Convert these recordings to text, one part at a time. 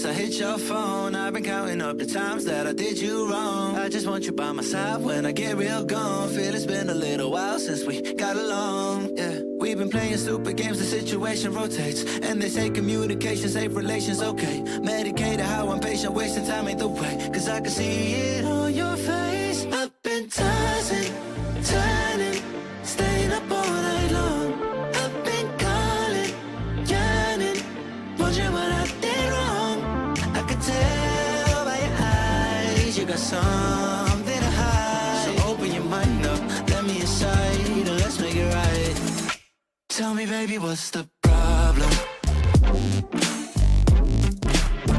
since I hit your phone. I've been counting up the times that I did you wrong. I just want you by my side when I get real gone. Feel it's been a little while since we got along, yeah. We've been playing stupid games, the situation rotates. And they say communication, safe relations, okay. Medicated how I'm patient, wasting time ain't the way. Cause I can see it on your face. I've been tossing, turning, staying up all night long. I've been calling, yearning, wondering what I did wrong. I could tell by your eyes you got something to hide. So open your mind up, let me inside, and let's make it right. Tell me, baby, what's the problem?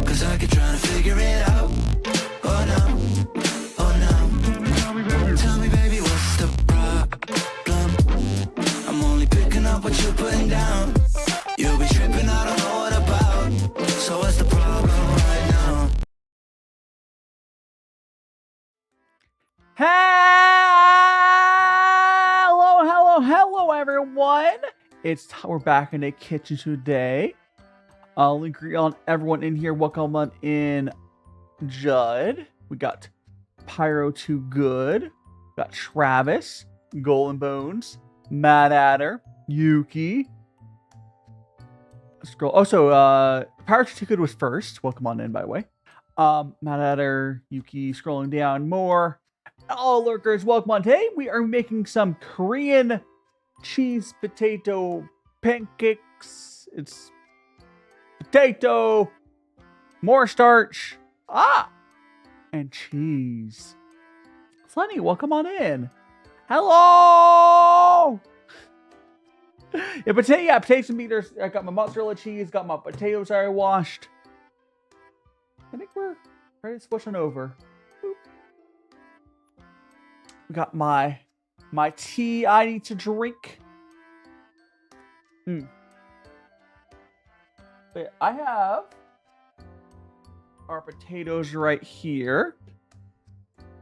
Cause I keep trying to figure it out. Oh no, oh no. Tell me, baby, what's the problem? I'm only picking up what you're putting down. You'll be tripping, I don't know what about. So what's the problem right now? Hello, everyone. We're back in the kitchen today. I'll agree on everyone in here. Welcome on in, Judd. We got Pyro Too Good. We got Travis, Golden Bones, Mad Adder, Yuki. Scroll. Also, Pyro Too Good was first. Welcome on in, by the way. Mad Adder, Yuki. Scrolling down more. All lurkers, welcome on. Today we are making some Korean cheese potato pancakes. It's potato, more starch, and cheese. Sunny, welcome on in. Hello. Potatoes and meat. I got my mozzarella cheese. Got my potatoes already washed. I think we're ready to switch on over. Boop. We got my tea I need to drink. But I have our potatoes right here.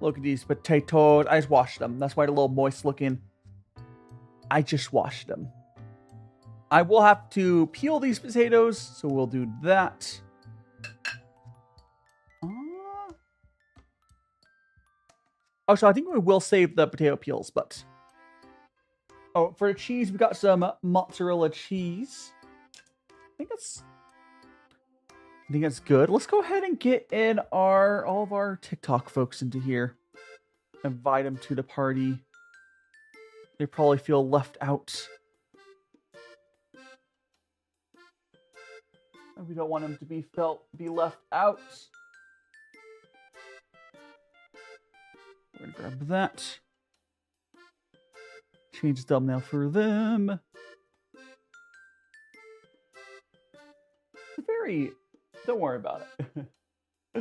Look at these potatoes. I just washed them. That's why they're a little moist looking. I just washed them. I will have to peel these potatoes, so we'll do that. Oh, so I think we will save the potato peels, but... Oh, for the cheese, we got some mozzarella cheese. I think that's good. Let's go ahead and get in all of our TikTok folks into here. Invite them to the party. They probably feel left out. And we don't want them to be left out. We're gonna grab that. Change the thumbnail for them. Don't worry about it. There we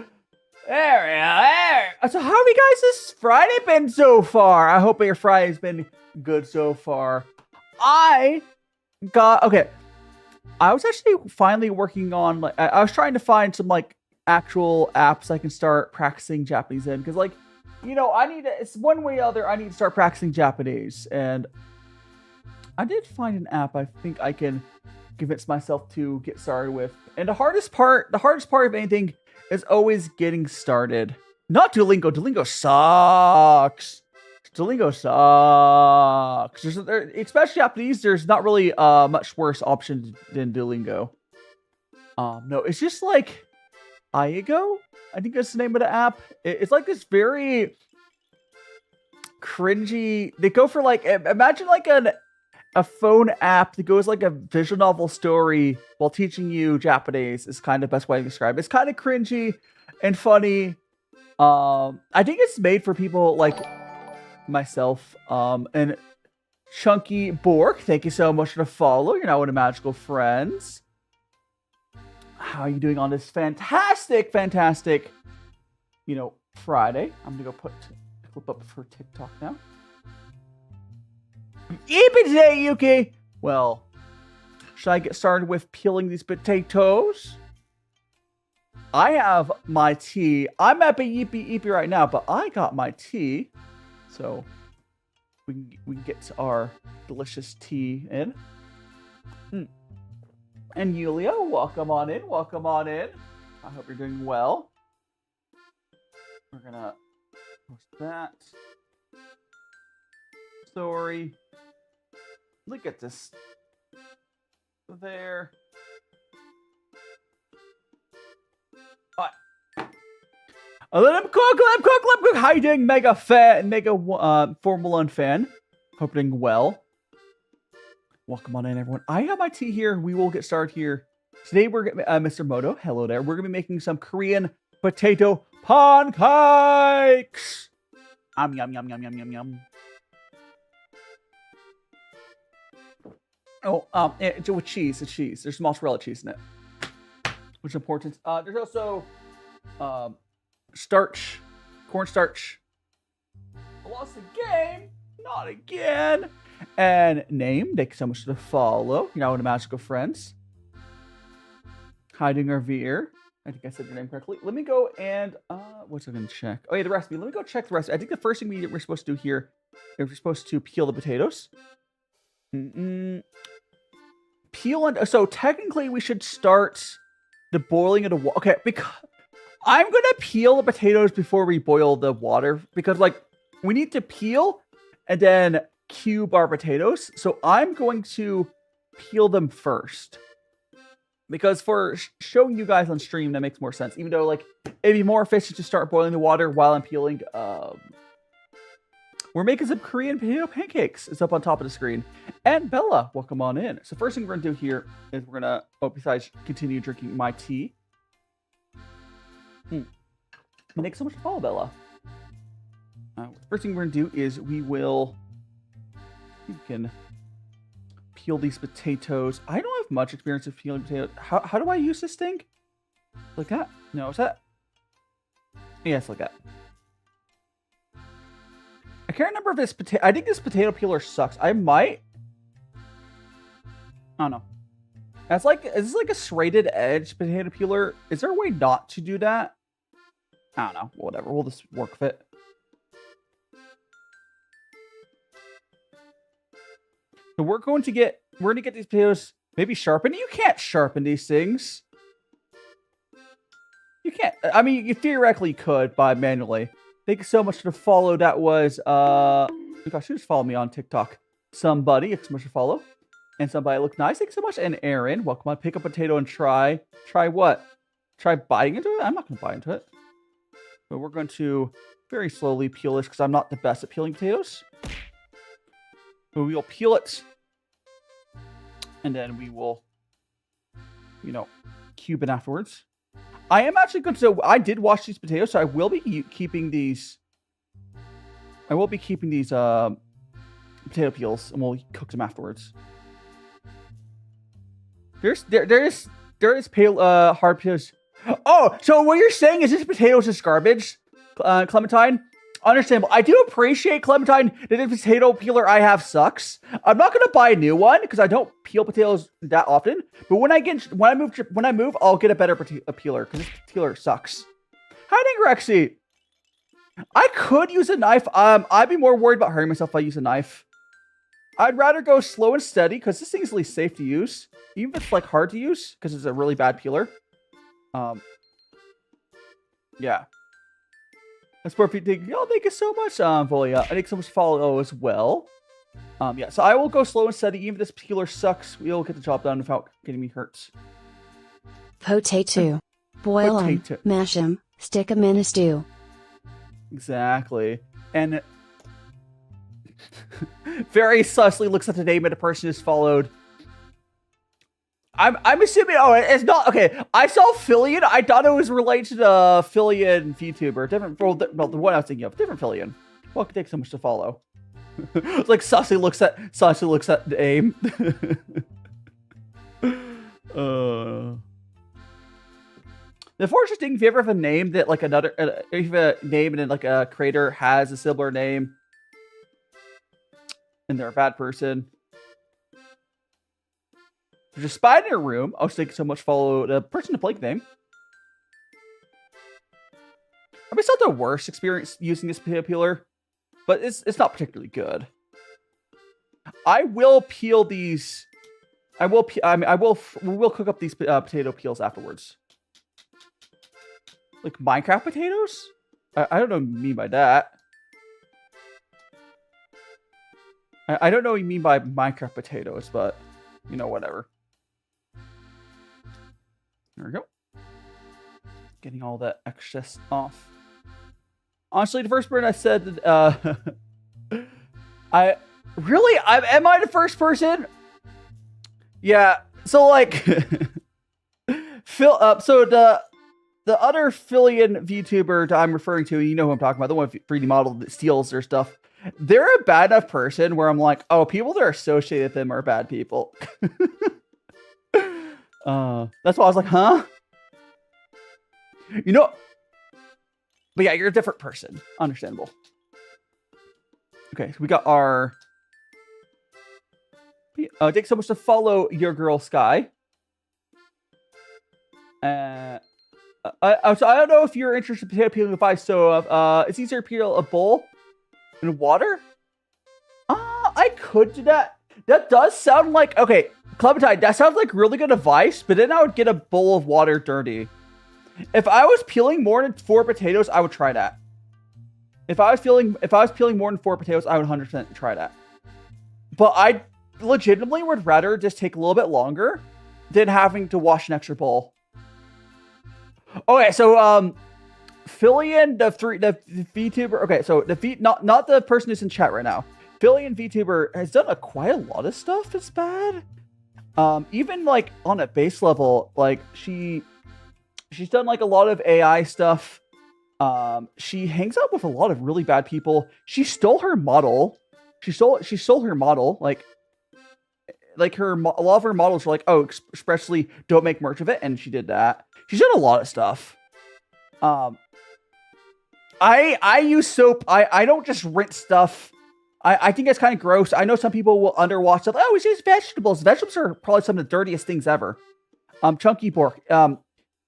go. So how have you guys this Friday been so far? I hope your Friday's been good so far. I was actually finally working on, like, I was trying to find some, like, actual apps I can start practicing Japanese in. Because, like, you know, it's one way or other, I need to start practicing Japanese. And I did find an app I think I can convince myself to get started with. And the hardest part of anything is always getting started. Not Duolingo. Duolingo sucks. Especially Japanese, there's not really much worse option than Duolingo. No, it's just like Aigo, I think that's the name of the app. It's like this very cringy. They go for, like, imagine like a phone app that goes like a visual novel story while teaching you Japanese is kind of the best way to describe it. It's kind of cringy and funny. I think it's made for people like myself. And Chunky Bork, thank you so much for the follow. You're now one of Magical Friends. How are you doing on this fantastic, Friday? I'm gonna go flip up for TikTok now. Eat it today, Yuki! Well, should I get started with peeling these potatoes? I have my tea. I'm at Yeepy right now, but I got my tea. So we can get our delicious tea in. And Yulia, welcome on in. I hope you're doing well. We're gonna post that story. Look at this. There. Let him cook, let him cook, let him cook. How you doing, Mega Formula 1 fan? Hope you're doing well. Welcome on in, everyone. I have my tea here. We will get started here. Today, we're Mr. Moto. Hello there. We're gonna be making some Korean potato pancakes. Yum yum yum yum yum yum. Oh, with cheese. It's cheese. There's mozzarella cheese in it, which is important. There's also starch, cornstarch. I lost the game. Not again. And name. Thank you so much for the follow. You're now in the magical friends. Hiding our veer. I think I said your name correctly. Let me go and what's I gonna check? Oh yeah, the recipe. Let me go check the recipe. I think the first thing we're supposed to do here is we're supposed to peel the potatoes. Peel and so technically we should start the boiling of the water. Okay, because I'm gonna peel the potatoes before we boil the water because like we need to peel and then cube our potatoes. So I'm going to peel them first because for showing you guys on stream that makes more sense. Even though like it'd be more efficient to start boiling the water while I'm peeling. We're making some Korean potato pancakes. It's up on top of the screen. And Bella, welcome on in. So first thing we're going to do here is we're going to, besides continue drinking my tea. Thanks so much for follow, Bella. First thing we're going to do is we can peel these potatoes. I don't have much experience with peeling potatoes. How do I use this thing? Like that? No, is that? Yeah, it's like that. I can't remember if this potato... I think this potato peeler sucks. I might... I don't know. That's like... Is this like a serrated edge potato peeler? Is there a way not to do that? I don't know. Whatever. We'll just work with it. So we're going to get... We're going to get these potatoes maybe sharpened. You can't sharpen these things. You can't... I mean, you theoretically could by manually. Thank you so much for the follow. That was, gosh, who just followed me on TikTok? Somebody, thanks so much for follow. And somebody look nice, thanks so much. And Aaron, welcome on. Pick up a potato and try what? Try biting into it? I'm not going to bite into it. But we're going to very slowly peel this because I'm not the best at peeling potatoes. But we will peel it. And then we will, cube it afterwards. I am actually going to. I did wash these potatoes, so I will be keeping these. I will be keeping these potato peels, and we'll cook them afterwards. There is hard potatoes. Oh, so what you're saying is this potato is just garbage, Clementine? Understandable. I do appreciate, Clementine, that the potato peeler I have sucks. I'm not gonna buy a new one because I don't peel potatoes that often. But when I move, I'll get a better peeler because this peeler sucks. Hi, Rexy. I could use a knife. I'd be more worried about hurting myself if I use a knife. I'd rather go slow and steady because this thing's at least safe to use, even if it's like hard to use because it's a really bad peeler. Yeah. That's perfect. Thank you so much, Volia. I think so much follow as well. Yeah, so I will go slow and steady. Even if this peeler sucks, we'll get the job done without getting me hurt. Potato. Boil 'em, mash 'em, stick 'em in a stew. Exactly. And very sussly looks at the name of the person who's followed. I'm assuming. Oh, it's not okay. I saw Fillion. I thought it was related to the Fillion VTuber. Different. Well, the one I was thinking of. Different Fillion. Well, it takes so much to follow. It's like Sussy looks at the aim. The fortunate thing, if you ever have a name that like another, if you have a name and then like a creator has a similar name, and they're a bad person. There's a spider in your room. Oh, thank you so much. Follow the person to play name. I mean, it's not the worst experience using this potato peeler, but it's not particularly good. I will peel these. We will cook up these potato peels afterwards. Like Minecraft potatoes? I don't know what you mean by that. I don't know what you mean by Minecraft potatoes, but, you know, whatever. There we go. Getting all that excess off. Honestly, the first person I said that, am I the first person? Yeah, so like, so the other Philian VTuber that I'm referring to, you know who I'm talking about, the one with 3D model that steals their stuff. They're a bad enough person where I'm like, oh, people that are associated with them are bad people. That's why I was like, huh? You know, but yeah, you're a different person. Understandable. Okay, so we got our... thanks so much to follow your girl Sky. So I don't know if you're interested in potato peeling with ice, so it's easier to peel a bowl in water. I could do that. That does sound like, okay, Clementine, that sounds like really good advice, but then I would get a bowl of water dirty. If I was peeling more than 4 potatoes, I would try that. If I was peeling more than 4 potatoes, I would 100% try that. But I legitimately would rather just take a little bit longer than having to wash an extra bowl. Okay, so Philian, the VTuber. Okay, so not the person who's in chat right now. Philian VTuber has done quite a lot of stuff that's bad. Even like on a base level, like she's done like a lot of AI stuff. She hangs out with a lot of really bad people. She stole her model. She stole her model. Like a lot of her models were like, oh, expressly don't make merch of it, and she did that. She's done a lot of stuff. I use soap. I don't just rinse stuff. I think that's kind of gross. I know some people will underwash stuff. Oh, it's just vegetables. Vegetables are probably some of the dirtiest things ever. Chunky pork.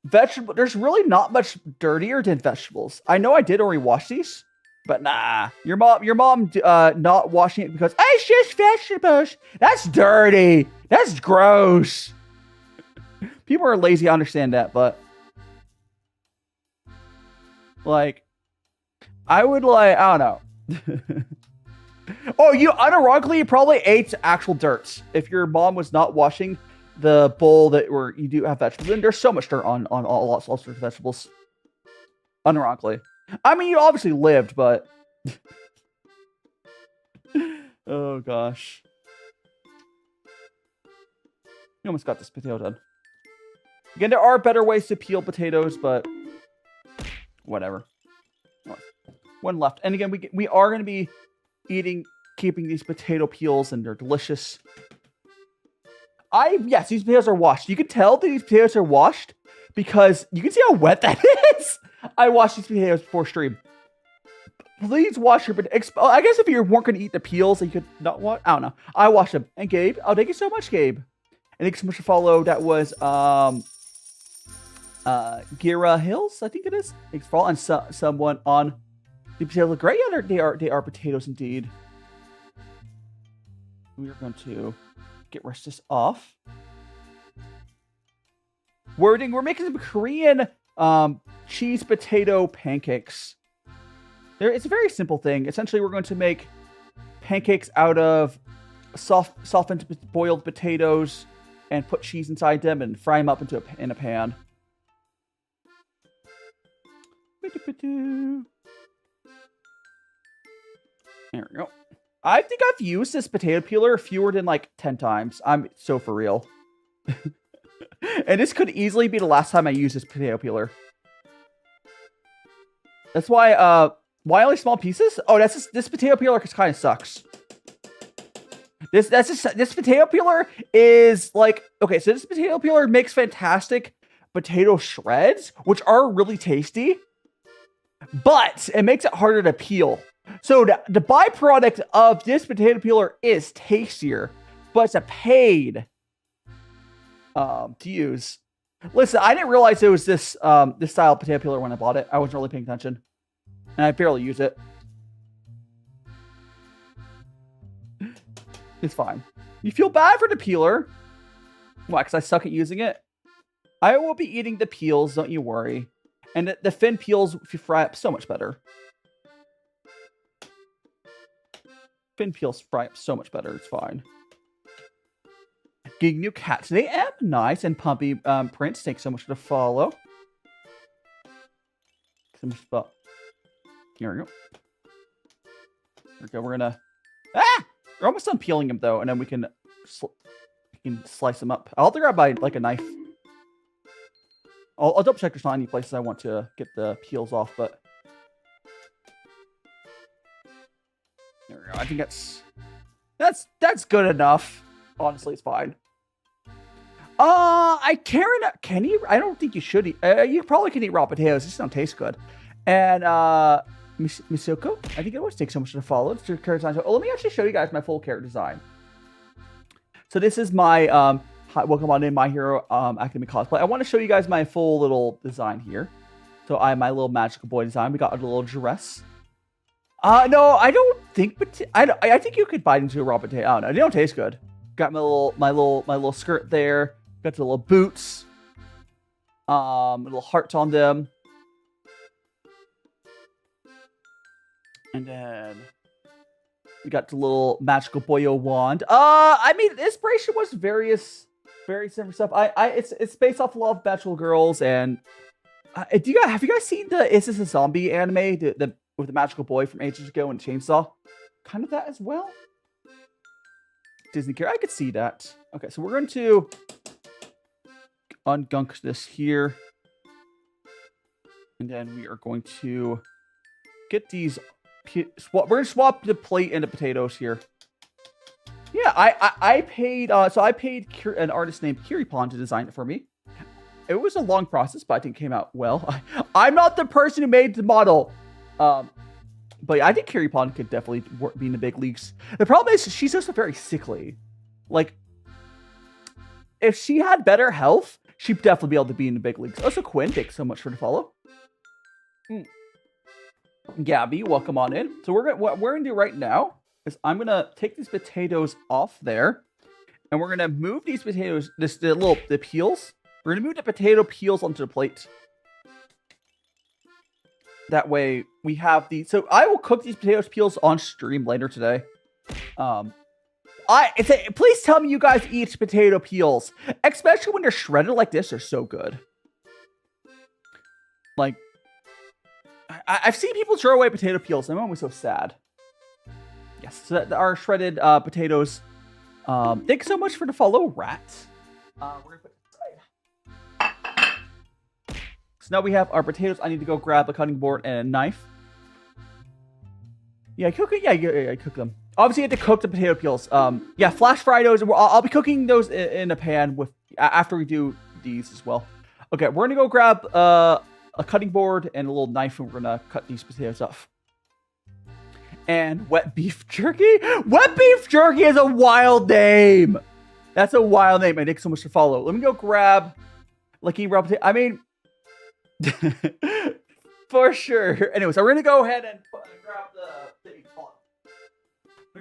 Vegetable. There's really not much dirtier than vegetables. I know I did already wash these, but nah. Your mom not washing it because it's just vegetables. That's dirty. That's gross. People are lazy. I understand that, but like, I would like, I don't know. Oh, you unironically probably ate actual dirt if your mom was not washing the bowl where you do have vegetables. And there's so much dirt on all sorts of vegetables. Unironically. I mean, you obviously lived, but... Oh, gosh. You almost got this potato done. Again, there are better ways to peel potatoes, but... whatever. One left. And again, we are going to be keeping these potato peels, and they're delicious. Yes, these potatoes are washed. You can tell that these potatoes are washed because you can see how wet that is. I washed these potatoes before stream. Please wash your potatoes. I guess if you weren't going to eat the peels, you could not wash. I don't know. I washed them. And Gabe, oh, thank you so much, Gabe. And thank you so much for follow. That was Gira Hills, I think it is. Thanks for following someone on the potatoes look great. Yeah, they are potatoes indeed. We are going to get rest this off. We're making some Korean cheese potato pancakes. It's a very simple thing. Essentially, we're going to make pancakes out of softened boiled potatoes and put cheese inside them and fry them up in a pan. There we go. I think I've used this potato peeler fewer than like 10 times. I'm so for real. And this could easily be the last time I use this potato peeler. That's why, why only small pieces? Oh, this potato peeler kind of sucks. This potato peeler is like, okay, so this potato peeler makes fantastic potato shreds, which are really tasty, but it makes it harder to peel. So the byproduct of this potato peeler is tastier, but it's a pain to use. Listen, I didn't realize it was this style of potato peeler when I bought it. I wasn't really paying attention, and I barely use it. It's fine. You feel bad for the peeler? Why? Because I suck at using it? I will be eating the peels, don't you worry. And the fin peels if you fry up so much better. Fin peels fry up so much better. It's fine. Getting new cat today. Nice. And Pumpy Prince. Thanks so much for the follow. Here we go. There we go. We're gonna. We're almost done peeling them though, and then we can slice them up. I'll have to grab by like a knife. I'll double check there's not any places I want to get the peels off, but there we go. I think that's good enough. Honestly, it's fine. Can you? I don't think you should eat. You probably can eat raw potatoes. It just don't taste good. And Misoko, I think it always takes so much to follow. It's your character design. So, let me actually show you guys my full character design. So this is my welcome on in My Hero Academy cosplay. I want to show you guys my full little design here. So I have my little magical boy design. We got a little dress. No, I don't think. I think you could bite into a raw potato. I don't know. They don't taste good. Got my little skirt there. Got the little boots. Little hearts on them. And then we got the little magical boyo wand. I mean, the inspiration was very similar stuff. It's based off a lot of magical girls. And have you guys seen the Is This a Zombie anime? The with the magical boy from ages ago and Chainsaw, kind of that as well. Disney character, I could see that. Okay, so we're going to ungunk this here, and then we are going to get these. We're gonna swap the plate and the potatoes here. Yeah, I paid. So I paid an artist named Kiripon to design it for me. It was a long process, but I think it came out well. I'm not the person who made the model. But yeah, I think Kiripon could definitely be in the big leagues. The problem is she's also very sickly. Like, if she had better health, she'd definitely be able to be in the big leagues. Also, Quinn, thanks so much for the follow. Gabby, welcome on in. So what we're gonna do right now is I'm gonna take these potatoes off there, and we're gonna move these potatoes, the peels. We're gonna move the potato peels onto the plate. That way we have the. So I will cook these potatoes peels on stream later today. Please tell me you guys eat potato peels, especially when they're shredded like this. They're so good. Like, I've seen people throw away potato peels. I'm always so sad. Yes, so our shredded potatoes. Thanks so much for the follow, Rat. We're gonna put it aside. So now we have our potatoes. I need to go grab a cutting board and a knife. Yeah, cook it. Yeah, cook them. Obviously, you have to cook the potato peels. Yeah, flash fry those. I'll be cooking those in a pan with after we do these as well. Okay, we're gonna go grab a cutting board and a little knife, and we're gonna cut these potatoes off. And wet beef jerky. Wet beef jerky is a wild name. That's a wild name. And thanks so much to follow. Let me go grab Lucky raw potato. I mean, for sure. Anyway, so we're gonna go ahead and grab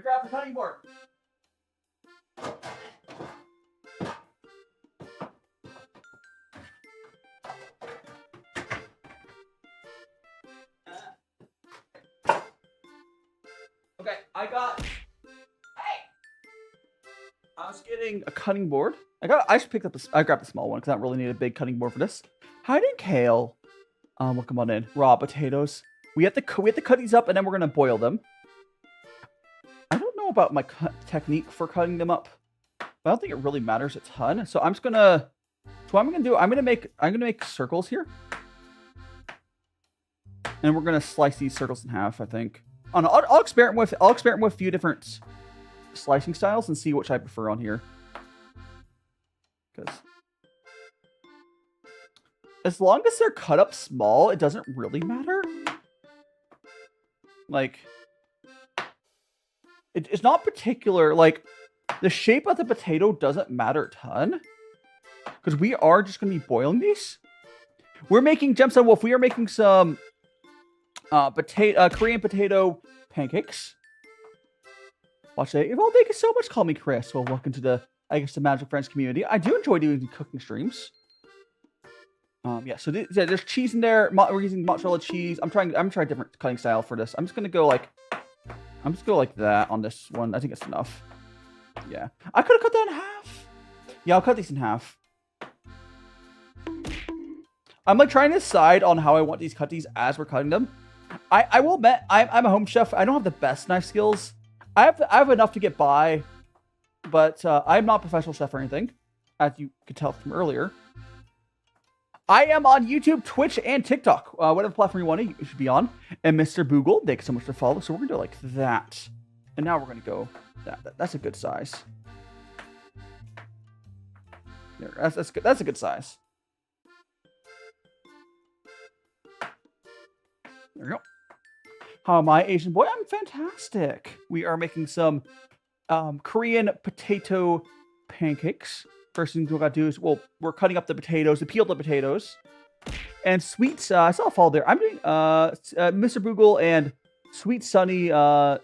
grab the cutting board. Okay, I was getting a cutting board. I should pick up I grabbed the small one because I don't really need a big cutting board for this. Hiding kale. Welcome on in. Raw potatoes. We have to cut these up and then we're gonna boil them. I don't know about my technique for cutting them up, but I don't think it really matters a ton. So I'm just gonna. So what I'm gonna do, I'm gonna make circles here, and we're gonna slice these circles in half. I think. I'll experiment with a few different slicing styles and see which I prefer on here. Because as long as they're cut up small, it doesn't really matter. Like, it's not particular. Like, the shape of the potato doesn't matter a ton. Because we are just going to be boiling these. We're making Gemstone Wolf. We are making some Korean potato pancakes. Watch that. If all thank you so much, call me Chris. Well, welcome to the Magic Friends community. I do enjoy doing cooking streams. Yeah. So there's cheese in there. We're using mozzarella cheese. I'm trying a different cutting style for this. I'm just gonna go like that on this one. I think it's enough. Yeah. I could have cut that in half. Yeah, I'll cut these in half. I'm like trying to decide on how I want these cutties as we're cutting them. I will admit, I'm a home chef. I don't have the best knife skills. I have enough to get by, but I'm not a professional chef or anything, as you could tell from earlier. I am on YouTube, Twitch, and TikTok. Whatever platform you want to, you should be on. And Mr. Boogle, thanks so much for following. So we're gonna do it like that, and now we're gonna go that. That's a good size. There, that's good. That's a good size. There we go. How am I, Asian boy? I'm fantastic. We are making some Korean potato pancakes. First thing we gotta do is, well, we're cutting up the potatoes, the peeled potatoes. And sweets, I saw a fall there. I'm doing Mr. Boogle and Sweet Sunny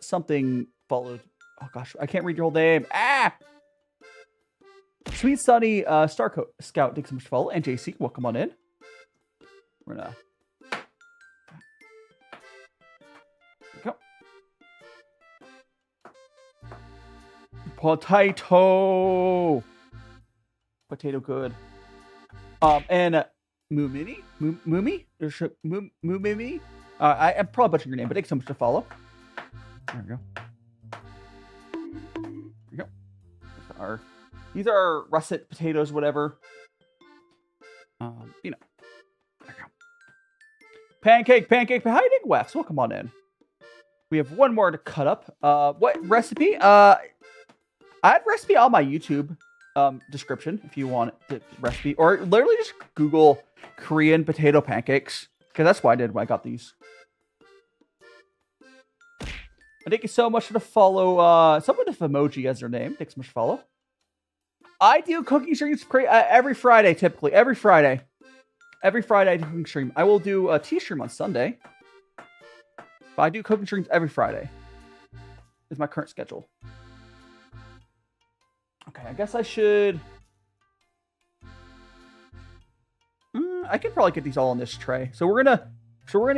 something followed. Oh gosh, I can't read your whole name. Ah! Sweet Sunny Scout, thanks so much for follow. And JC, welcome on in. We're gonna... Go. Potato good. And Moomini? Moomimi? I'm probably butchering your name, but thanks so much to follow. There we go. There we go. These are russet potatoes, whatever. You know. There we go. Pancake. Hiding Wax, welcome on in. We have one more to cut up. What recipe? I had recipe on my YouTube description if you want the recipe, or literally just Google Korean potato pancakes, because that's what I did when I got these. Thank you so much for the follow. Someone with emoji as their name. Thanks so much for follow. I do cooking streams every Friday, typically. Every Friday I do cooking stream. I will do a tea stream on Sunday. But I do cooking streams every Friday. Is my current schedule. Okay, I guess I should... I can probably get these all on this tray. So we're gonna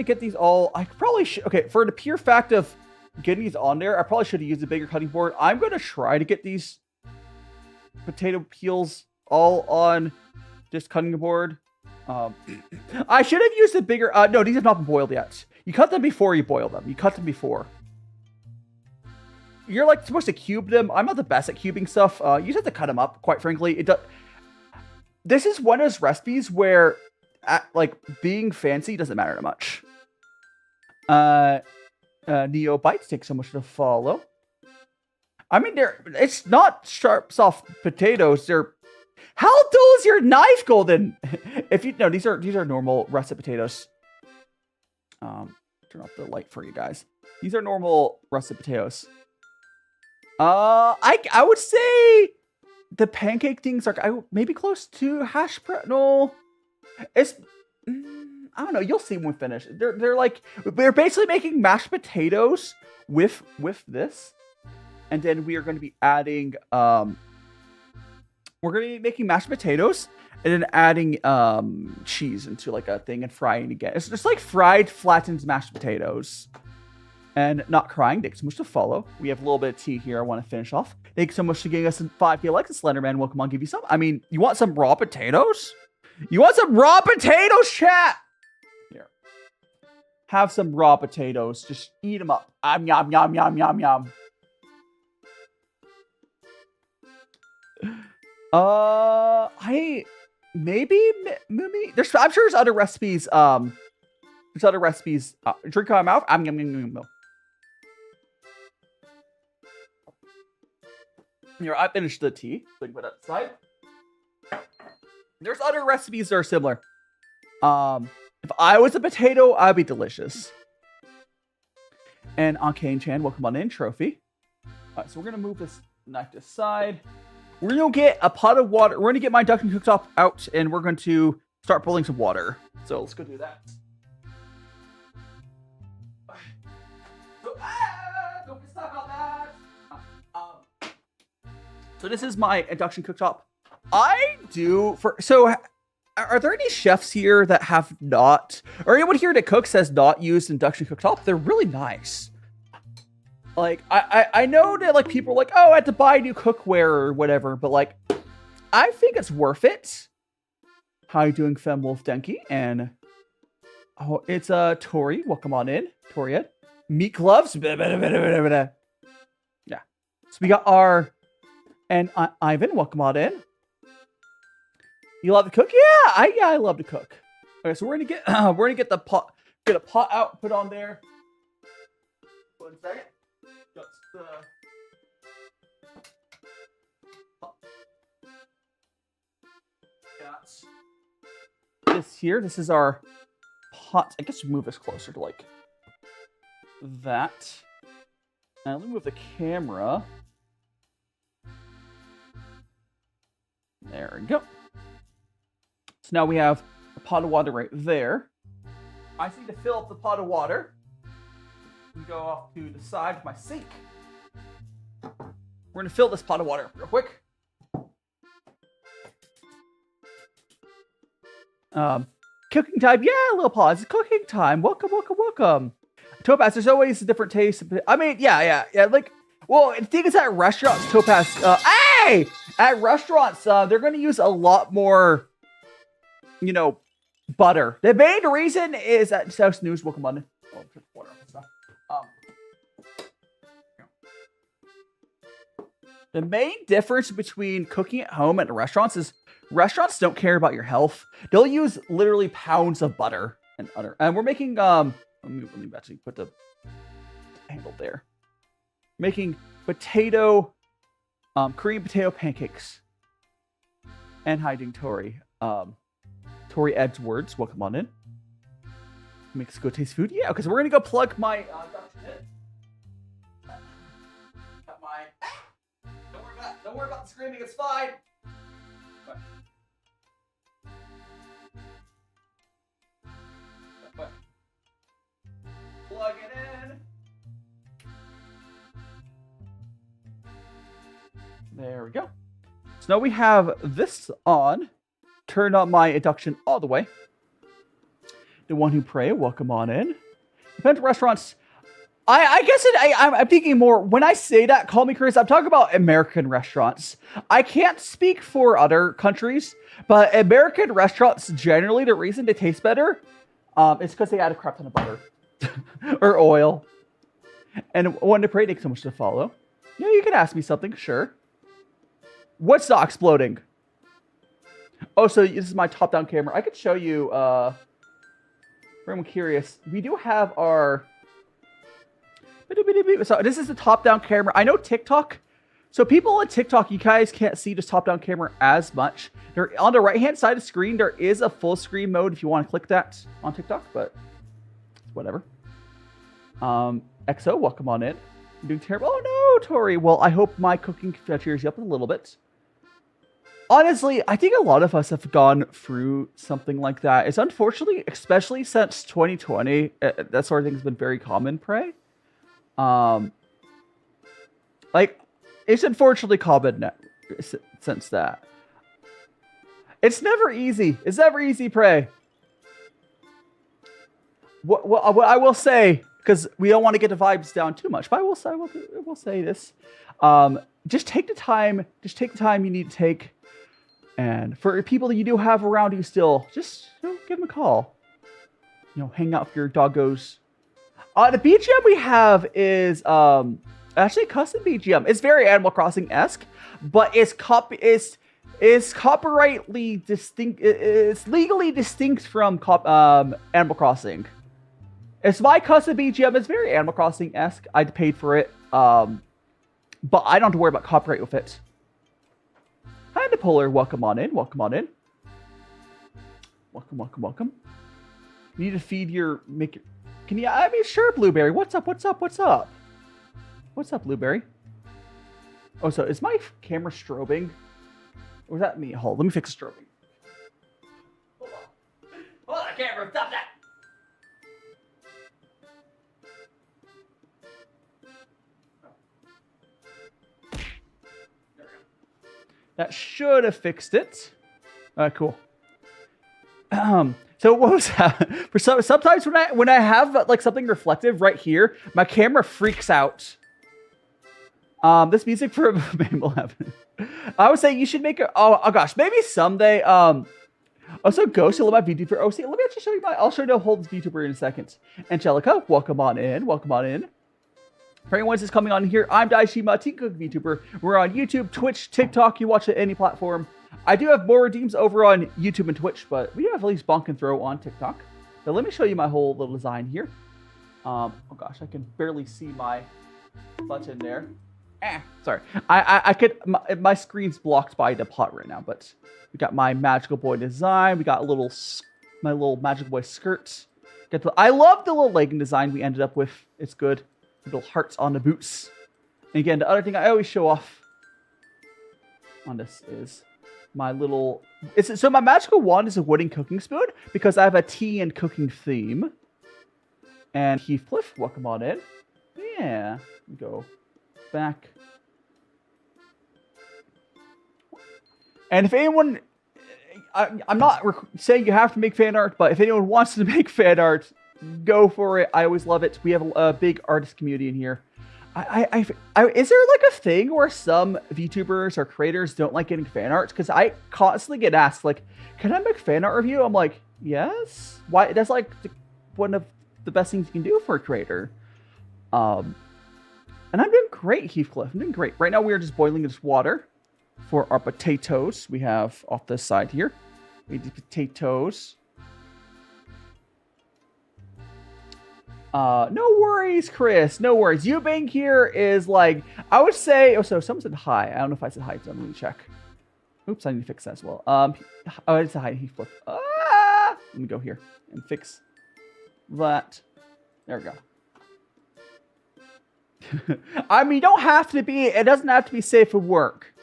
get these all... I probably should... Okay, for the pure fact of getting these on there, I probably should have used a bigger cutting board. I'm gonna try to get these potato peels all on this cutting board. I should have used a bigger... no, these have not been boiled yet. You cut them before you boil them. You cut them before. You're like supposed to cube them. I'm not the best at cubing stuff. You just have to cut them up, quite frankly. This is one of those recipes where like being fancy doesn't matter that much. Neo Bites, take so much to follow. I mean, it's not sharp, soft potatoes. They're... How dull is your knife, Golden? If you know, these are normal russet potatoes. Turn off the light for you guys. These are normal russet potatoes. I would say the pancake things are maybe close to hash brown. No, it's I don't know. You'll see when we finish. They're basically making mashed potatoes with this, and then we are going to be adding we're going to be making mashed potatoes and then adding cheese into like a thing and frying again. It's just like fried flattened mashed potatoes. And not crying. Thanks so much to follow. We have a little bit of tea here I want to finish off. Thanks so much for giving us some 5K likes. Slenderman, welcome on. Give you some. I mean, you want some raw potatoes? You want some raw potatoes, chat? Here. Have some raw potatoes. Just eat them up. Yum, yum, yum, yum, yum. Maybe I'm sure there's other recipes. There's other recipes. Drink out of my mouth. Yum, yum, yum, yum. Here, I finished the tea. So you put that aside. There's other recipes that are similar. If I was a potato, I'd be delicious. And Arcane Chan, welcome on in, trophy. Alright, so we're gonna move this knife aside. We're gonna get a pot of water. We're gonna get my induction cooktop out, and we're going to start boiling some water. So let's go do that. Don't get stuck on that. So this is my induction cooktop. Are there any chefs here that have not, or anyone here that cooks has not used induction cooktop? They're really nice. Like, I know that, like, people are like, oh, I had to buy new cookware or whatever, but, like, I think it's worth it. How you doing, Fem Wolf Denki? And, oh, it's, Tori. Welcome on in. Tori Ed. Meat gloves. Yeah. So we got our, and Ivan, welcome on in. You love to cook? Yeah, I love to cook. Okay, so we're gonna get the pot, get a pot out, put on there. 1 second. Got this here. This is our pot. I guess move this closer to like that. Now let me move the camera. There we go. So now we have a pot of water right there. I just need to fill up the pot of water. And go off to the side of my sink. We're gonna fill this pot of water up real quick. Cooking time, yeah, a little pause. Cooking time. Welcome, welcome, welcome. Topaz, there's always a different taste. I mean, yeah. Like, well, the thing is at restaurants, Topaz, hey! At restaurants, they're gonna use a lot more, you know, butter. The main reason is that South News, welcome on. Oh, water and stuff. The main difference between cooking at home and restaurants is restaurants don't care about your health. They'll use literally pounds of butter and butter. And we're making let me actually put the handle there. Making potato cream potato pancakes. And hiding Tori. Tori Edwards, welcome on in. Makes good taste food. Yeah, okay, so we're gonna go plug my induction in. Got my don't worry about the screaming, it's fine. Plug it in. There we go. So now we have this on. Turn on my induction all the way. The one who pray, welcome on in. Depends on restaurants. I guess I'm thinking more, when I say that, call me curious, I'm talking about American restaurants. I can't speak for other countries, but American restaurants, generally, the reason they taste better is because they add a crap ton of butter. Or oil. And one to pray, thanks so much to follow. Yeah, you can ask me something, sure. What's not exploding? Oh, so this is my top-down camera. I could show you, for anyone curious, we do have our... So this is the top-down camera. I know TikTok. So people on TikTok, you guys can't see this top-down camera as much. There, on the right-hand side of the screen, there is a full screen mode if you want to click that on TikTok, but whatever. XO, welcome on in. I'm doing terrible. Oh no, Tori. Well, I hope my cooking cheers you up a little bit. Honestly, I think a lot of us have gone through something like that. It's unfortunately, especially since 2020, that sort of thing has been very common, Prey. Like, it's unfortunately common since that. It's never easy. It's never easy, Prey. What I will say, because we don't want to get the vibes down too much, but I will say this. Just take the time. Just take the time you need to take. And for people that you do have around you still, just give them a call. You know, hang out with your doggos. The BGM we have is actually a custom BGM. It's very Animal Crossing-esque, but it's copyrightly distinct. It's legally distinct from Animal Crossing. It's my custom BGM. It's very Animal Crossing-esque. I paid for it, but I don't have to worry about copyright with it. Hi, Napolear. Welcome on in. Welcome on in. Welcome, welcome, welcome. You need to feed your... Can you... I mean, sure, Blueberry. What's up? What's up? What's up? What's up, Blueberry? Oh, so is my camera strobing? Or is that me? Hold, let me fix the strobing. Hold on. Hold on, camera. Stop that. That should have fixed it. Cool. So what was that? Sometimes when I have like something reflective right here, my camera freaks out. This music for Mabel Heaven. I would say you should make a. Oh gosh, maybe someday. Also, Ghost, you love my VTuber. Oh, see, let me actually show you I'll show you the whole VTuber in a second. Angelica, welcome on in. Welcome on in. For anyone who's coming on here, I'm DaiShimaVT, VTuber. We're on YouTube, Twitch, TikTok. You watch it any platform. I do have more redeems over on YouTube and Twitch, but we do have at least Bonk and Throw on TikTok. So let me show you my whole little design here. Oh gosh, I can barely see my button there. Sorry. I could, my screen's blocked by the pot right now, but we got my magical boy design. We got my little magical boy skirt. I love the little legging design we ended up with. It's good. Little hearts on the boots. And again, the other thing I always show off on this is my little... So my magical wand is a wooden cooking spoon because I have a tea and cooking theme. And Heathcliff, welcome on in. Yeah. Go back. And if anyone... I'm not saying you have to make fan art, but if anyone wants to make fan art, go for it. I always love it. We have a big artist community in here. Is there like a thing where some VTubers or creators don't like getting fan art? Because I constantly get asked, like, can I make fan art review? I'm like, yes. Why? That's like one of the best things you can do for a creator. And I'm doing great, Heathcliff. I'm doing great. Right now we are just boiling this water for our potatoes. We have off this side here. We do potatoes. No worries, Chris. No worries. You being here is like, I would say, oh, so someone said hi. I don't know if I said hi to them. Let me check. Oops, I need to fix that as well. Oh, I said hi, Heathcliff. Let me go here and fix that. There we go. I mean, you don't have to be, it doesn't have to be safe for work.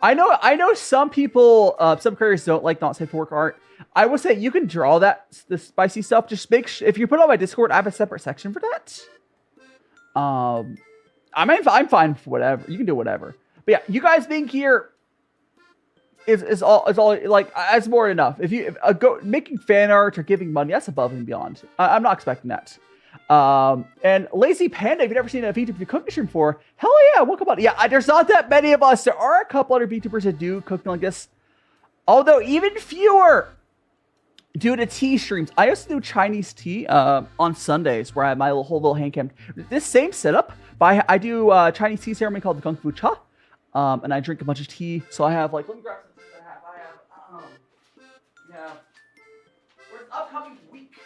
I know some people, some creators don't like not safe for work art. I would say you can draw the spicy stuff. Just make sure, if you put it on my Discord, I have a separate section for that. I mean, I'm fine for whatever. You can do whatever. But yeah, you guys being here is all like, that's more than enough. If you making fan art or giving money, that's above and beyond. I'm not expecting that. And Lazy Panda, if you've never seen a VTuber cooking stream before, hell yeah, welcome on. Yeah, there's not that many of us. There are a couple other VTubers that do cooking like this. Although even fewer do the tea streams. I also do Chinese tea on Sundays where I have my whole little hand cam. This same setup, but I do a Chinese tea ceremony called the Kung Fu Cha. And I drink a bunch of tea. So I have like, let me grab some tea I have. For the upcoming week.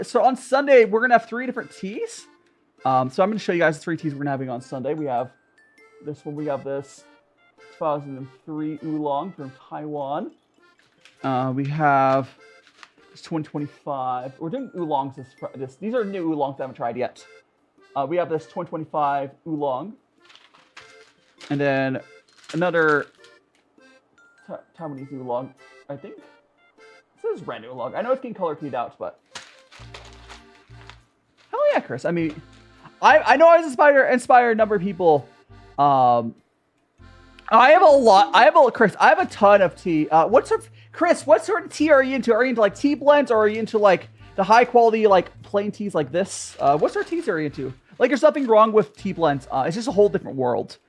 So on Sunday, we're going to have 3 different teas. So I'm going to show you guys the 3 teas we're going to have on Sunday. We have this one. We have this 2003 oolong from Taiwan. We have this 2025. We're doing oolongs. These are new oolongs I haven't tried yet. We have this 2025 oolong. And then another Taiwanese oolong, I think. This is brand new oolong. I know it's getting color keyed out, but hell yeah, Chris. I mean, I know I inspire a number of people. I have Chris, I have a ton of tea. Chris, what sort of tea are you into? Are you into like tea blends, or are you into like the high quality like plain teas like this? What sort of teas are you into? Like, there's nothing wrong with tea blends. It's just a whole different world.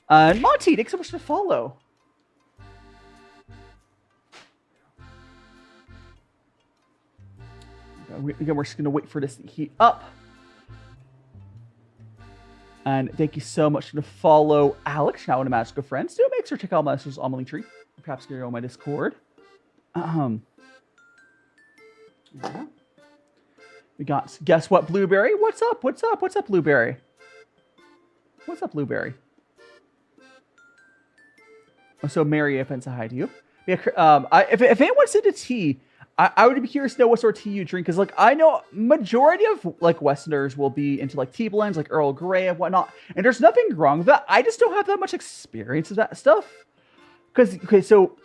Monty, thanks so much for the follow. Again, we're just going to wait for this to heat up. And thank you so much for the follow, Alex, now in a Magical Friends. Do make sure to check out my Amelie Tree. Perhaps get on my Discord. Yeah. We got, guess what, Blueberry? What's up? What's up? What's up, Blueberry? What's up, Blueberry? So, Mary, if I say hi to you. Yeah, if anyone's into tea, I would be curious to know what sort of tea you drink, because like I know majority of like Westerners will be into like tea blends, like Earl Grey and whatnot, and there's nothing wrong with that. I just don't have that much experience with that stuff. Because so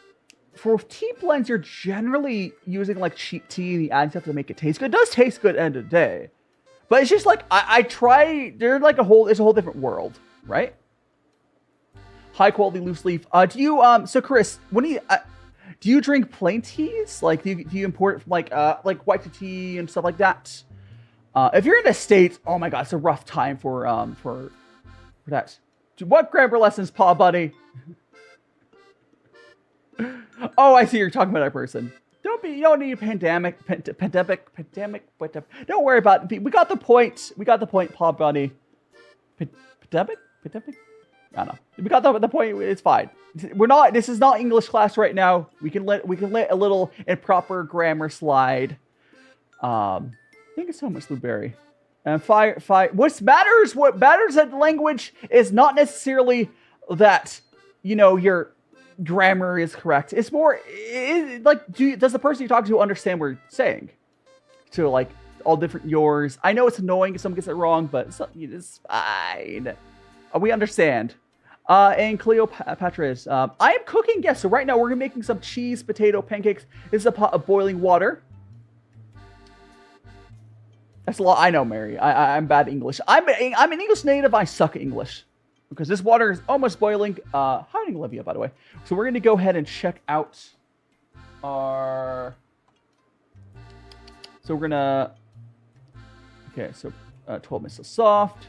for tea blends, you're generally using like cheap tea and you add stuff to make it taste good. It does taste good at the end of the day, but it's just like I try. They're like it's a whole different world, right? High quality loose leaf. Do you so Chris, when you Do you drink plain teas? Like, do you import it from like white tea and stuff like that? If you're in the States, oh my god, it's a rough time for that. What grammar lessons, Paw Buddy? Oh, I see you're talking about that person. You don't need a pandemic. Don't worry about it. We got the point. We got the point, Paw Buddy. Pandemic? I don't know. We got the point. It's fine. This is not English class right now. We can let a little improper grammar slide. Thank you so much, Blueberry. And fire. What matters in language is not necessarily that, your grammar is correct. It's more does the person you talk to understand what you're saying? So like all different yours. I know it's annoying if someone gets it wrong, but it's fine. We understand. And Cleopatra is, I am cooking, yes. So right now we're making some cheese potato pancakes. This is a pot of boiling water. That's a lot. I know, Mary. I'm bad at English. I'm an English native. I suck at English. Because this water is almost boiling. Hiding Olivia, by the way. So we're going to go ahead and check out our... So we're going to... Okay, so 12 minutes of soft.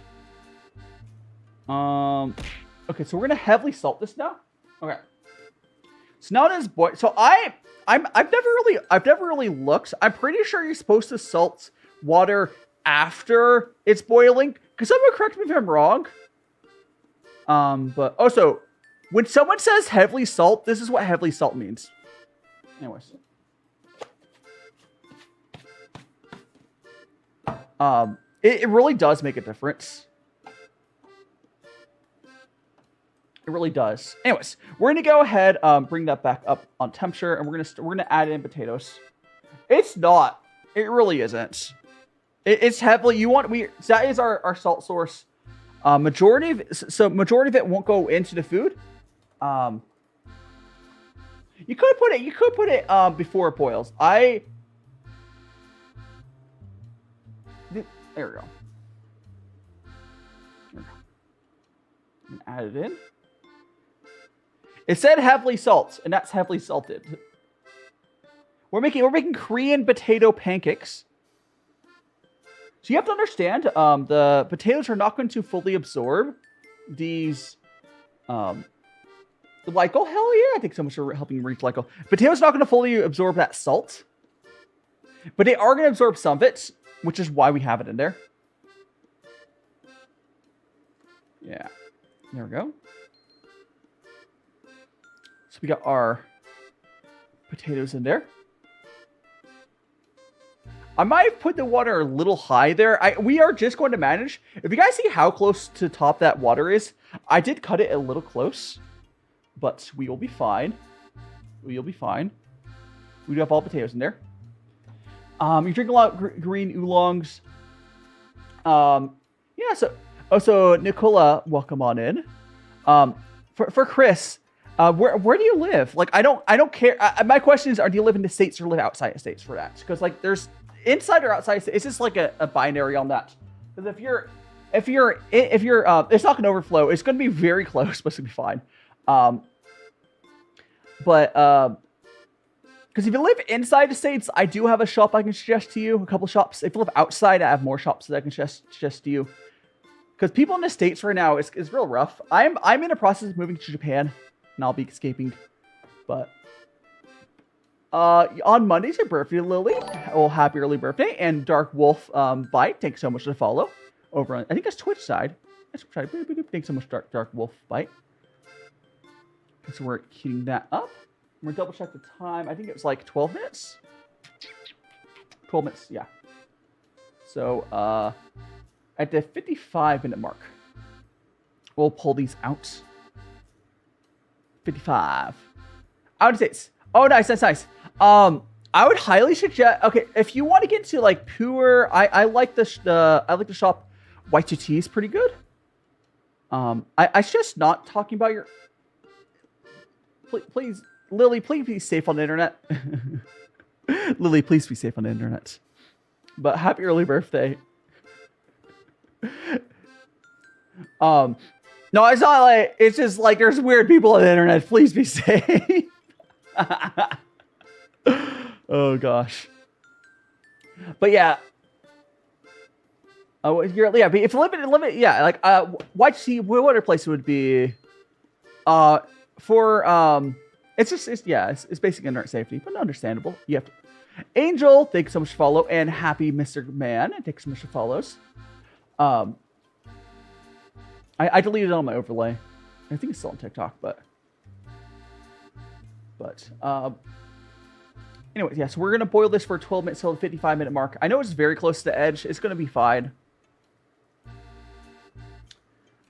Okay, so we're going to heavily salt this now. Okay. So now it is boiled. So I've never really looked. I'm pretty sure you're supposed to salt water after it's boiling. Could someone correct me if I'm wrong? But also, when someone says heavily salt, this is what heavily salt means. Anyways. It really does make a difference. It really does. Anyways, we're gonna go ahead, bring that back up on temperature, and we're gonna add in potatoes. It's not. It really isn't. It's heavily. That is our salt source. Majority of it won't go into the food. You could put it before it boils. There we go. And add it in. It said heavily salt, and that's heavily salted. We're making Korean potato pancakes. So you have to understand, the potatoes are not going to fully absorb these, glycol. Hell yeah! Thanks so much for helping reach glycol. Potatoes are not going to fully absorb that salt, but they are going to absorb some of it, which is why we have it in there. Yeah, there we go. So we got our potatoes in there. I might have put the water a little high there. We are just going to manage. If you guys see how close to top that water is, I did cut it a little close, but we will be fine. We'll be fine. We do have all potatoes in there. You drink a lot of green oolongs. Yeah. So Nicola, welcome on in. For Chris, where do you live? Like, I don't care. My question is, do you live in the States or live outside the States for that? Because like there's inside or outside, it's just like a binary on that. Because if you're it's not gonna overflow. It's gonna be very close, but it's gonna be fine. Because if you live inside the States, I do have a shop I can suggest to you. A couple shops. If you live outside, I have more shops that I can suggest to you. Because people in the States right now is real rough. I'm in the process of moving to Japan, and I'll be escaping. But on Monday's your birthday, Lily. Well, happy early birthday. And Dark Wolf Bite, thanks so much for the follow. Over on, I think that's Twitch side. Thanks so much, Dark Wolf Bite. So we're heating that up. We're gonna double check the time. I think it was like 12 minutes. 12 minutes, yeah. So at the 55-minute mark, we'll pull these out. 55. I would say it's, oh, nice. I would highly suggest. Okay, if you want to get into like pure, I like the shop. Y2T is pretty good. I just not talking about your. Please, Lily, please be safe on the internet. Lily, please be safe on the internet. But happy early birthday. No, it's not like, it's just like there's weird people on the internet. Please be safe. Oh gosh. But yeah. Oh, yeah. But if limit, yeah. Like, what other place would be? It's basic internet safety, but understandable. You have to. Angel, thanks so much for follow, and Happy Mr. Man, thanks so much for follows. I deleted it on my overlay. I think it's still on TikTok, but anyways, yeah. So we're gonna boil this for 12 minutes till the 55-minute mark. I know it's very close to the edge. It's gonna be fine.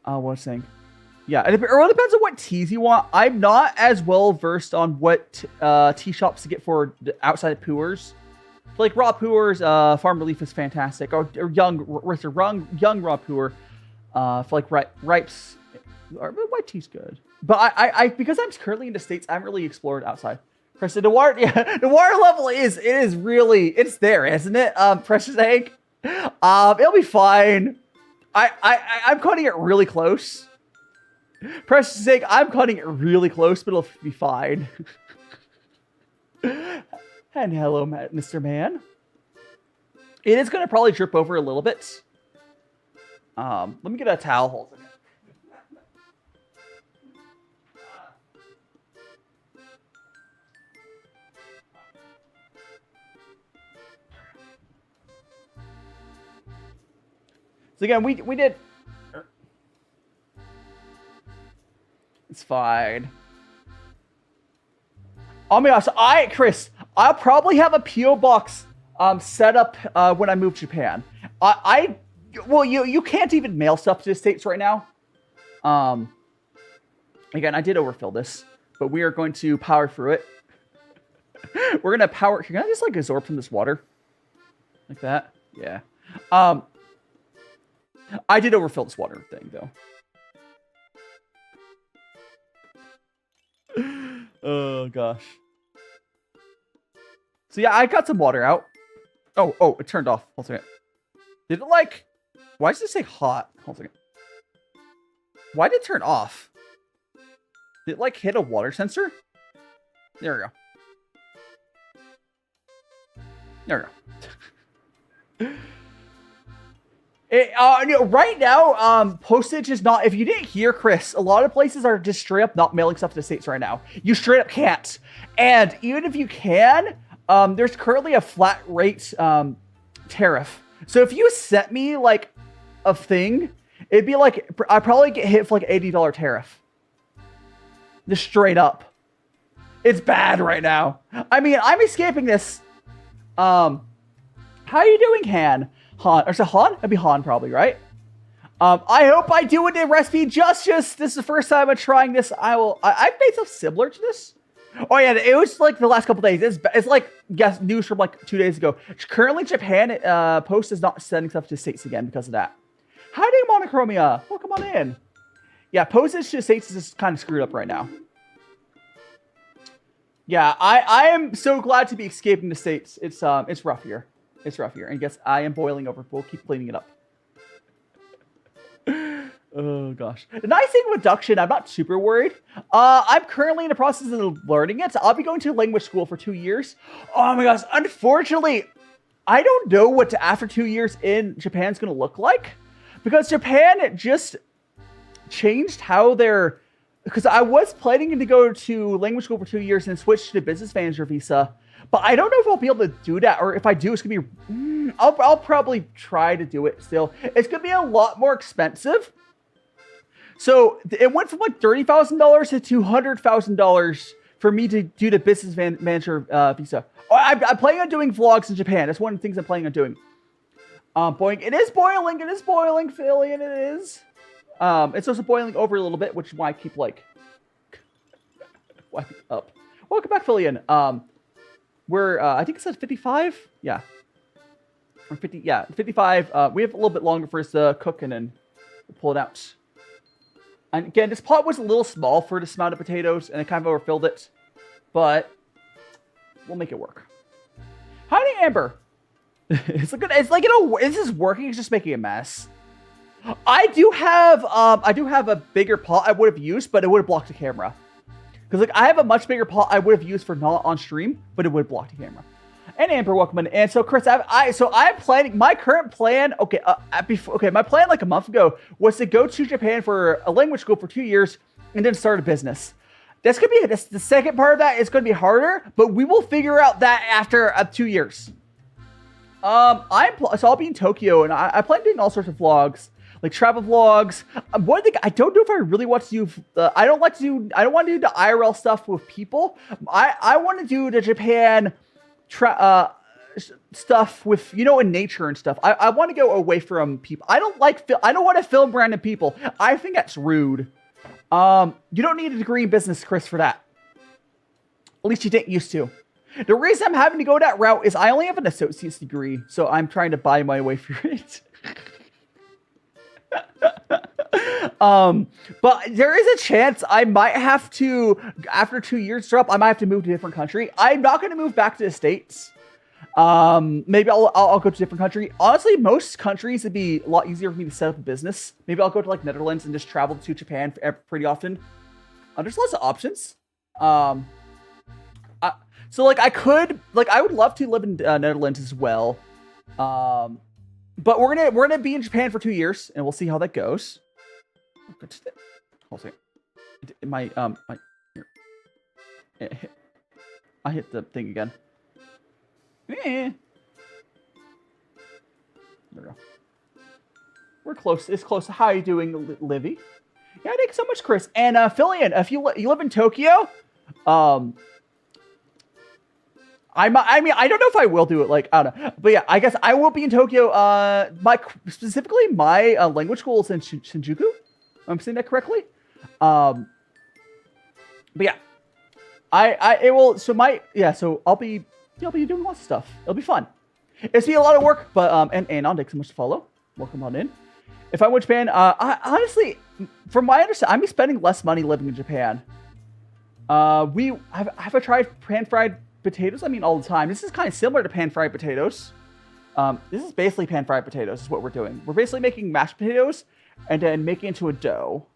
What was I saying? Yeah, it really depends on what teas you want. I'm not as well versed on what tea shops to get for outside of Poors. Like raw Poors, Farm Relief is fantastic. Or young raw Poor, for like ripes. White tea's good. But I because I'm currently in the States, I haven't really explored outside. Preston, the water level is there, isn't it? Precious Egg. It'll be fine. I'm cutting it really close. Precious Egg, I'm cutting it really close, but it'll be fine. And hello, Mr. Man. It is going to probably drip over a little bit. Let me get a towel hold. So again, we did. It's fine. Oh my gosh, Chris, I'll probably have a PO box set up when I move to Japan. Well, you can't even mail stuff to the States right now. Again, I did overfill this, but we are going to power through it. We're gonna power. Can I just like absorb from this water, like that? Yeah. I did overfill this water thing though. Oh gosh. So yeah, I got some water out. Oh, it turned off. Hold on a second. Did it like? Why does it say hot? Hold on a second. Why did it turn off? Did it like hit a water sensor? There we go. There we go. Right now, postage is not. If you didn't hear Chris, a lot of places are just straight up not mailing stuff to the States right now. You straight up can't. And even if you can, there's currently a flat rate tariff. So if you sent me like a thing, it'd be like I'd probably get hit for like $80 tariff. Just straight up. It's bad right now. I mean, I'm escaping this. How are you doing, Han? Han, or is it Han? That'd be Han probably, right? I hope I do the recipe justice. This is the first time I'm trying this. I've made stuff similar to this. Oh yeah, it was like the last couple days. It's like news from like 2 days ago. Currently, Japan Post is not sending stuff to the States again because of that. How do you monochromia? Oh, come on in. Yeah, postage to the States is just kind of screwed up right now. Yeah, I am so glad to be escaping the States. It's rough here. It's rough here. And yes, I am boiling over. We'll keep cleaning it up. Oh, gosh. The nice thing with Duction, I'm not super worried. I'm currently in the process of learning it. I'll be going to language school for 2 years. Oh, my gosh. Unfortunately, I don't know what after 2 years in Japan's going to look like. Because Japan just changed how they're... Because I was planning to go to language school for 2 years and switch to business manager visa. But I don't know if I'll be able to do that, or if I do, it's gonna be. I'll probably try to do it still. It's gonna be a lot more expensive. So it went from like $30,000 to $200,000 for me to do the business manager visa. I'm planning on doing vlogs in Japan. That's one of the things I'm planning on doing. Boing. It is boiling. It is boiling, Philly, and it is. It's also boiling over a little bit, which is why I keep like wiping up. Welcome back, Phillian. We're, I think it says 55. Yeah. Or 50. Yeah, 55. We have a little bit longer for us to cook and then we'll pull it out. And again, this pot was a little small for this amount of potatoes and I kind of overfilled it. But we'll make it work. Howdy, Amber. It's like, you know, this is working. It's just making a mess. I do have a bigger pot I would have used, but it would have blocked the camera. Because like I have a much bigger pot I would have used for not on stream, but it would block the camera. And Amber, welcome in. And so Chris, I'm planning my current plan. Okay, my plan like a month ago was to go to Japan for a language school for 2 years and then start a business. That's the second part of that is gonna be harder, but we will figure out that after 2 years. So I'll be in Tokyo, and I plan on doing all sorts of vlogs, like travel vlogs. One thing I don't know if I really want to do. I don't want to do the IRL stuff with people. I want to do the Japan stuff with in nature and stuff. I want to go away from people. I don't want to film random people. I think that's rude. You don't need a degree in business, Chris, for that. At least you didn't used to. The reason I'm having to go that route is I only have an associate's degree, so I'm trying to buy my way through it. But there is a chance I might have to, after 2 years drop, I might have to move to a different country. I'm not going to move back to the States. Maybe I'll go to a different country. Honestly, most countries it'd be a lot easier for me to set up a business. Maybe I'll go to like Netherlands and just travel to Japan pretty often. There's lots of options. So like I would love to live in Netherlands as well. But we're gonna be in Japan for 2 years, and we'll see how that goes. Hold on. I hit the thing again. There we go. We're close. It's close. How are you doing, Livy? Yeah, thanks so much, Chris. And Fillion, if you live in Tokyo, I don't know if I will do it. Like, I don't know. But yeah, I guess I will be in Tokyo. Specifically, my language school is in Shinjuku. I'm saying that correctly. But yeah, so I'll be doing lots of stuff. It'll be fun. It's be a lot of work, but, and thanks so much to follow. Welcome on in. If I went to Japan, I honestly, from my understanding, I'm be spending less money living in Japan. Have I tried pan-fried potatoes? I mean, all the time. This is kind of similar to pan-fried potatoes. This is basically pan-fried potatoes is what we're doing. We're basically making mashed potatoes and then making it into a dough.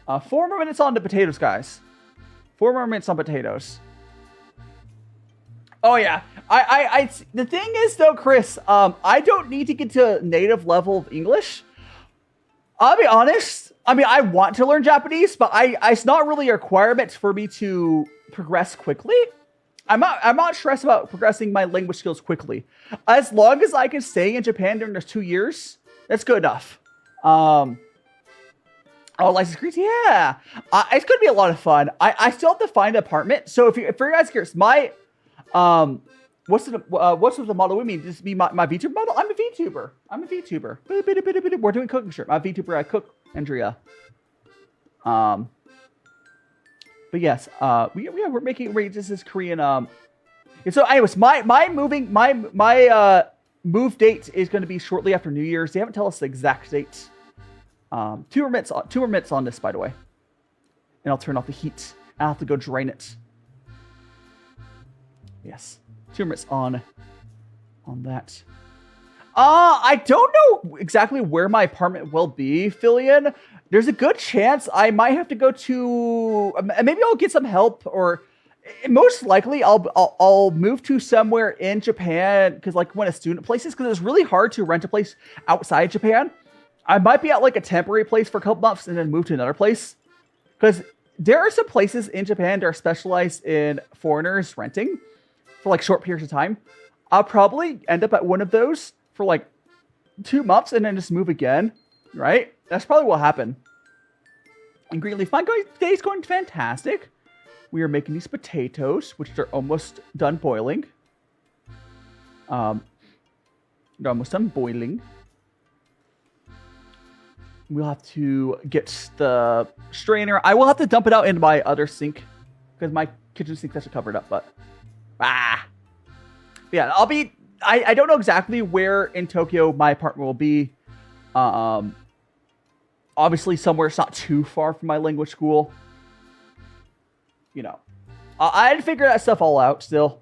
4 more minutes on the potatoes, guys. 4 more minutes on potatoes. Oh yeah, the thing is though, Chris, I don't need to get to native level of English. I'll be honest. I mean, I want to learn Japanese, but it's not really a requirement for me to progress quickly. I'm not stressed about progressing my language skills quickly. As long as I can stay in Japan during those 2 years, that's good enough. Oh, license agrees? Yeah. It's going to be a lot of fun. I still have to find an apartment. So if you guys curious, what's the model? What do you mean? Just be my VTuber model? I'm a VTuber. We're doing cooking shirt. My VTuber, I cook, Andrea. But yes, we're making this is Korean. And so anyways, my move date is going to be shortly after New Year's. They haven't told us the exact date. 2 more minutes on this, by the way. And I'll turn off the heat. I'll have to go drain it. Yes. 2 minutes on that. I don't know exactly where my apartment will be, Fillion. There's a good chance I might have to go to... Maybe I'll get some help, or... Most likely, I'll move to somewhere in Japan, because like one of student places, because it's really hard to rent a place outside Japan. I might be at like a temporary place for a couple months and then move to another place. Because there are some places in Japan that are specialized in foreigners renting for like short periods of time. I'll probably end up at one of those for like 2 months and then just move again, right? That's probably what happened. And Greenleaf, my day's going fantastic. We are making these potatoes, which are almost done boiling. They're almost done boiling. We'll have to get the strainer. I will have to dump it out into my other sink because my kitchen sink's actually covered up, but yeah, I don't know exactly where in Tokyo my apartment will be. Obviously somewhere it's not too far from my language school. You know, I had to figure that stuff all out still.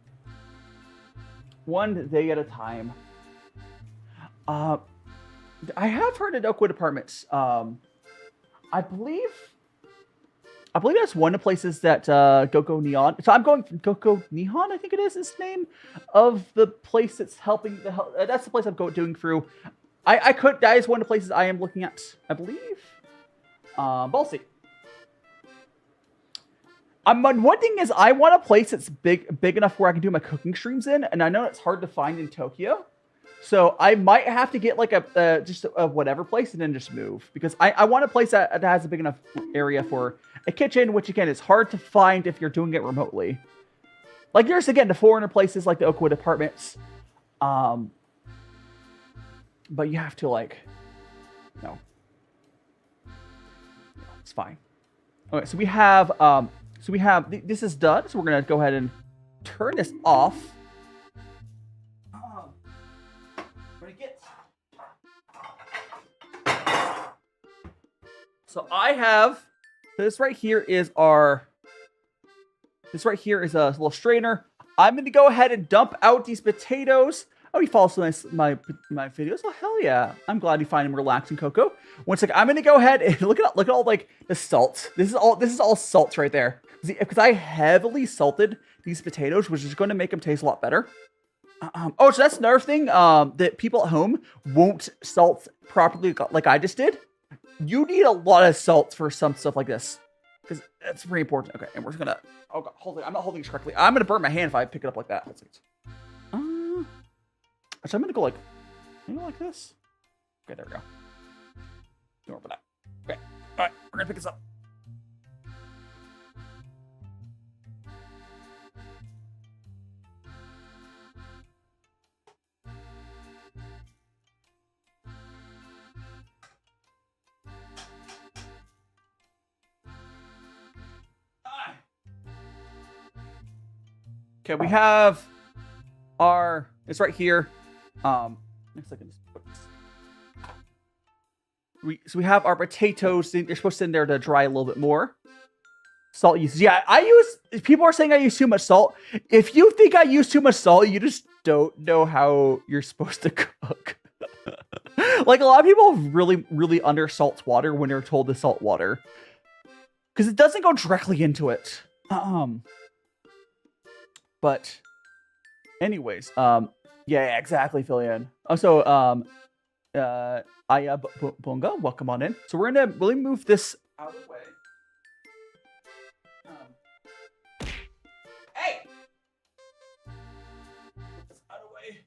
One day at a time. I have heard of Oakwood Apartments. I believe I believe that's one of the places that Goko Neon. So I'm going from Goko Neon, I think it is the name of the place that's helping. That's the place I'm doing through. That is one of the places I am looking at, I believe. But we'll see. One thing is, I want a place that's big enough where I can do my cooking streams in, and I know it's hard to find in Tokyo. So I might have to get like just a whatever place and then just move, because I want a place that has a big enough area for a kitchen, which again is hard to find if you're doing it remotely. Like there's again the foreigner places like the Oakwood Apartments, but you have to like, no, it's fine. Okay, so we have this is done, so we're gonna go ahead and turn this off. So I have this right here is a little strainer. I'm gonna go ahead and dump out these potatoes. Oh, you follow my videos? Oh hell yeah! I'm glad you find them relaxing, Coco. One second, I'm gonna go ahead and look at all like the salt. This is all salt right there, because I heavily salted these potatoes, which is going to make them taste a lot better. Oh, so that's another thing that people at home won't salt properly like I just did. You need a lot of salt for some stuff like this, because that's very important. Okay, and we're just gonna. Oh god, hold it. I'm not holding this correctly. I'm gonna burn my hand if I pick it up like that. Actually, I'm gonna go like, maybe like this. Okay, there we go. Don't worry about that. Okay, all right, we're gonna pick this up. Okay, we have it's right here. Next I can just put this. So we have our potatoes. They're supposed to sit in there to dry a little bit more. Salt use. Yeah, people are saying I use too much salt. If you think I use too much salt, you just don't know how you're supposed to cook. Like a lot of people really, really undersalt water when they're told to salt water, because it doesn't go directly into it. But anyways, yeah, exactly, Filian. Also, Bonga, welcome on in. So we're gonna really move this out of the way. Hey! Move this out of the way.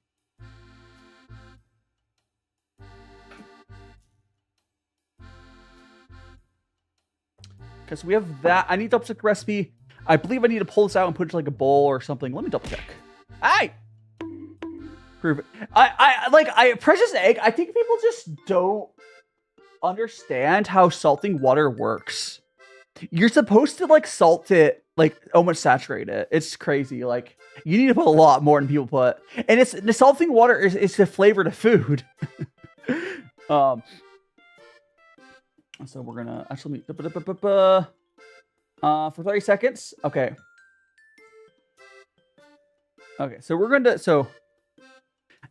Because we have that. I need to double check the recipe. I believe I need to pull this out and put it in like a bowl or something. Let me double check. Hey! Prove it. I precious egg. I think people just don't understand how salting water works. You're supposed to like salt it, like almost saturate it. It's crazy. Like you need to put a lot more than people put. And it's the salting water is to flavor the food. So we're gonna actually for 30 seconds. Okay. Okay, so we're gonna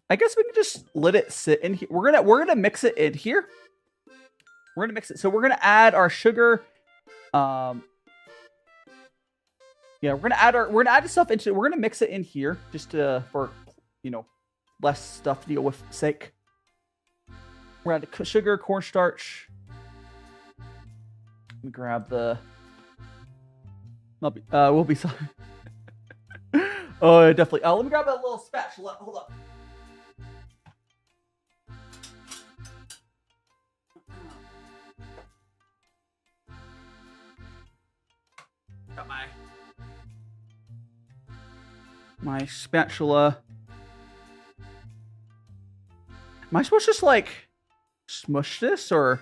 I guess we can just let it sit in here. We're gonna mix it in here. We're gonna mix it. So we're gonna add our sugar. Yeah, we're gonna add the stuff into. We're gonna mix it in here just for less stuff to deal with sake. We're gonna add the sugar, cornstarch. Let me grab the. We'll be sorry. Oh, definitely. Let me grab that little spatula. Hold up. Got my spatula. Am I supposed to just like smush this, or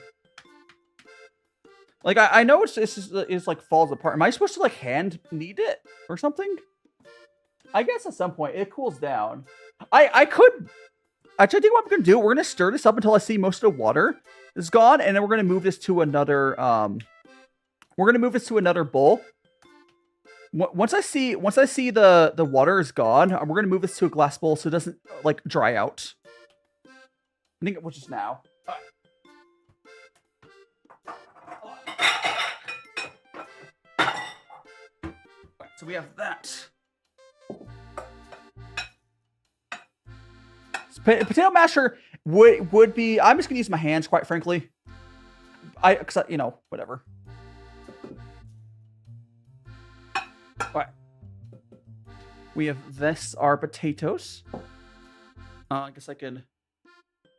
like I know it's like falls apart. Am I supposed to like hand knead it or something? I guess at some point it cools down. I could actually think what I'm gonna do. We're gonna stir this up until I see most of the water is gone, and then we're gonna move this to another bowl. Once I see the water is gone, we're gonna move this to a glass bowl so it doesn't like dry out. I think it was just now. So we have that. Potato masher would be. I'm just gonna use my hands, quite frankly. Cause you know, whatever. All right. We have this. Our potatoes. I guess I could.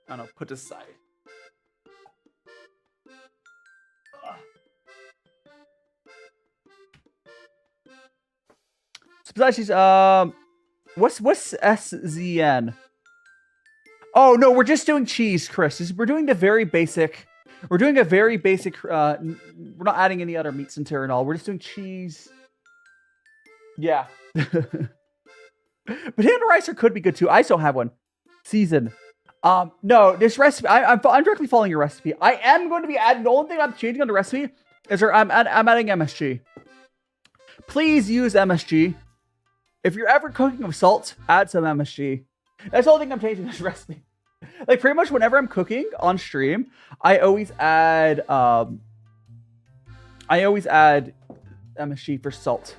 I don't know. Put this aside. So besides these, what's SZN? Oh no, we're just doing cheese, Chris. We're doing the very basic. We're doing a very basic. We're not adding any other meats into it at all. We're just doing cheese. Yeah. Potato ricer could be good too. I still have one. Season. No, this recipe. I'm directly following your recipe. I am going to be adding. The only thing I'm changing on the recipe is I'm adding MSG. Please use MSG. If you're ever cooking with salt, add some MSG. That's the only thing I'm changing this recipe. Like pretty much whenever I'm cooking on stream, I always add MSG for salt.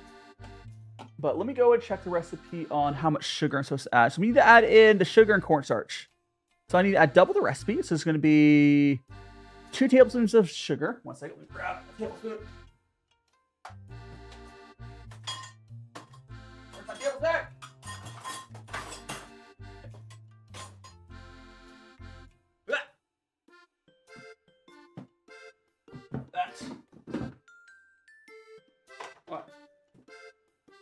But let me go and check the recipe on how much sugar I'm supposed to add. So we need to add in the sugar and cornstarch. So I need to add double the recipe. So it's going to be 2 tablespoons of sugar. 1 second, let me grab a tablespoon. Where's my tablespoon? That.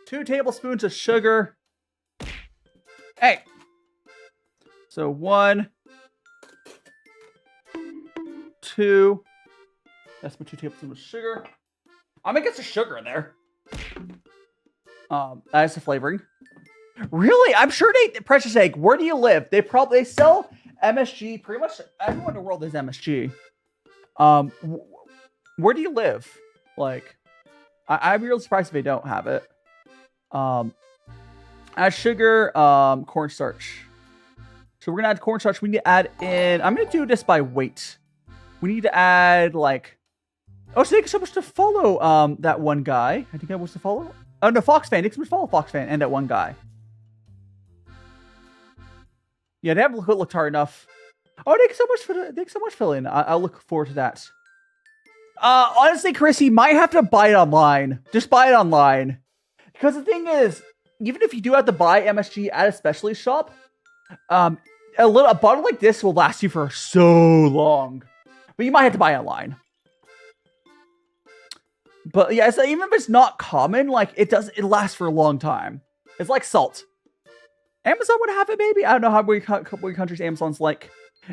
2 tablespoons of sugar. Hey. So 1, 2. That's my 2 tablespoons of sugar. I'm gonna get some sugar in there. That's the flavoring. Really? I'm sure Precious Egg. Where do you live? They sell MSG. Pretty much everyone in the world has MSG. Where do you live? Like, I'd be really surprised if they don't have it. Add sugar, cornstarch. So we're gonna add cornstarch. We need to add in. I'm gonna do this by weight. We need to add like. Oh, so thank you so much to follow that one guy. I think I was to follow. Oh no, Fox fan. Thanks so much to follow Fox fan and that one guy. Yeah, they haven't looked hard enough. Oh, thanks so much for filling. I'll look forward to that. Honestly, Chris, you might have to buy it online. Just buy it online. Because the thing is, even if you do have to buy MSG at a specialty shop, a bottle like this will last you for so long. But you might have to buy it online. But yeah, so even if it's not common, like it lasts for a long time. It's like salt. Amazon would have it, maybe. I don't know how many countries Amazon's like.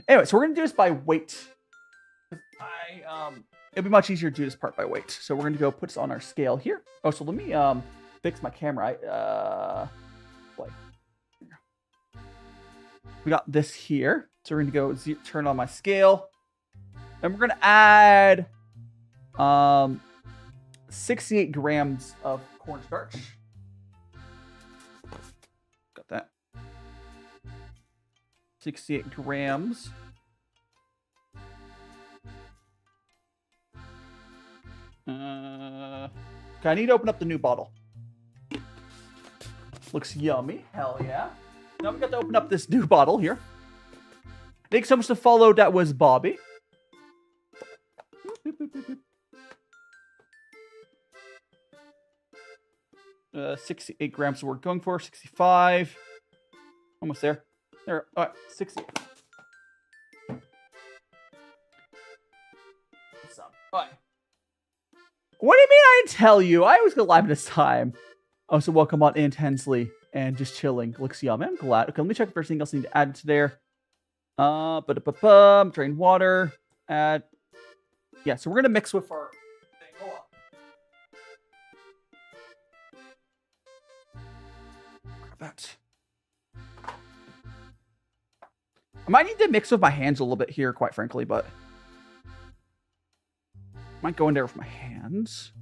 Anyway, so we're gonna do this by weight. It'll be much easier to do this part by weight. So we're gonna go put this on our scale here. Oh, so let me fix my camera. We got this here. So we're gonna go turn on my scale. And we're gonna add 68 grams of cornstarch. Got that. 68 grams. Okay, I need to open up the new bottle. Looks yummy. Hell yeah. Now we got to open up this new bottle here. Thanks so much to follow. That was Bobby. 68 grams we're going for. 65. Almost there. There. All right. 60. All right. What do you mean I didn't tell you? I always go live this time. Oh, so welcome on intensely and just chilling. Looks yummy. I'm glad. Okay, let me check if there's anything else I need to add to there. Drain water. Add. Yeah, so we're gonna mix with our thing. Hold on. Grab that. I might need to mix with my hands a little bit here, quite frankly, but I might go in there with my hands.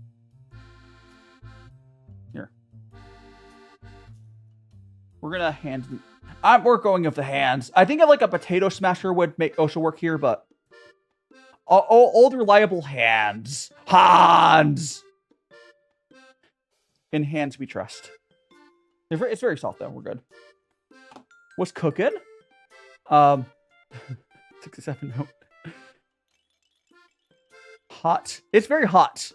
Here. We're gonna we're going with the hands. I think like a potato smasher would make OSHA work here, but old reliable hands. Hands. In hands we trust. It's very soft though. We're good. What's cooking? 67 note. Hot. It's very hot.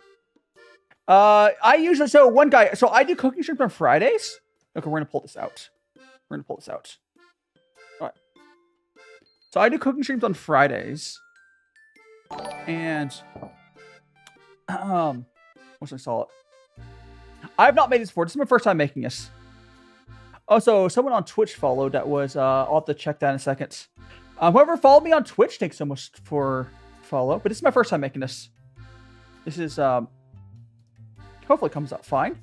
I usually so I do cooking streams on Fridays. Okay, we're gonna pull this out. All right. So I do cooking streams on Fridays. And once I saw it. I've not made this before. This is my first time making this. Also, someone on Twitch followed that was I'll have to check that in a second. Whoever followed me on Twitch, thanks so much for follow. But this is my first time making this. This is hopefully comes out fine.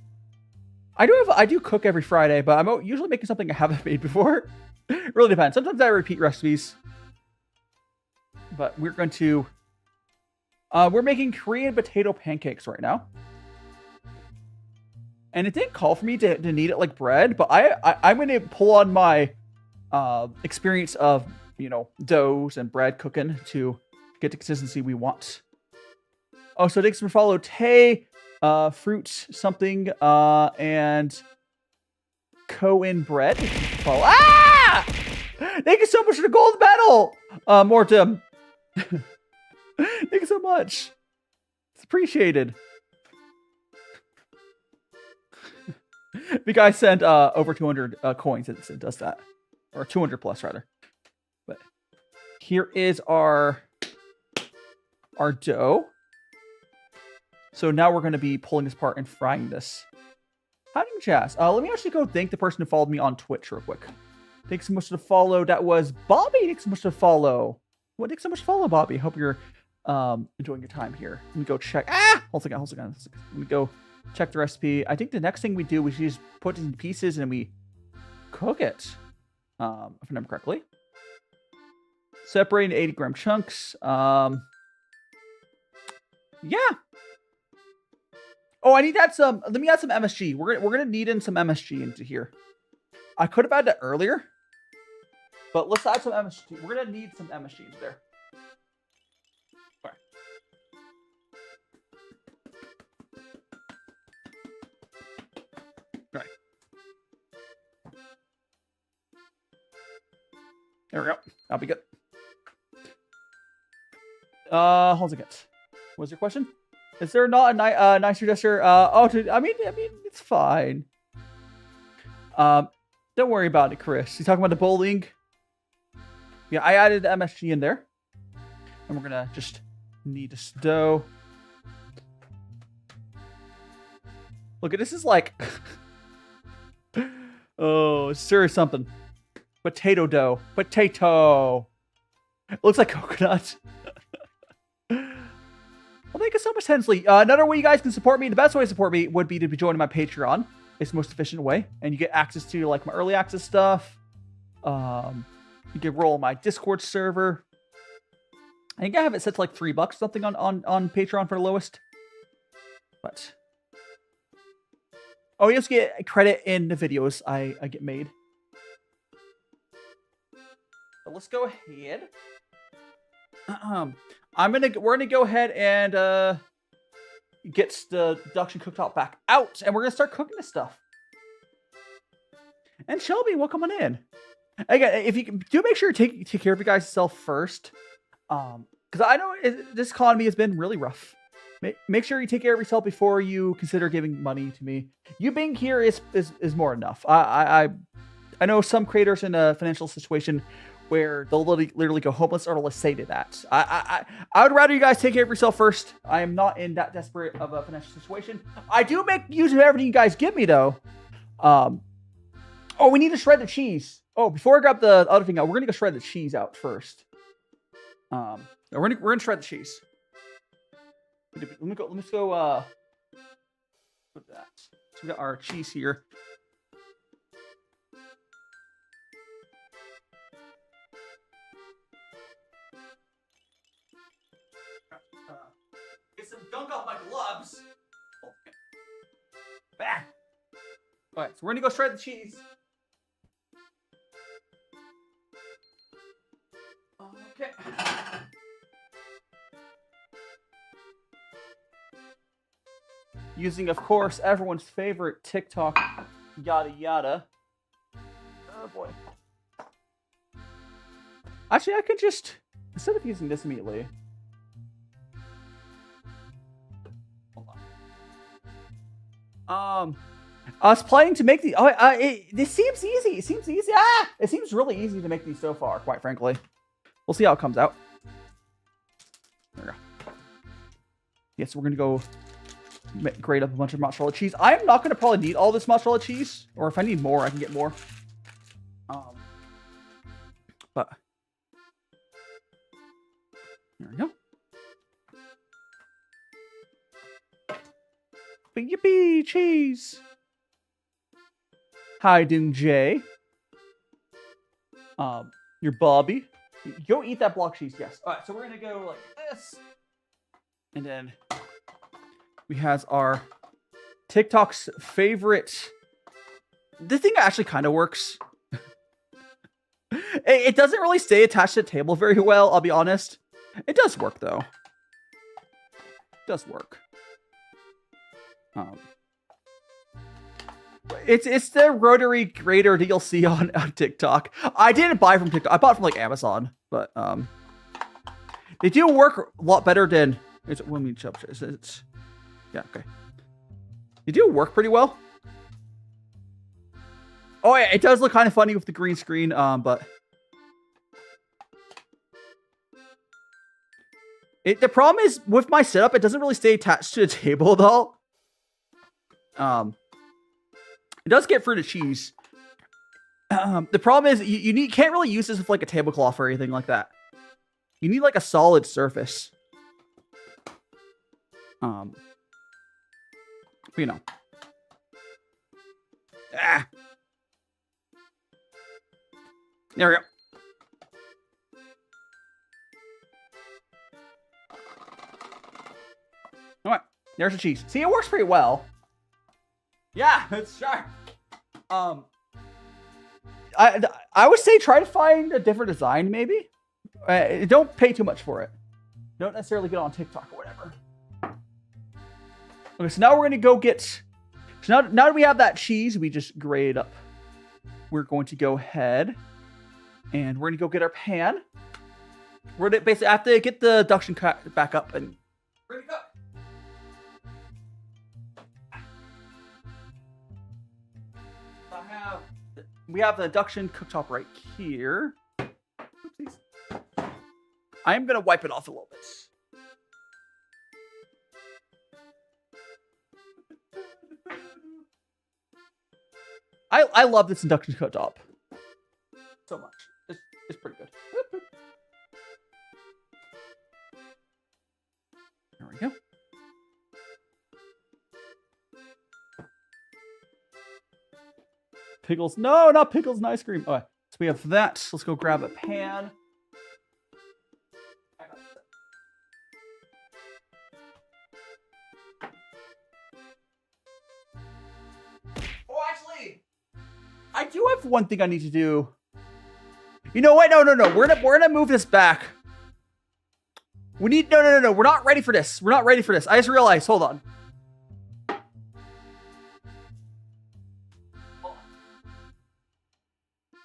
I do cook every Friday, but I'm usually making something I haven't made before. It really depends. Sometimes I repeat recipes. But we're going to we're making Korean potato pancakes right now. And it didn't call for me to knead it like bread, but I'm going to pull on my experience of, you know, doughs and bread cooking to get the consistency we want. Oh, so thanks for follow Tay, fruit something, and Cohen bread. Follow. Ah! Thank you so much for the gold medal, Mortem. Thank you so much. It's appreciated. If you guys send over 200 coins, it does that. Or 200 plus, rather. But here is our dough. So now we're going to be pulling this apart and frying this. How do you jazz? Let me actually go thank the person who followed me on Twitch real quick. Thanks so much for the follow. That was Bobby. Thanks so much for the follow. Well, thanks so much for follow, Bobby. Hope you're enjoying your time here. Let me go check. Hold on. Let me go check the recipe. I think the next thing we do, we should just put it in pieces and we cook it. If I remember correctly. Separating 80-gram chunks. Yeah. Oh, I need to add some. Let me add some MSG. We're gonna need in some MSG into here. I could have had that earlier, but let's add some MSG. We're gonna need some MSG into there. Okay. Right. There we go. That'll be good. Hold on a second. What was your question? Is there not a nicer gesture? I mean, it's fine. Don't worry about it, Chris. You talking about the bowling? Yeah, I added the MSG in there. And we're gonna just knead this dough. Look at this is like oh, stir something. Potato dough. Potato. It looks like coconut. Well, thank you so much, Hensley. Another way you guys can support me, the best way to support me would be to be joining my Patreon. It's the most efficient way. And you get access to like my early access stuff. You can roll my Discord server. I think I have it set to like $3 something on Patreon for the lowest. But oh, you also get credit in the videos I get made. So let's go ahead. We're gonna go ahead and get the induction cooktop back out, and we're gonna start cooking this stuff. And Shelby, welcome on in. Again, if you can, do make sure you take care of you guys yourself first, because I know this economy has been really rough. Make sure you take care of yourself before you consider giving money to me. You being here is more enough. I know some creators in a financial situation where they'll literally go homeless, or let's say to that. I would rather you guys take care of yourself first. I am not in that desperate of a financial situation. I do make use of everything you guys give me, though. Oh, we need to shred the cheese. Oh, before I grab the other thing out, we're gonna go shred the cheese out first. We're gonna shred the cheese. Let me go. Put that. So we got our cheese here. Get some gunk off my gloves. Back. All right, so we're gonna go shred the cheese. Okay. using, of course, everyone's favorite TikTok, yada yada. Oh boy. Actually, I could just, instead of using this immediately. Hold on. I was planning to make the. This seems easy. It seems easy. It seems really easy to make these so far, quite frankly. We'll see how it comes out. There we go. Yes, we're gonna go grate up a bunch of mozzarella cheese. I'm not gonna probably need all this mozzarella cheese, or if I need more, I can get more. But there we go. But yippee cheese. Hi, Doom J. Your Bobby. Go eat that block cheese, yes. Alright, so we're gonna go like this. And then we have our TikTok's favorite. This thing actually kind of works. It doesn't really stay attached to the table very well, I'll be honest. It does work though. It does work. It's the rotary grater that you'll see on TikTok. I didn't buy from TikTok. I bought from like Amazon, but they do work a lot better than it's yeah, okay. They do work pretty well. Oh yeah, it does look kind of funny with the green screen, but the problem is with my setup, it doesn't really stay attached to the table though. It does get fruited cheese. The problem is you can't really use this with like a tablecloth or anything like that. You need like a solid surface. You know. There we go. All right, there's the cheese. See, it works pretty well. Yeah, it's sharp. I would say try to find a different design, maybe. Don't pay too much for it. Don't necessarily get on TikTok or whatever. Okay, so now we're gonna go get. So now that we have that cheese, we just grate up. We're going to go ahead and we're gonna go get our pan. We're gonna basically have to get the induction back up and ready to go. We have the induction cooktop right here. Oopsies. I am going to wipe it off a little bit. I love this induction cooktop so much. It's pretty good. There we go. Pickles. No, not pickles and ice cream. All right, so we have that. Let's go grab a pan. Oh, actually, I do have one thing I need to do. You know what? No. We're gonna move this back. We need no. We're not ready for this. We're not ready for this. I just realized. Hold on.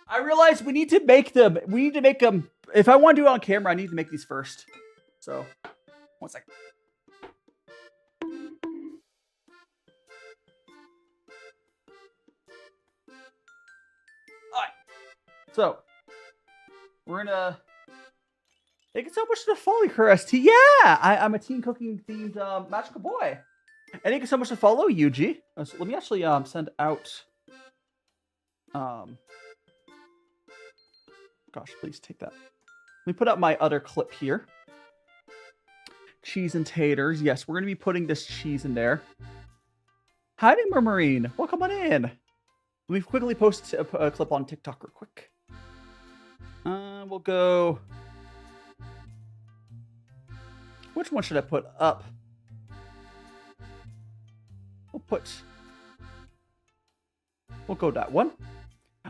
I realized we need to make them. We need to make them. If I want to do it on camera, I need to make these first. So, 1 second. All right. So, we're gonna. Thank you so much to the Folly Crest. Yeah, I'm a teen cooking themed magical boy. And thank you so much to follow Yuji. So let me actually send out. Gosh, please take that. Let me put up my other clip here. Cheese and taters. Yes, we're going to be putting this cheese in there. Hi, Marine. Welcome on in. Let me quickly post a clip on TikTok real quick. We'll go... Which one should I put up? We'll go that one.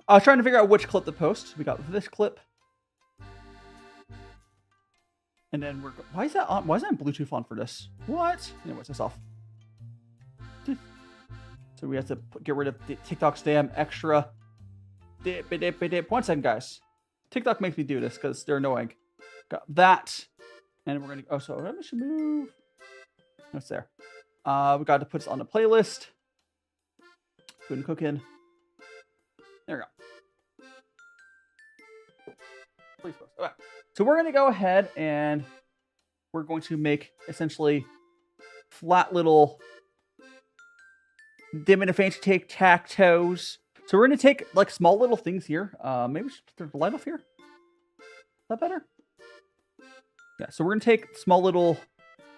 I was trying to figure out which clip to post. We got this clip. And then we're... Why is that on? Why is that Bluetooth on for this? What? Anyways, that's off. So we have to get rid of the TikTok's damn extra. Dip. 1 second, guys. TikTok makes me do this because they're annoying. Got that. And we're going to... Oh, so I should move. No, it's there. We got to put this on the playlist. Food and cooking. There we go. Please post. Okay. So we're going to go ahead and we're going to make essentially flat little dim and fancy take tac-toes. So we're going to take like small little things here. Maybe we should turn the light off here. Is that better? Yeah, so we're going to take small little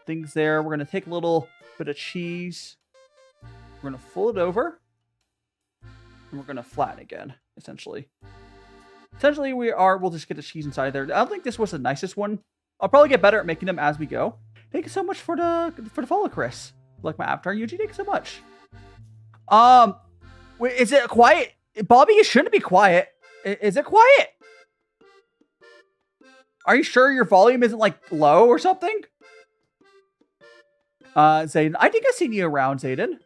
things there. We're going to take a little bit of cheese. We're going to fold it over. And we're going to flatten again, essentially. Essentially, we'll just get the cheese inside there. I don't think this was the nicest one. I'll probably get better at making them as we go. Thank you so much for the follow, Chris. Like my avatar, Yuji, thank you so much. Wait, is it quiet? Bobby, you shouldn't be quiet. Is it quiet? Are you sure your volume isn't like low or something? Zayden, I think I've seen you around, Zayden.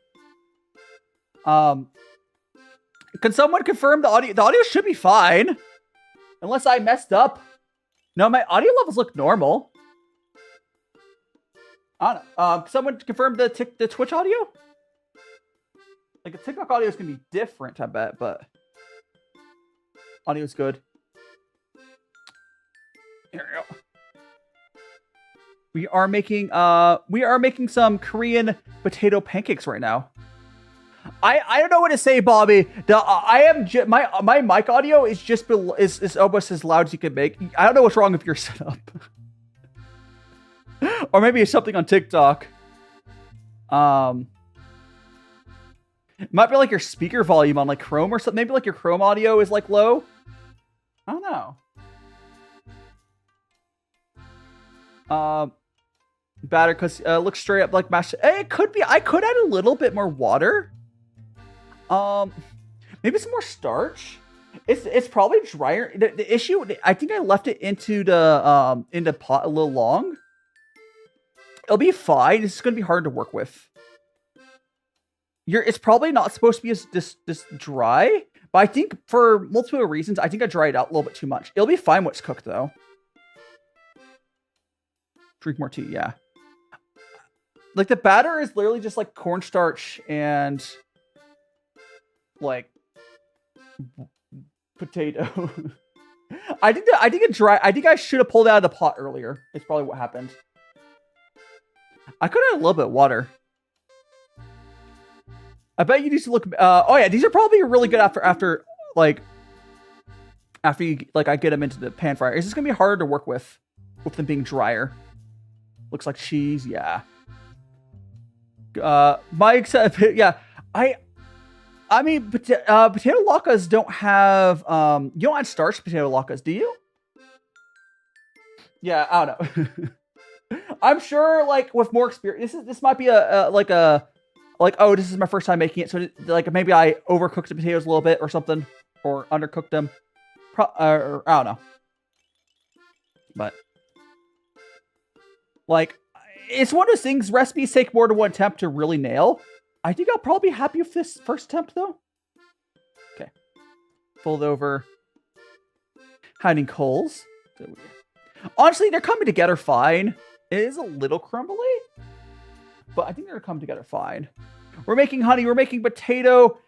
Can someone confirm the audio? The audio should be fine. Unless I messed up. No, my audio levels look normal. I don't know. Someone confirm the Twitch audio? Like, the TikTok audio is going to be different, I bet, but audio's good. Here we go. We are making some Korean potato pancakes right now. I don't know what to say, Bobby. My mic audio is just is almost as loud as you can make. I don't know what's wrong with your setup. Or maybe it's something on TikTok. It might be like your speaker volume on like Chrome or something. Maybe like your Chrome audio is like low. I don't know. Batter because looks straight up like mashed. It could be. I could add a little bit more water. Maybe some more starch. It's probably drier. The issue, I think I left it into the pot a little long. It'll be fine. It's gonna be hard to work with. It's probably not supposed to be as this dry, but I think for multiple reasons, I think I dried it out a little bit too much. It'll be fine once it's cooked though. Drink more tea, yeah. Like the batter is literally just like cornstarch and like potato. I think I should have pulled it out of the pot earlier. It's probably what happened. I could add a little bit of water. I bet you need to look. Oh yeah, these are probably really good after you like I get them into the pan fryer. Is this gonna be harder to work with them being drier? Looks like cheese, yeah. Yeah. I mean, potato latkes don't have you don't add starch to potato latkes, do you? Yeah, I don't know. I'm sure, like with more experience, this might be oh, this is my first time making it, so like maybe I overcooked the potatoes a little bit or something, or undercooked them. Or, I don't know. But like, it's one of those things. Recipes take more than one attempt to really nail. I think I'll probably be happy with this first attempt though. Okay, fold over. Hiding coals. Honestly, they're coming together fine. It is a little crumbly, but I think they're gonna come together fine. We're making honey. We're making potato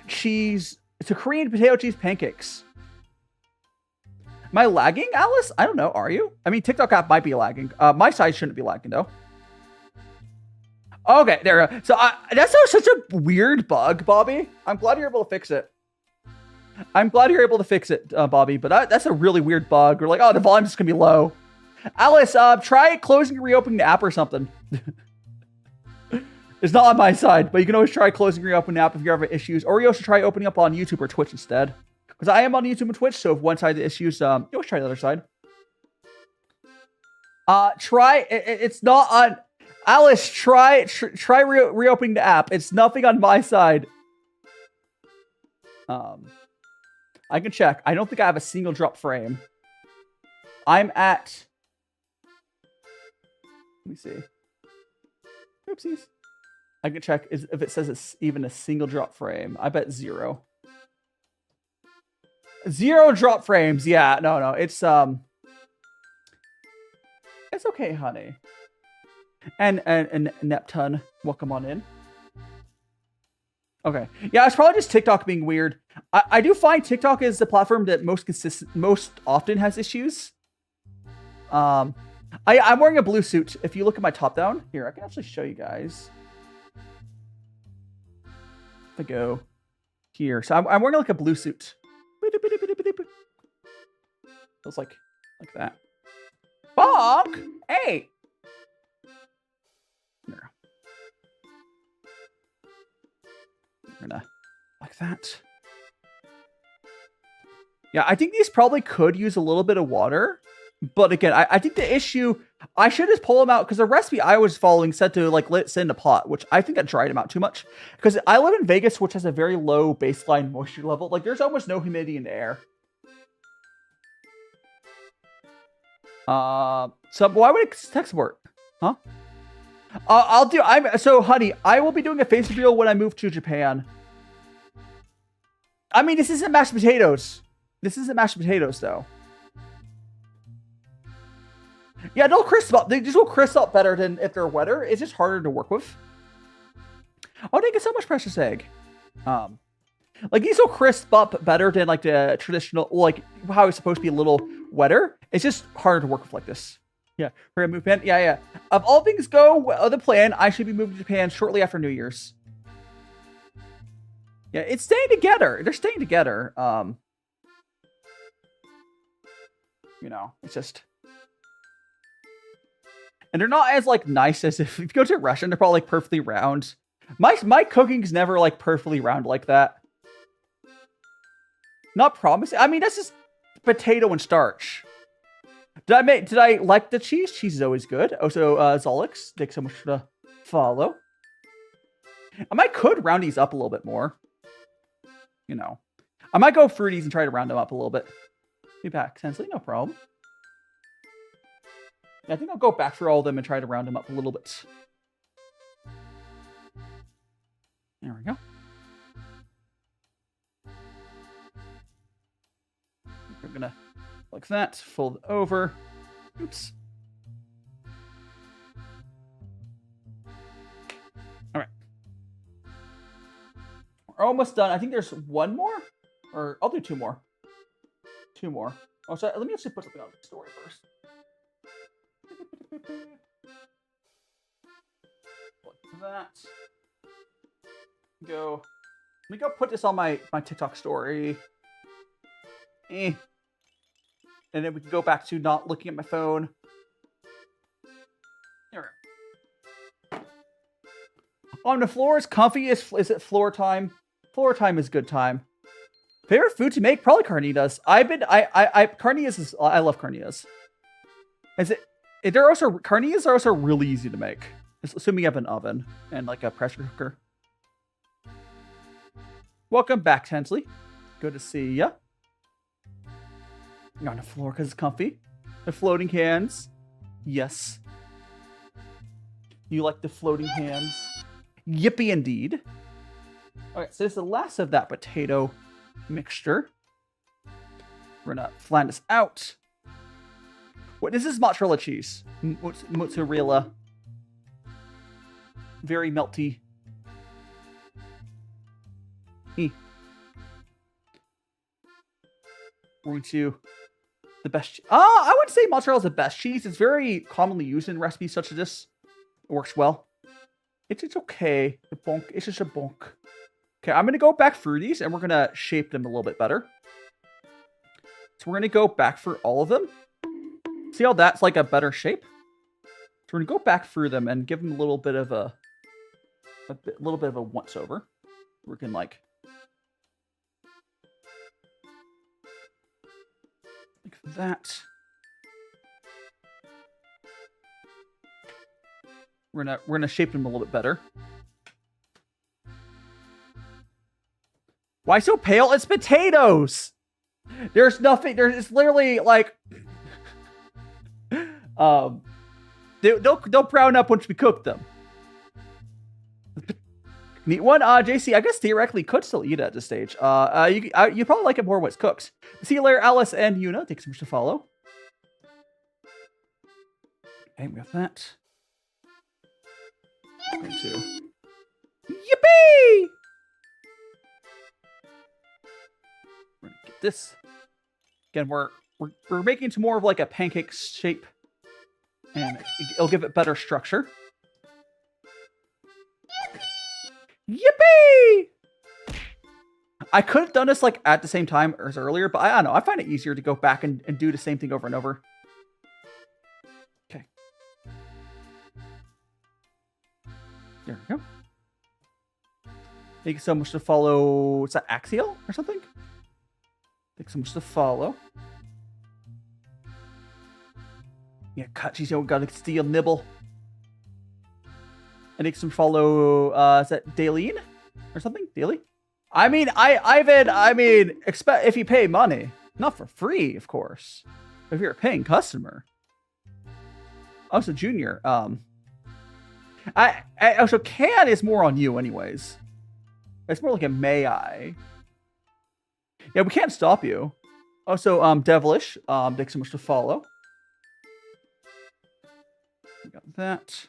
cheese. It's a Korean potato cheese pancakes. Am I lagging, Alice? I don't know. Are you? I mean, TikTok app might be lagging. My side shouldn't be lagging though. Okay, there we go. So that's such a weird bug, Bobby. I'm glad you're able to fix it. Bobby. But that's a really weird bug. We're like, oh, the volume's just gonna be low. Alice, try closing and reopening the app or something. It's not on my side, but you can always try closing and reopening the app if you're having issues, or you also try opening up on YouTube or Twitch instead. Because I am on YouTube and Twitch, so if one side of the issues, you always try the other side. It's not on. Alice, try reopening the app. It's nothing on my side. I can check. I don't think I have a single drop frame. I'm at. Let me see. Oopsies. I can check if it says it's even a single drop frame. I bet 0. 0 drop frames. Yeah, no. It's okay, honey. And Neptune, welcome on in. Okay. Yeah, it's probably just TikTok being weird. I do find TikTok is the platform that most often has issues. I'm wearing a blue suit. If you look at my top down, here, I can actually show you guys. If I go here. So I'm wearing like a blue suit. Feels like that. Bonk! Hey! Here. We're gonna like that. Yeah, I think these probably could use a little bit of water. But again, I think the issue, I should just pull them out because the recipe I was following said to like let it sit in a pot, which I think I dried them out too much. Because I live in Vegas, which has a very low baseline moisture level. Like there's almost no humidity in the air. So why would it export? Huh? So honey, I will be doing a face reveal when I move to Japan. I mean, this isn't mashed potatoes. This isn't mashed potatoes though. Yeah, they'll crisp up. They just will crisp up better than if they're wetter. It's just harder to work with. Oh, thank you so much, Precious Egg. Like these will crisp up better than like the traditional, like how it's supposed to be a little wetter. It's just harder to work with like this. Yeah, we're gonna move Japan. Yeah. If all things go the plan, I should be moving to Japan shortly after New Year's. Yeah, it's staying together. They're staying together. You know, it's just. And they're not as like nice as if you go to a restaurant, they're probably like perfectly round. My cooking's never like perfectly round like that. Not promising. I mean, that's just potato and starch. Did I like the cheese? Cheese is always good. Also, Zolix, thanks so much for the follow. I might could round these up a little bit more. You know, I might go fruities and try to round them up a little bit. Be back, Sensley, no problem. Yeah, I think I'll go back through all of them and try to round them up a little bit. There we go. We're gonna like that, fold over. Oops. All right. We're almost done. I think there's one more, or I'll do 2 more. 2 more. Oh, so let me actually put something on the story first. Like that. Let me go put this on my TikTok story. And then we can go back to not looking at my phone. There we go. On the floor is comfy. Is it floor time? Floor time is good time. Favorite food to make? Probably carnitas. Carnitas is, I love carnitas. Carnitas are also really easy to make. Assuming you have an oven and like a pressure cooker. Welcome back, Tensley. Good to see ya. You're on the floor because it's comfy. The floating hands. Yes. You like the floating hands? Yippee indeed. Alright, so this is the last of that potato mixture. We're gonna flatten this out. What this is mozzarella cheese. Mozzarella. Very melty. We're going to the best. I wouldn't say mozzarella is the best cheese. It's very commonly used in recipes such as this. It works well. It's okay. It's just a bonk. Okay, I'm gonna go back through these and we're gonna shape them a little bit better. So we're gonna go back through all of them. See how that's like a better shape? So we're gonna go back through them and give them a little bit of a once over. We can like that. We're gonna shape them a little bit better. Why so pale? It's potatoes. There's nothing. It's literally like they'll brown up once we cook them. Neat one. JC, I guess theoretically could still eat it at this stage. You probably like it more when it's cooked. See you later, Alice and Yuna. Thanks so much to follow. Okay, we got that. Yippee! We're gonna get this. Again, we're making it to more of like a pancake shape, and it'll give it better structure. Yippee! I could have done this like at the same time as earlier, but I don't know. I find it easier to go back and do the same thing over and over. Okay. There we go. Thank you so much to follow. Is that Axial or something? Thanks so much to follow. Yeah, cut. She's got to steal nibble. And thanks to follow. Is that Daleen or something? Daily? I mean, Ivan. I mean, expect if you pay money, not for free, of course. But if you're a paying customer. Also, Junior. Also, can is more on you, anyways. It's more like a may I. Yeah, we can't stop you. Also, Devilish, thanks so much to follow. We got that.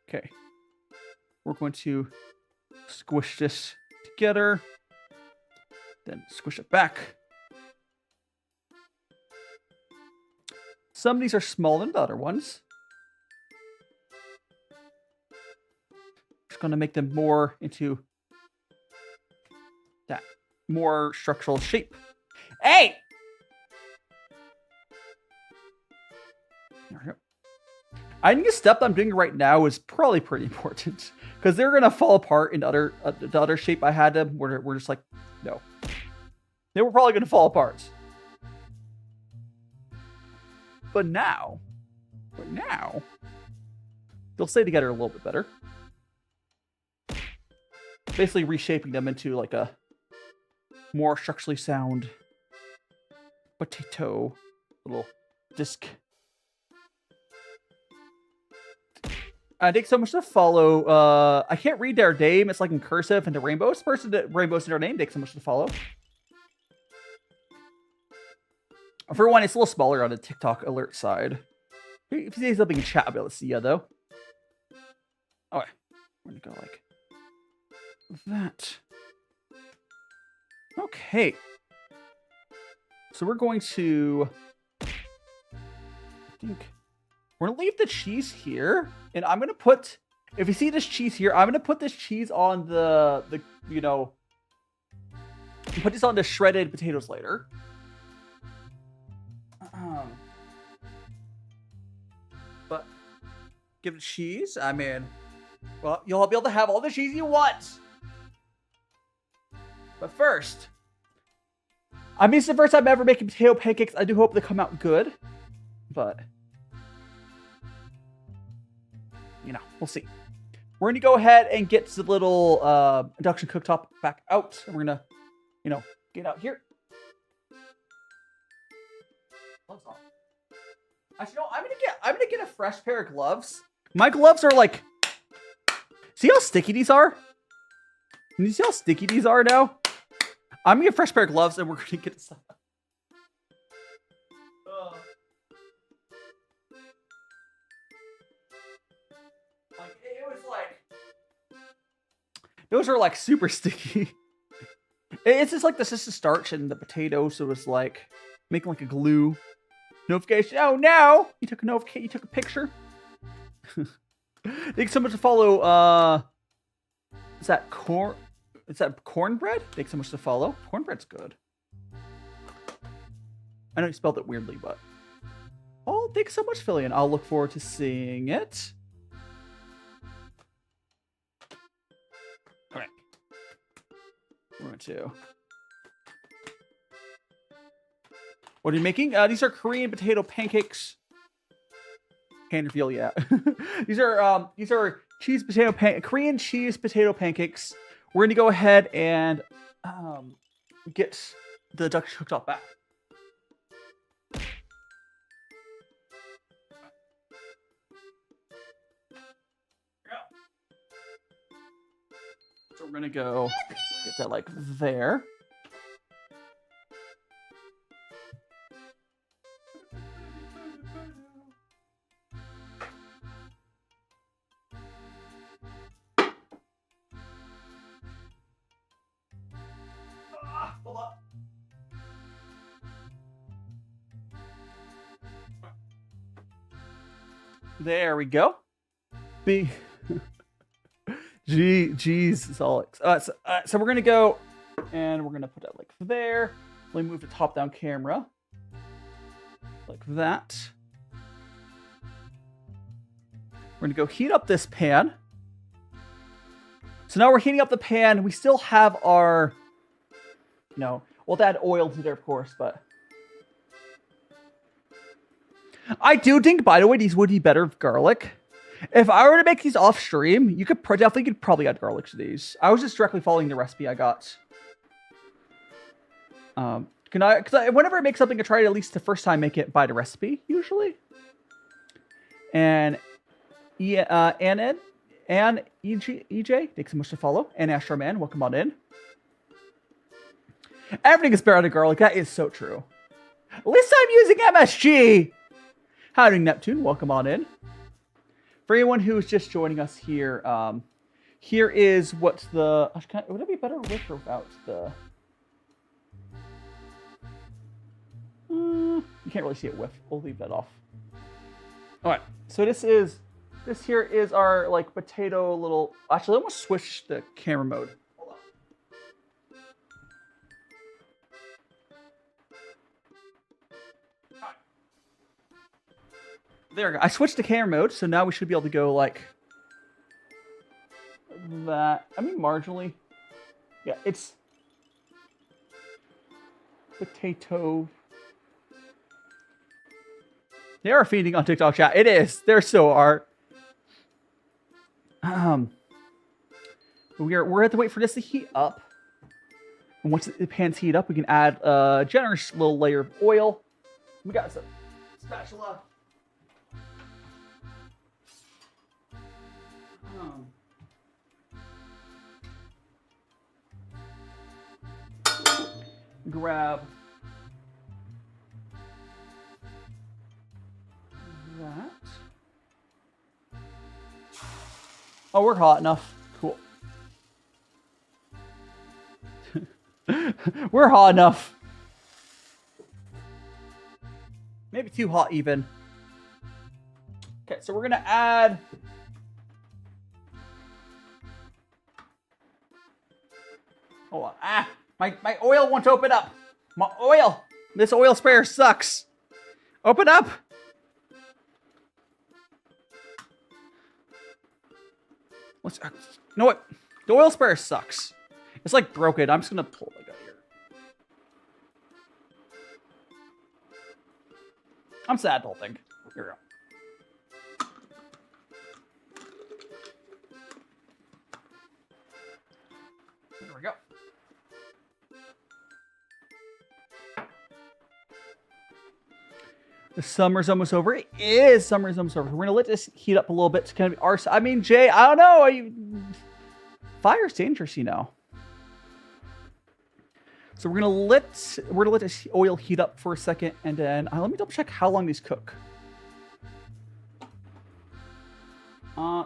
Okay. We're going to squish this together. Then squish it back. Some of these are smaller than the other ones. Just going to make them more into that more structural shape. Hey! There we go. I think the step I'm doing right now is probably pretty important because they're gonna fall apart in the other shape I had them. We're just like, no, they were probably gonna fall apart. But now, they'll stay together a little bit better. Basically reshaping them into like a more structurally sound potato little disc. Thanks so much to follow. I can't read their name. It's like in cursive and the rainbows. Person that rainbows in their name. Thanks so much to follow. For one, it's a little smaller on the TikTok alert side. If you say something in chat, I'll be able to see you though. Okay, we're gonna go like that. Okay. So we're going to, I think, we're gonna leave the cheese here, and I'm gonna put, if you see this cheese here, I'm gonna put this cheese on the you know, put this on the shredded potatoes later. But give it cheese. I mean, well, you'll be able to have all the cheese you want. But first, I mean, it's the first time I'm ever making potato pancakes. I do hope they come out good, but you know, we'll see. We're gonna go ahead and get the little induction cooktop back out, and we're gonna, you know, get out here. Gloves off. Actually, no, I'm gonna get a fresh pair of gloves. My gloves are like, see how sticky these are? Can you see how sticky these are now? I'm gonna get a fresh pair of gloves, and we're gonna get stuff. Like it was like, those are like super sticky. It's just like the system starch and the potato, so it's like making like a glue. Notification. Oh no! You took a notification. You took a picture. Thanks so much to follow. Is that corn? Is that cornbread? Thanks so much to follow. Cornbread's good. I know you spelled it weirdly, but oh, thanks so much, Fillion. I'll look forward to seeing it. All right. We're going to. What are you making? These are Korean potato pancakes. Can't reveal yet. These are cheese potato Korean cheese potato pancakes. We're gonna go ahead and get the duck cooked up back. we're gonna go get that like there. Hold up. There we go. Jeez, Alex. So we're gonna go, and we're gonna put that like there. Let me move the top-down camera like that. We're gonna go heat up this pan. So now we're heating up the pan. We still have our, we'll add oil to there, of course, but I do think, by the way, these would be better with garlic. If I were to make these off stream, you could probably add garlic to these. I was just directly following the recipe I got. Whenever I make something, I try to at least the first time make it by the recipe usually. And EJ, thanks so much to follow. And Astro Man, welcome on in. Everything is better out of garlic. That is so true. At least I'm using MSG. Howdy, Neptune. Welcome on in. For anyone who's just joining us here, here is what the... Would it be better with or without the... You can't really see it with. We'll leave that off. Alright, so this here is our, like, potato little... Actually, I'm going to switch the camera mode. Hold on. There we go. I switched to camera mode, so now we should be able to go like that. I mean, marginally. Yeah, it's potato. They are feeding on TikTok chat. It is. There so are. We're gonna have to wait for this to heat up. And once the pan's heat up, we can add a generous little layer of oil. We got some spatula. Grab that. Oh, we're hot enough. Cool. We're hot enough. Maybe too hot even. Okay, so we're gonna add... Hold on. Ah! My oil won't open up. My oil. This oil sprayer sucks. Open up. You know what? The oil sprayer sucks. It's like broken. I'm just gonna pull it out here. I'm sad, the whole thing. Here we go. There we go. The summer's almost over. It is. Summer's almost over. We're gonna let this heat up a little bit to kind of our. I mean, Jay, I don't know. Fire's dangerous, you know. So we're gonna let this oil heat up for a second, and then let me double check how long these cook.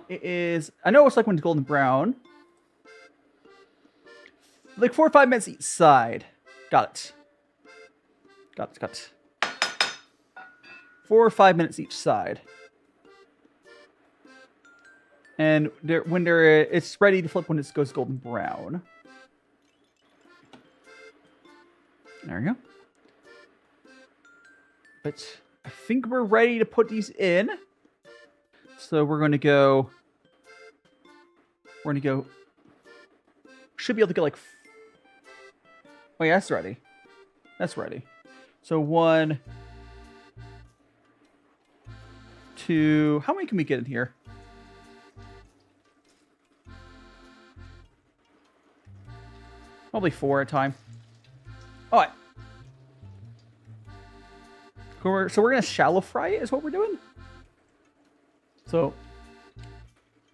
It is. I know it's like when it's golden brown. Like 4 or 5 minutes each side. Got it. 4 or 5 minutes each side. And it's ready to flip when it goes golden brown. There we go. But I think we're ready to put these in. So we're going to go... Should be able to get like... Oh yeah, that's ready. That's ready. So 1... 2... How many can we get in here? Probably 4 at a time. Alright. So we're going to shallow fry it is what we're doing. So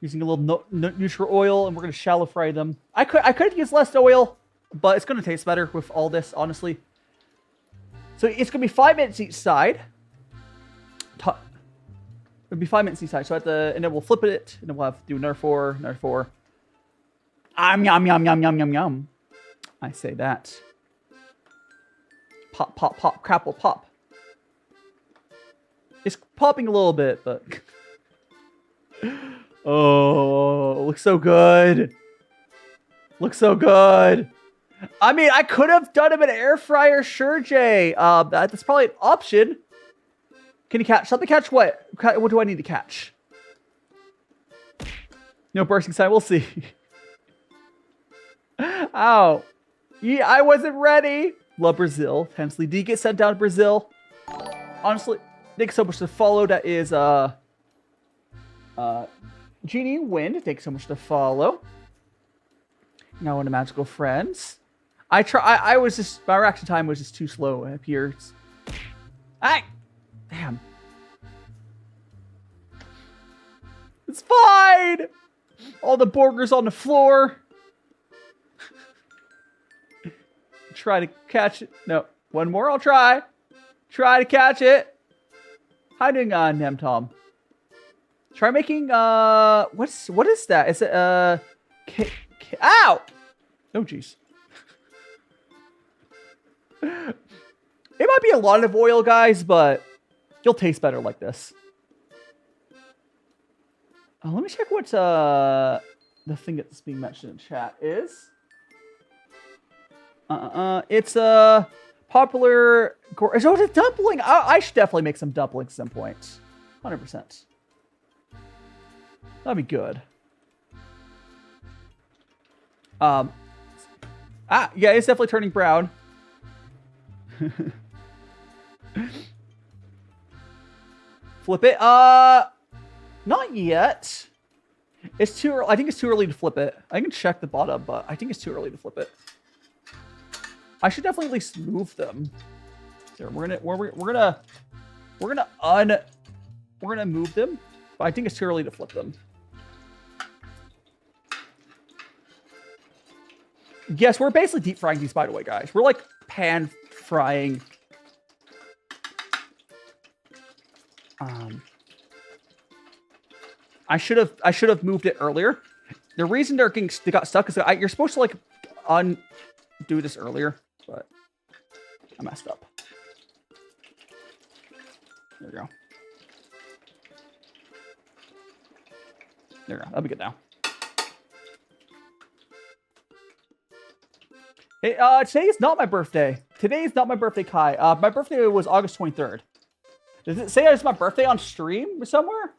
Using a little neutral oil, and we're gonna shallow fry them. I could use less oil, but it's gonna taste better with all this, honestly. So it's gonna be 5 minutes each side. It'll be 5 minutes each side. So and then we'll flip it, and then we'll have to do another 4, another 4. Yum yum yum yum yum yum. I say that. Pop pop pop, crapple pop. It's popping a little bit, but oh, looks so good. Looks so good. I mean, I could have done him in an air fryer, sure, Jay. That's probably an option. Can you catch something? Catch what? What do I need to catch? No bursting sign. We'll see. Ow. Yeah, I wasn't ready. Love Brazil. Hensely D get sent down to Brazil. Honestly, thanks so much to follow. That is Genie Wind. Thanks so much to follow. Now one of Magical Friends. I was just, my reaction time was just too slow. It appears. Hey! Damn. It's fine! All the burgers on the floor. Try to catch it. No, one more. I'll try. Try to catch it. How you doing, Nem Tom? Try making what is that? Is it ow! Oh jeez. It might be a lot of oil, guys, but you'll taste better like this. Let me check what the thing that's being mentioned in chat is. It's a popular. Oh, it's a dumpling. I should definitely make some dumplings at some point. 100%. That'd be good. Yeah, it's definitely turning brown. Flip it. Not yet. It's too early. I think it's too early to flip it. I can check the bottom, but I think it's too early to flip it. I should definitely at least move them. There, we're gonna move them, but I think it's too early to flip them. Yes, we're basically deep frying these, by the way, guys. We're like pan frying. I should have moved it earlier. The reason they got stuck is that you're supposed to like do this earlier, but I messed up. There we go. There we go. That'll be good now. Hey, today is not my birthday. Today is not my birthday, Kai. My birthday was August 23rd. Does it say it's my birthday on stream somewhere?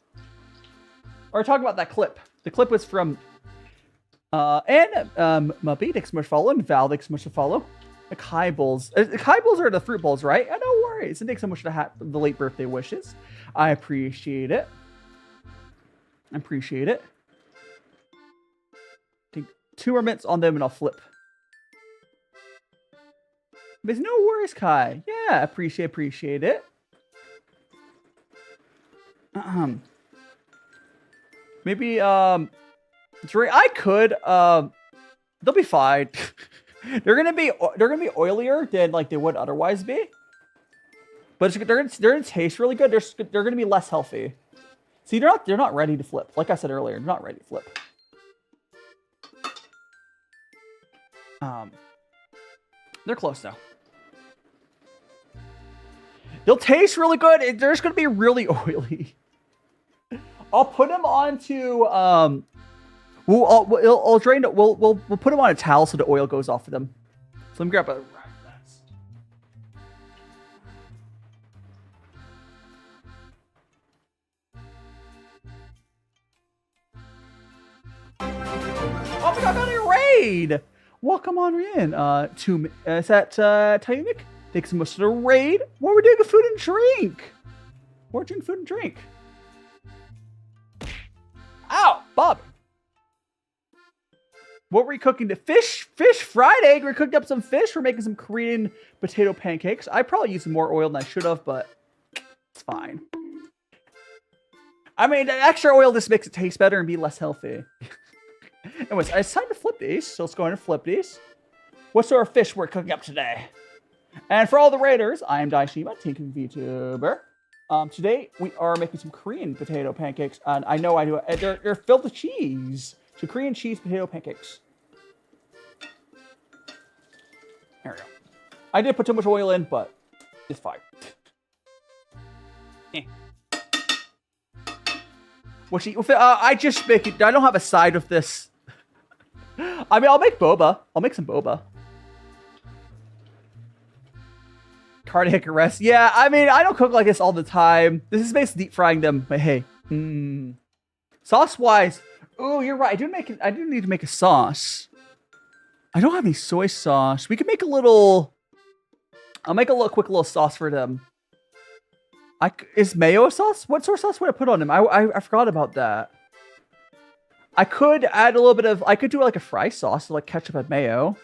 Or talking about that clip. The clip was from Muppy, thanks so much for following. Val, thanks so much for follow. The Kai Bowls. The Kai Bowls are the fruit bowls, right? No worries. And thanks so much for the late birthday wishes. I appreciate it. I appreciate it. Take 2 more minutes on them and I'll flip. There's no worries, Kai. Yeah, appreciate it. Maybe I could they'll be fine. they're gonna be oilier than like they would otherwise be, but they're gonna taste really good. They're gonna be less healthy. See, they're not ready to flip. Like I said earlier, they're not ready to flip. They're close though. They'll taste really good. They're just gonna be really oily. I'll put them onto I'll drain it. We'll put them on a towel so the oil goes off of them. So let me grab a rack of that. Oh my god, I got a raid! Welcome on in. Is that Tayunic? Thanks so much for the raid. What are we doing with food and drink? We're drinking food and drink. Ow, Bob. What were we cooking? The fish fried egg. We cooked up some fish. We're making some Korean potato pancakes. I probably used more oil than I should have, but it's fine. I mean, the extra oil just makes it taste better and be less healthy. Anyways, it's time to flip these. So let's go ahead and flip these. What sort of fish we're cooking up today? And for all the raiders, I'm DaiShimaVT, VTuber. Today we are making some Korean potato pancakes, and I know I do it. They're filled with cheese. So Korean cheese potato pancakes. There we go. I did put too much oil in, but it's fine. I just make it. I don't have a side of this. I mean, I'll make boba. I'll make some boba. Cardiac arrest. Yeah, I mean, I don't cook like this all the time. This is basically deep frying them. But hey, sauce wise, oh, you're right. I do need to make a sauce. I don't have any soy sauce. We could make a little. I'll make a quick little sauce for them. Is mayo a sauce? What sort of sauce would I put on them? I forgot about that. I could add a little bit of. I could do like a fry sauce, like ketchup and mayo.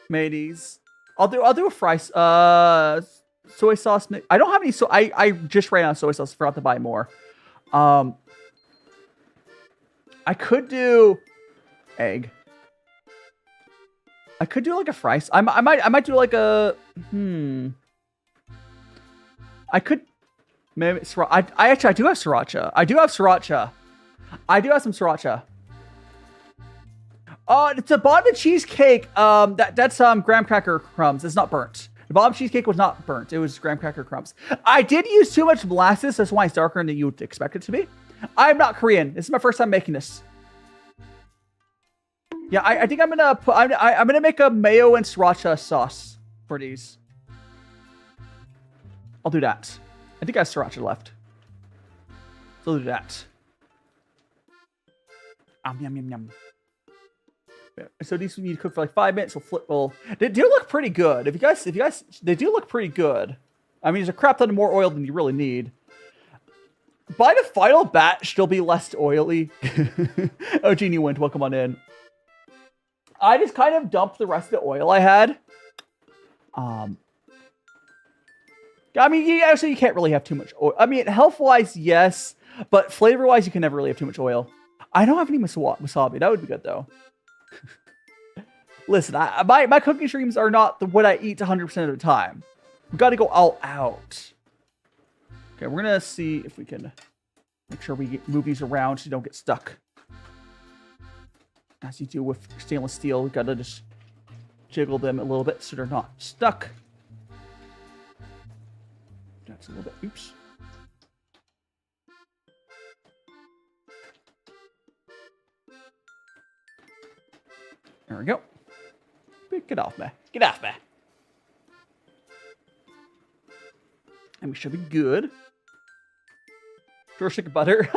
Mayonnaise. I'll do a fry. Soy sauce. I don't have any. So I just ran out of soy sauce. Forgot to buy more. I could do egg. I could do like a fry. I might do like a. I could. Maybe I do have sriracha. I do have sriracha. I do have some sriracha. It's a bottom cheesecake. That's graham cracker crumbs. It's not burnt. The bottom cheesecake was not burnt. It was graham cracker crumbs. I did use too much molasses. That's why it's darker than you would expect it to be. I'm not Korean. This is my first time making this. Yeah, I think I'm gonna make a mayo and sriracha sauce for these. I'll do that. I think I have sriracha left. So I'll do that. Yum yum yum. So these need to cook for like 5 minutes. They do look pretty good. If you guys, they do look pretty good. I mean, there's a crap ton of more oil than you really need. By the final batch, they'll be less oily. Oh, Genie went. Welcome on in. I just kind of dumped the rest of the oil I had. I mean, you can't really have too much oil. I mean, health-wise, yes. But flavor-wise, you can never really have too much oil. I don't have any wasabi. That would be good, though. Listen, my cooking streams are not what I eat 100% of the time. We've got to go all out. Okay, we're going to see if we can make sure we move these around so you don't get stuck. As you do with stainless steel, we've got to just jiggle them a little bit so they're not stuck. That's a little bit, oops. There we go. Get off me. Get off me. And we should be good. Sure, stick of butter.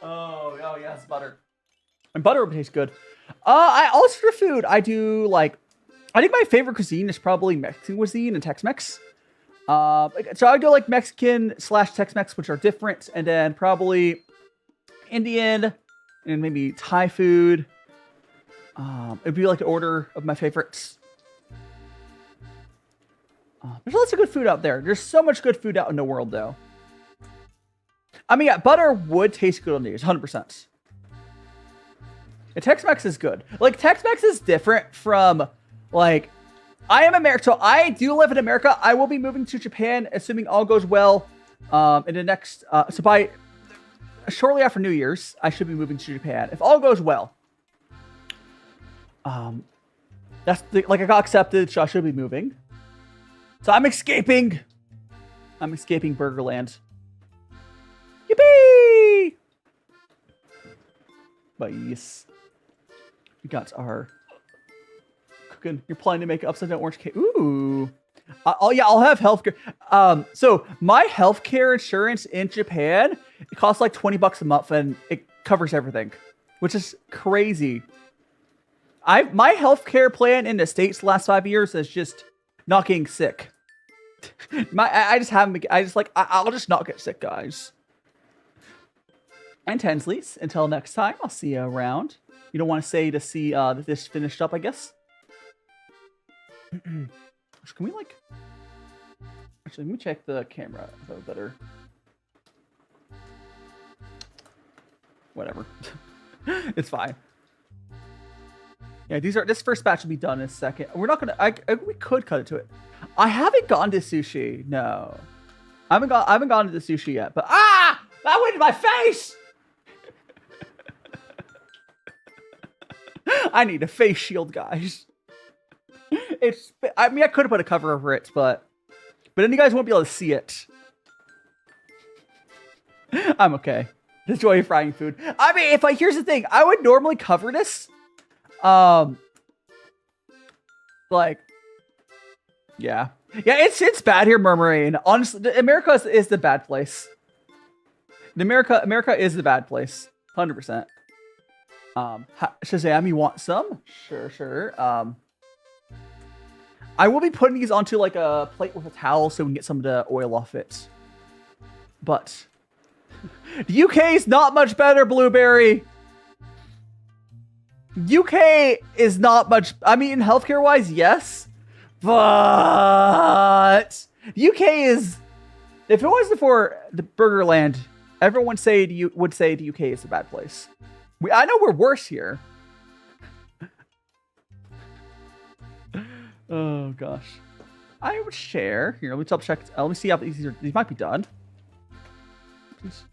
oh yes, butter. And butter would taste good. I also for food, I do like. I think my favorite cuisine is probably Mexican cuisine and Tex-Mex. So I go like Mexican/Tex-Mex, which are different, and then probably Indian and maybe Thai food. It'd be like the order of my favorites. There's lots of good food out there. There's so much good food out in the world, though. I mean, yeah, butter would taste good on these, 100%. And Tex-Mex is good. Like, Tex-Mex is different from, like, I am American. So I do live in America. I will be moving to Japan, assuming all goes well, in the next, shortly after New Year's, I should be moving to Japan. If all goes well. I got accepted, so I should be moving. So I'm escaping. I'm escaping Burgerland. Yippee! But yes, we got our cooking. You're planning to make an upside down orange cake. Ooh. I'll have healthcare. So my healthcare insurance in Japan, it costs like $20 a month, and it covers everything, which is crazy. My healthcare plan in the States the last 5 years is just not getting sick. I'll just not get sick, guys. And Tensleys, until next time, I'll see you around. You don't want to say to see this finished up, I guess. Can we like? Actually, let me check the camera a little better. whatever. It's fine. Yeah, this first batch will be done in a second. We're not gonna. We could cut it to it. I haven't gone to sushi. No, I haven't gone to the sushi yet. But that went in my face. I need a face shield, guys. I mean, I could have put a cover over it, but then you guys won't be able to see it. I'm okay. The joy of frying food. I mean, here's the thing, I would normally cover this. Like, yeah, it's bad here, Murmuring. Honestly, America is the bad place. America is the bad place, 100%. Shazam, you want some? Sure. I will be putting these onto like a plate with a towel so we can get some of the oil off it. But the UK is not much better, Blueberry. UK is not much. I mean, healthcare wise, yes, but the UK is. If it wasn't for the Burgerland, everyone would say the UK is a bad place. I know we're worse here. Oh gosh, I would share here. Let me double check. Let me see how these might be done. These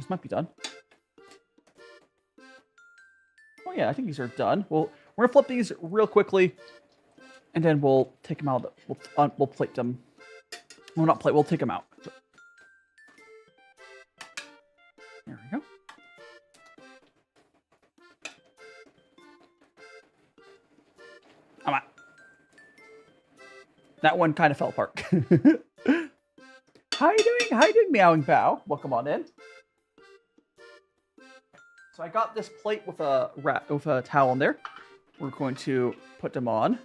might be done. Oh yeah, I think these are done. Well, we're gonna flip these real quickly, and then we'll take them out. We'll plate them. Well, not plate. We'll take them out. There we go. Come on. That one kind of fell apart. How you doing? How you doing, Meowing Bow? Welcome on in. So I got this plate with a towel in there. We're going to put them on.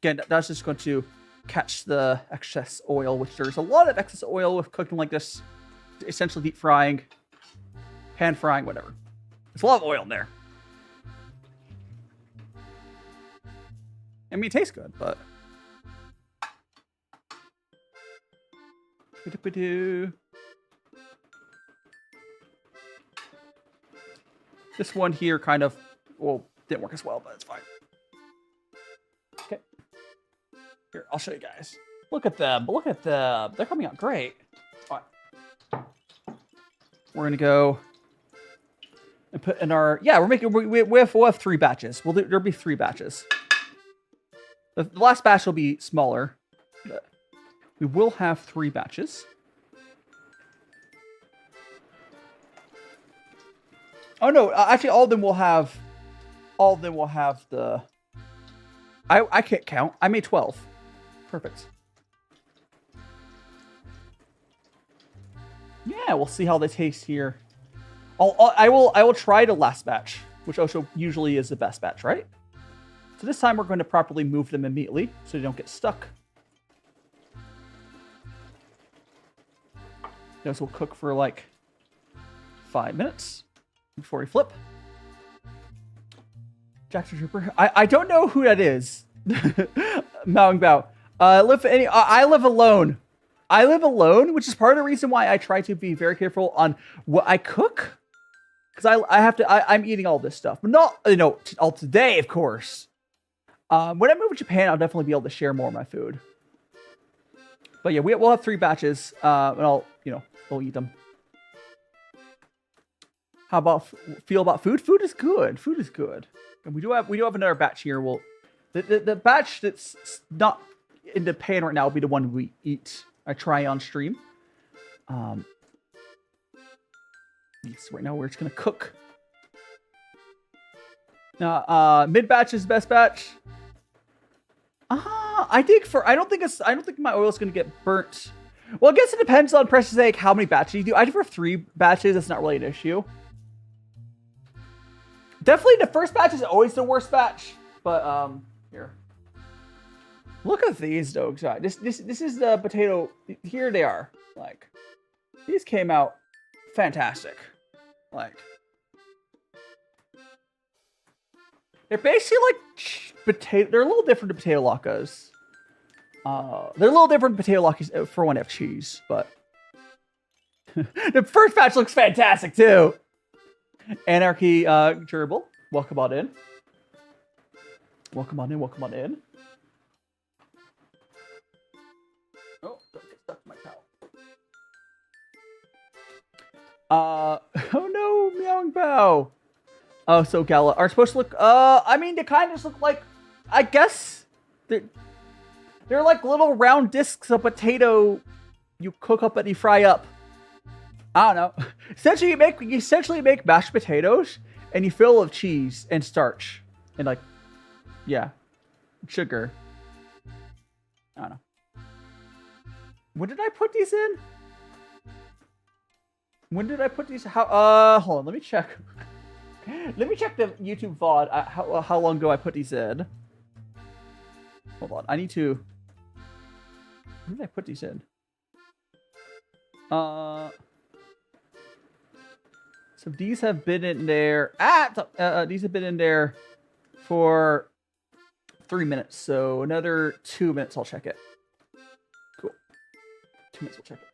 Again, that's just going to catch the excess oil, which there's a lot of excess oil with cooking like this. Essentially deep frying, pan frying, whatever. There's a lot of oil in there. I mean, it tastes good, but... This one here kind of, well, didn't work as well, but it's fine. Okay. Here, I'll show you guys. Look at them. Look at them. They're coming out great. All right. We're going to go and put in our... Yeah, we'll have 3 batches. There'll be 3 batches. The last batch will be smaller. But we will have 3 batches. Oh no! Actually, all of them will have the. I can't count. I made 12. Perfect. Yeah, we'll see how they taste here. I will try the last batch, which also usually is the best batch, right? So this time we're going to properly move them immediately so they don't get stuck. Those will cook for like 5 minutes before we flip. Jackson Trooper. I don't know who that is. Mowing Bow. I live alone. I live alone, which is part of the reason why I try to be very careful on what I cook. Because I'm eating all this stuff. But not, all today, of course. When I move to Japan, I'll definitely be able to share more of my food. But yeah, we'll have 3 batches, and we'll eat them. How about feel about food? Food is good. Food is good. And we do have another batch here. The batch that's not in the pan right now will be the one we eat. I try on stream. Yes, right now we're just gonna cook. Now, mid batch is best batch. I don't think my oil is gonna get burnt. Well, I guess it depends on precious egg how many batches you do. I do for 3 batches. That's not really an issue. Definitely the first batch is always the worst batch. But here. Look at these though, guys. This is the potato. Here they are. Like, these came out fantastic. Like, they're basically like potato. They're a little different to potato latkes. They're a little different potato latkes for one have cheese, but The first batch looks fantastic too. Anarchy Gerbil, welcome on in. Welcome on in, welcome on in. Oh, don't get stuck in my towel. Oh no, Meowing Bow. Oh, so Gala are supposed to look, I mean, they kind of just look like, I guess, they're like little round discs of potato you cook up and you fry up. I don't know. Essentially, you essentially make mashed potatoes and you fill with cheese and starch and like, yeah, sugar. I don't know. When did I put these in? When did I put these? How? Hold on. Let me check. Let me check the YouTube VOD. How long ago I put these in? Hold on. I need to. When did I put these in? So these have been in there. These have been in there for 3 minutes. So another 2 minutes. I'll check it. Cool. 2 minutes. We'll check it.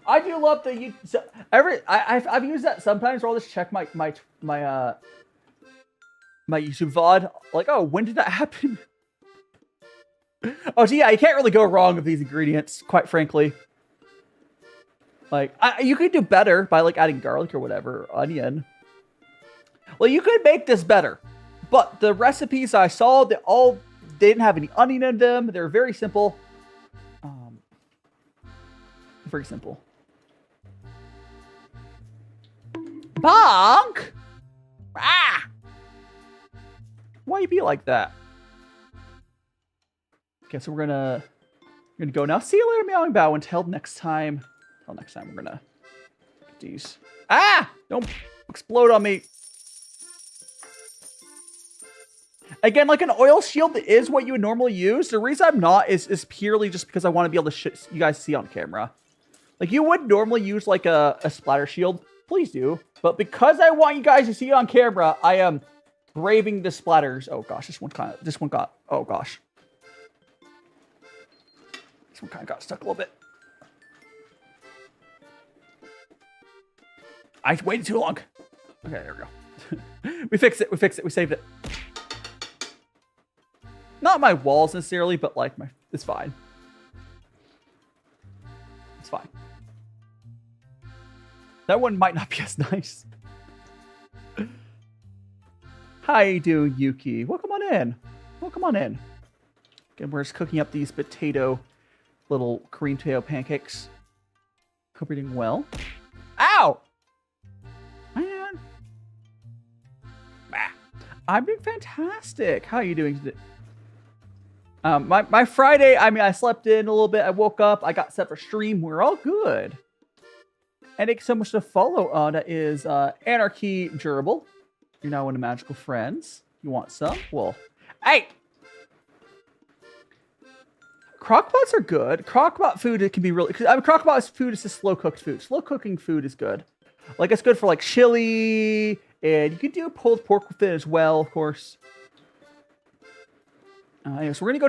I do love the I've used that sometimes. Where I'll just check my YouTube VOD. Like, oh, when did that happen? Oh, so yeah, you can't really go wrong with these ingredients, quite frankly. Like, you could do better by like adding garlic or whatever, or onion. Well, you could make this better, but the recipes I saw, they didn't have any onion in them. They're very simple. Very simple. Bonk! Ah! Why you be like that? Okay, so we're gonna go now. See you later, Meowing Bow. Until next time. Until next time, we're gonna get these. Ah! Don't explode on me. Again, like an oil shield is what you would normally use. The reason I'm not is purely just because I want to be able to you guys see on camera. Like, you would normally use like a splatter shield. Please do. But because I want you guys to see it on camera, I am braving the splatters. Oh gosh, this one got, oh gosh. This one kind of got stuck a little bit. I waited too long. Okay, there we go. We fixed it, we saved it. Not my walls necessarily, but like it's fine. It's fine. That one might not be as nice. How you doing, Yuki? Welcome on in. Welcome on in. Again, we're just cooking up these little cream potato pancakes. Hope you're doing well. Ow! Man. I'm doing fantastic. How are you doing today? My Friday, I mean, I slept in a little bit. I woke up. I got set for stream. We're all good. And thanks so much to follow on. That is Anarchy Gerbil. You're now one of Magical Friends. You want some? Well, hey! Crockpots are good. Crockpot food, it can be really... Crockpot food is just slow-cooked food. Slow-cooking food is good. Like, it's good for, like, chili. And you can do pulled pork with it as well, of course. Anyway, so we're gonna go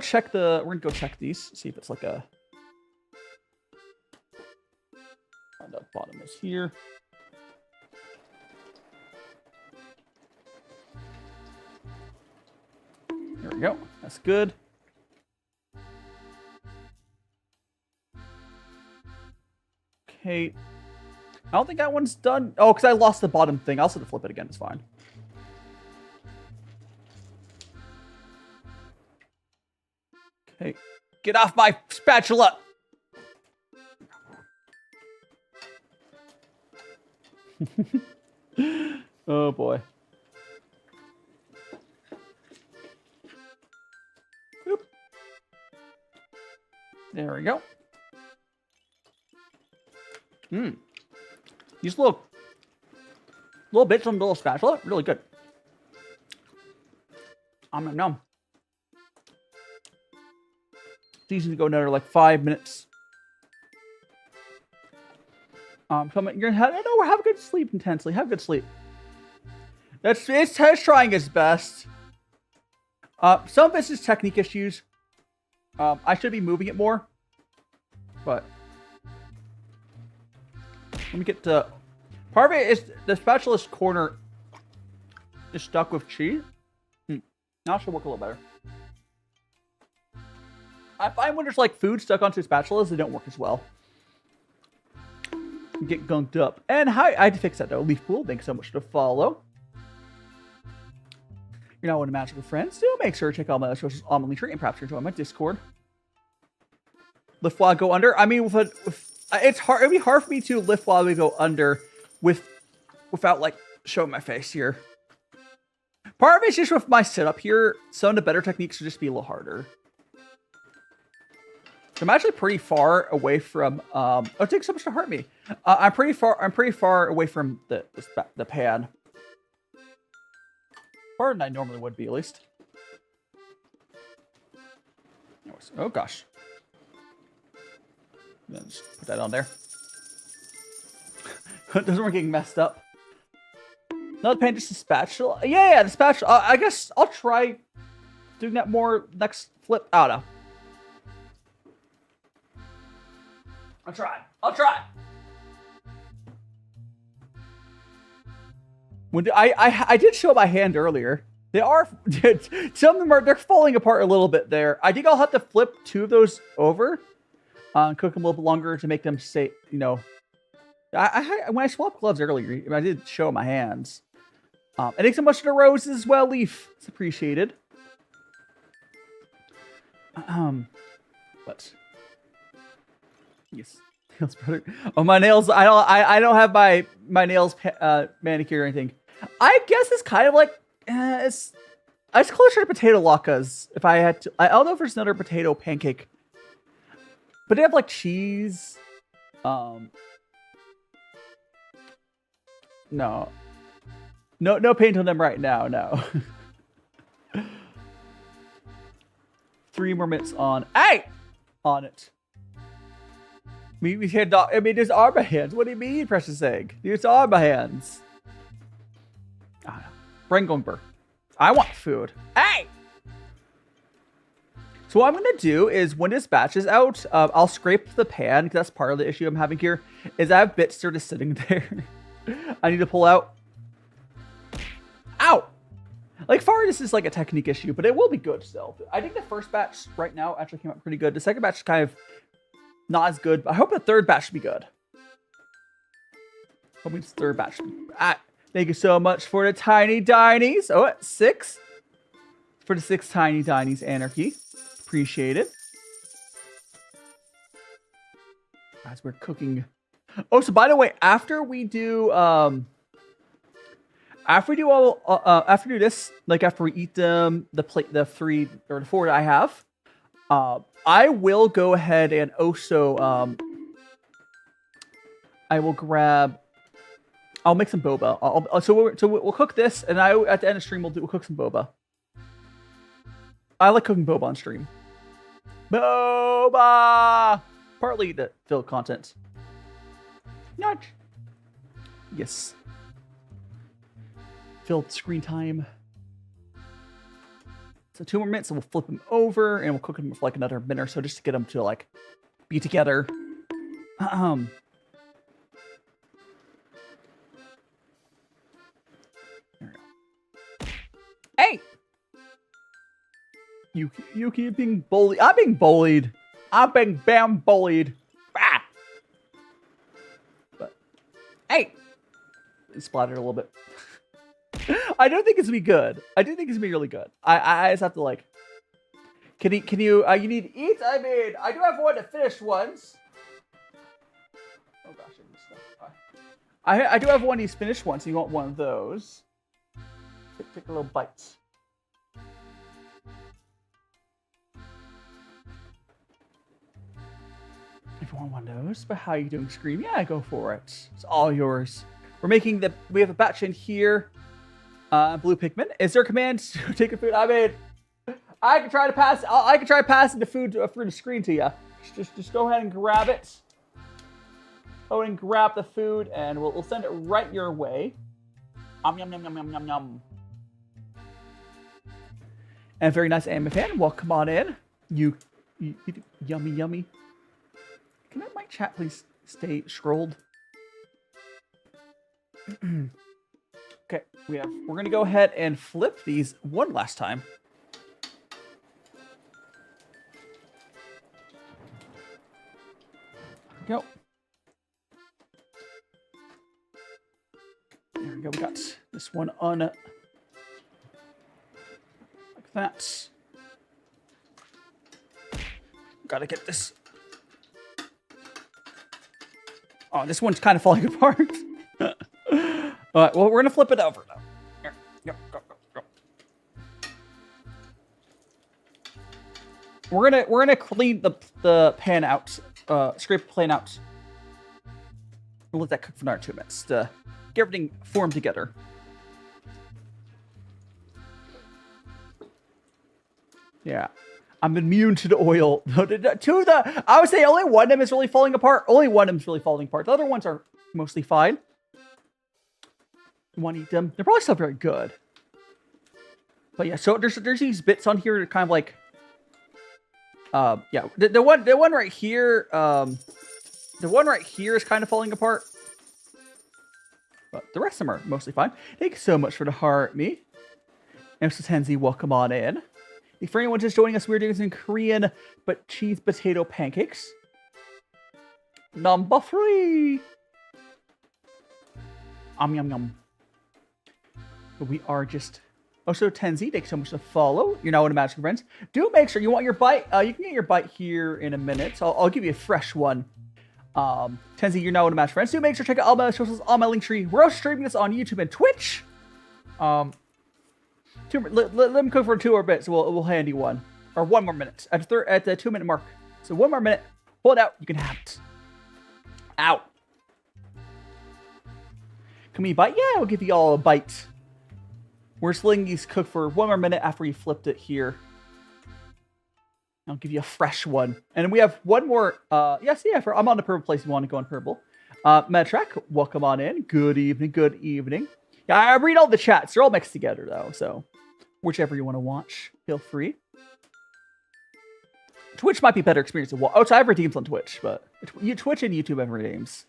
check these. See if it's like a... The bottom is here. There we go. That's good. Okay. I don't think that one's done. Oh, because I lost the bottom thing. I'll have to flip it again. It's fine. Okay. Get off my spatula! Oh boy. Oop. There we go. Use a little bits on the little spatula. Really good. Nom. It's easy to go another like 5 minutes. You're have a good sleep intensely. Have good sleep. It's trying its best. Some of this is technique issues. I should be moving it more, but Let me get to... Part of it is the spatula's corner is stuck with cheese. Now it should work a little better. I find when there's like food stuck onto spatulas, they don't work as well. You get gunked up. And hi, I had to fix that though. Leaf Pool, thanks so much to follow. You're now one of Magical Friends. Do make sure to check out my socials on my link tree and perhaps join my Discord. Lift while I go under. I mean, it's hard. It'd be hard for me to lift while we go under without like showing my face here. Part of it's just with my setup here. Some of the better techniques would just be a little harder. I'm actually pretty far away from. Oh, it takes so much to hurt me. I'm pretty far away from the pan. Farther than I normally would be, at least. Oh gosh. Then just put that on there. Doesn't work getting messed up. Another pan, just a spatula. Yeah, the spatula. I guess I'll try doing that more next flip. Oh no. I'll try. When I did show my hand earlier. They are some of them they're falling apart a little bit there. I think I'll have to flip 2 of those over, cook them a little bit longer to make them stay. You know, when I swapped gloves earlier, I did show my hands. And thanks so much to the roses as well, Leaf. It's appreciated. But yes, nails better. Oh, my nails. I don't have my nails manicured or anything. I guess it's kind of like it's closer to potato latkes. If I had to, I don't know if there's another potato pancake, but they have like cheese. No paint on them right now. No. 3 more minutes on. Hey, on it. We can't. I mean, there's armor hands. What do you mean, precious egg? There's armor hands. Brengomber. I want food. Hey! So what I'm going to do is when this batch is out, I'll scrape the pan, because that's part of the issue I'm having here, is I have bits sort of sitting there. I need to pull out. Ow! Like, far this is like a technique issue, but it will be good still. I think the first batch right now actually came out pretty good. The second batch is kind of not as good, but I hope the third batch should be good. Hoping this third batch should be... Thank you so much for the tiny dinies. Oh, 6 for the 6 tiny dinies anarchy. Appreciate it. As we're cooking. Oh, so by the way, after we do after we do this, like after we eat them, the 3 or the 4 that I have, I will go ahead and also I will grab. I'll make some boba. So we'll cook this, and at the end of stream we'll cook some boba. I like cooking boba on stream. Boba! Partly to fill content. Nudge. Yes. Filled screen time. So 2 more minutes, and we'll flip them over, and we'll cook them for like another minute or so, just to get them to like be together. Hey! You keep being bullied. I'm being bullied. I'm being bullied. Ah! But hey! It splattered a little bit. I don't think it's gonna be good. I do think it's gonna be really good. I just have to like. Can you you need to eat? I mean, I do have one to finish once. Oh gosh, I missed stuff. I do have one he's finished once. So you want one of those? Take a little bite. If you want one of those, but how are you doing, Scream? Yeah, go for it. It's all yours. We have a batch in here. Blue pigment. Is there a command to take a food? I mean, I can try passing the food through the screen to you. Just go ahead and grab it. Go ahead and grab the food, and we'll send it right your way. Yum yum yum yum yum yum. And very nice anime fan. Welcome on in. You yummy yummy. Can my chat please stay scrolled? Okay, we're gonna go ahead and flip these one last time. Go. There we go. We got this one on like that. Gotta get this. Oh, this one's kind of falling apart. All right, well, we're gonna flip it over now. Here, go. We're gonna clean the pan out, scrape the pan out. We'll let that cook for another 2 minutes to get everything formed together. Yeah. I'm immune to the oil. I would say only one of them is really falling apart. Only one of them is really falling apart. The other ones are mostly fine. You want to eat them? They're probably still very good. But yeah, so there's these bits on here that kind of like, yeah, the one right here, the one right here is kind of falling apart. But the rest of them are mostly fine. Thank you so much for the heart, me. And Mrs. Henzi, welcome on in. For anyone just joining us, we're doing some Korean but cheese potato pancakes. Number 3. Yum yum. But we are just. Also, Tenzi, thanks so much to follow. You're now one of Magic Friends. Do make sure you want your bite. You can get your bite here in a minute. So I'll give you a fresh one. Tenzi, you're now one of Magic Friends. Do make sure to check out all my socials on my link tree. We're also streaming this on YouTube and Twitch. Let them cook for 2 more bits. We'll hand you one. Or 1 more minute. At the 2-minute mark. So 1 more minute. Pull it out. You can have it. Ow. Can we bite? Yeah, we'll give you all a bite. We're just letting these cook for 1 more minute after we flipped it here. I'll give you a fresh one. And we have one more. Yes, yeah, I'm on the purple place. You want to go on purple. Metrak, welcome on in. Good evening. Good evening. Yeah, I read all the chats. They're all mixed together, though. So, whichever you want to watch, feel free. Twitch might be a better experience to watch. Oh, so I have redeems on Twitch, but Twitch and YouTube have redeems.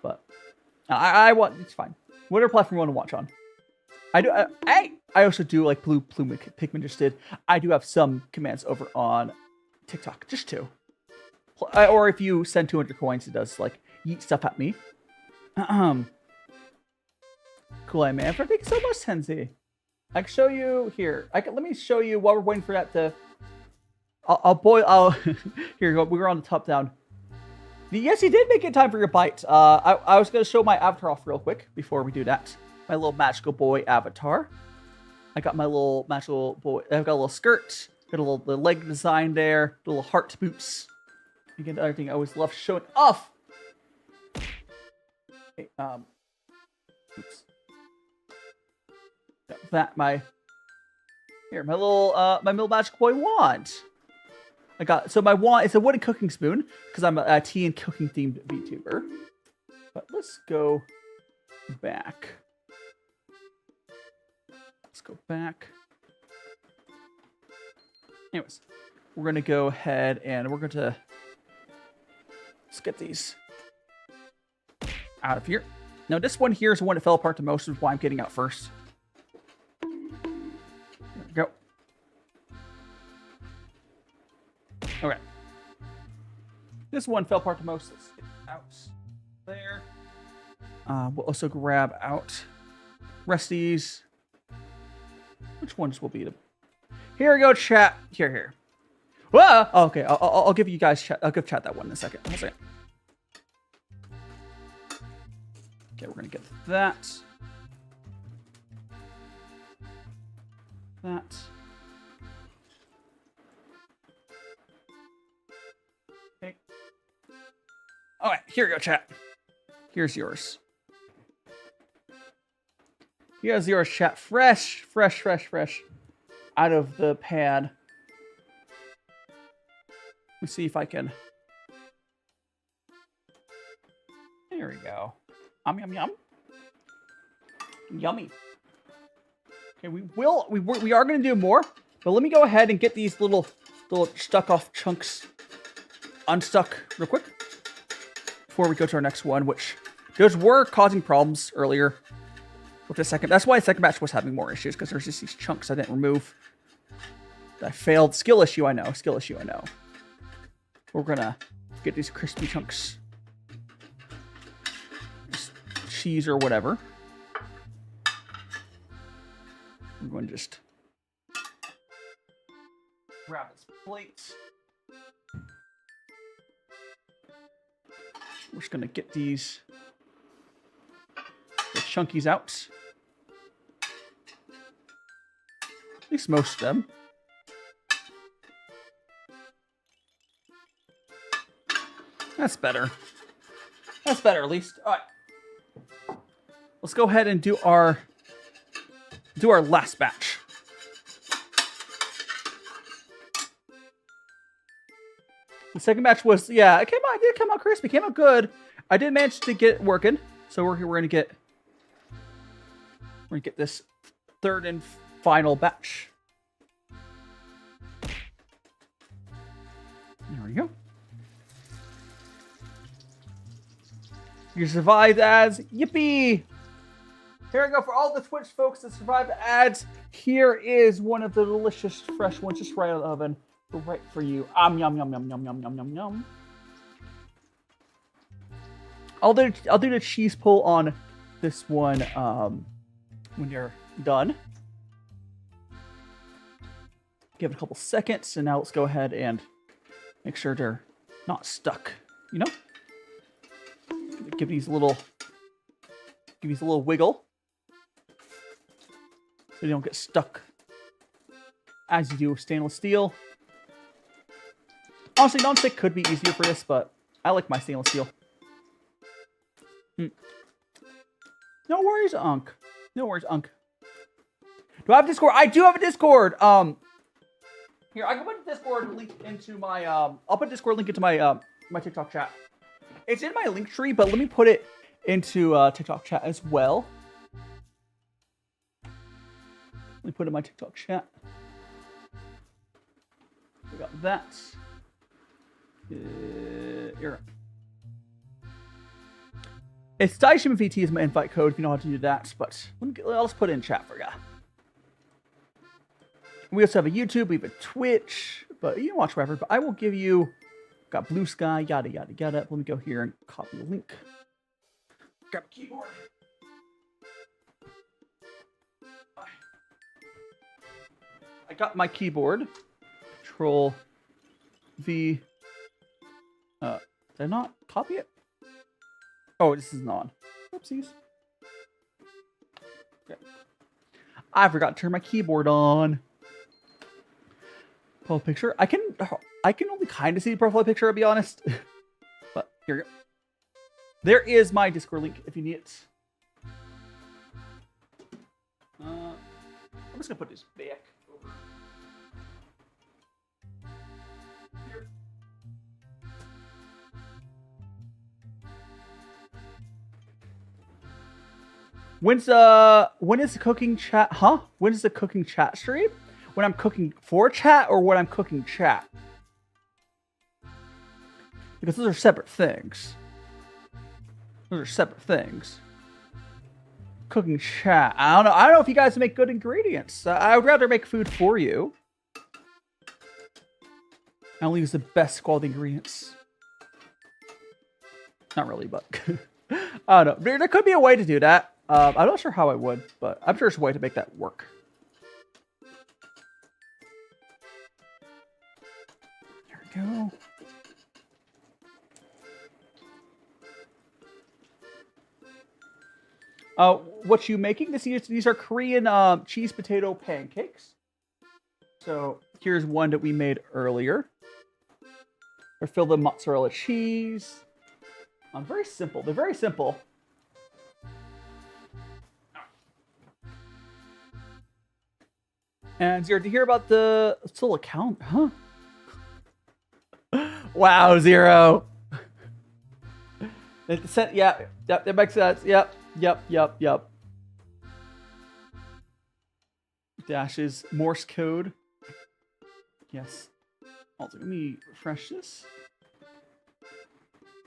But I want, it's fine. Whatever platform you want to watch on. I also do, like Blue Pikmin just did. I do have some commands over on TikTok, just 2. Or if you send 200 coins, it does like yeet stuff at me. Cool, man. Thank you so much, Tenzi. I can show you here. Let me show you while we're waiting for that to. I'll boil. Here you go. We were on the top down. Yes, you did make it time for your bite. I was gonna show my avatar off real quick before we do that. My little magical boy avatar. I got my little magical boy. I've got a little skirt. Got a little leg design there. Little heart boots. Again, the other thing I always love showing off. Okay, oops. That my little magic boy wand. I got my wand. It's a wooden cooking spoon because I'm a tea and cooking themed VTuber. But let's go back. Let's go back. Anyways, we're gonna go ahead and we're gonna let's get these out of here. Now this one here is the one that fell apart the most, which is why I'm getting out first. Go. Okay. This one fell apart the most. Let's get it out there. We'll also grab out rest these. Which ones will be the? Here we go, chat. Here. Whoa! Oh, okay, I'll give you guys chat. I'll give chat that one in a second. Hold on a second. Okay, we're gonna get that. That. Okay. All right, here you go, chat. Here's yours. Here's yours, chat. Fresh. Out of the pan. Let me see if I can. There we go. Yum. Yummy. Okay, we are going to do more, but let me go ahead and get these little stuck off chunks unstuck real quick before we go to our next one, which Those were causing problems earlier with the second. That's why the second batch was having more issues, because there's just these chunks I didn't remove. I failed. Skill issue, I know. Skill issue, I know. We're gonna get these crispy chunks. Just cheese or whatever. I'm going to just grab this plate. We're just gonna get these the chunkies out. At least most of them. That's better. That's better, at least. All right. Let's go ahead and do our last batch. The second batch was, yeah, it did come out crispy. It came out good. I did manage to get it working. So we're gonna get this third and final batch. There we go. You survived ads. Yippee! Here we go for all the Twitch folks that survived the ads. Here is one of the delicious fresh ones just right out of the oven. Right for you. Yum yum yum yum yum yum yum yum. I'll do the cheese pull on this one when you're done. Give it a couple seconds, and now let's go ahead and make sure they're not stuck. You know, give these a little wiggle so they don't get stuck as you do with stainless steel. Honestly, non-stick could be easier for this, but I like my stainless steel. No worries, Unk. No worries, Unk. Do I have Discord? I do have a Discord. Here, I can put a Discord link into my. I'll put a Discord link into my my TikTok chat. It's in my link tree, but let me put it into TikTok chat as well. Let me put it in my TikTok chat. We got that. Here. It's DaiShimaVT is my invite code if you know how to do that, but let's put it in chat for ya. We also have a YouTube, we have a Twitch, but you can watch wherever. But I will give you, got Blue Sky, yada yada yada. Let me go here and copy the link. Grab a keyboard. I got my keyboard. Control V. Did I not copy it? Oh, this is not. Oopsies. Okay. I forgot to turn my keyboard on. Profile picture. I can only kind of see the profile picture, I'll be honest. But here we go. There is my Discord link if you need it. I'm just gonna put this back over. Here. When is the cooking chat? Huh? When is the cooking chat stream? When I'm cooking for chat or when I'm cooking chat? Because those are separate things. Those are separate things. Cooking chat. I don't know. I don't know if you guys make good ingredients. I would rather make food for you. I only use the best quality ingredients. Not really, but I don't know. There could be a way to do that. I'm not sure how I would, but I'm sure there's a way to make that work. There we go. What you making? These are Korean cheese potato pancakes. So here's one that we made earlier. They're filled with mozzarella cheese. Very simple. They're very simple. And Zero, to hear about the still account, huh? Wow, Zero. Yeah, that makes sense. Yep. Dash is Morse code. Yes. Also, let me refresh this.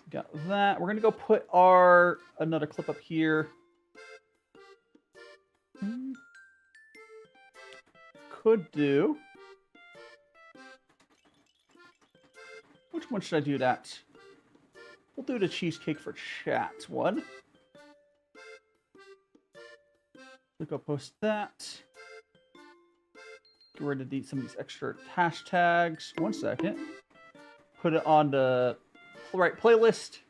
Got that. We're gonna go put our another clip up here. Could do. Which one should I do that? We'll do the cheesecake for chat one. We'll go post that. Get rid of some of these extra hashtags. 1 second. Put it on the right playlist.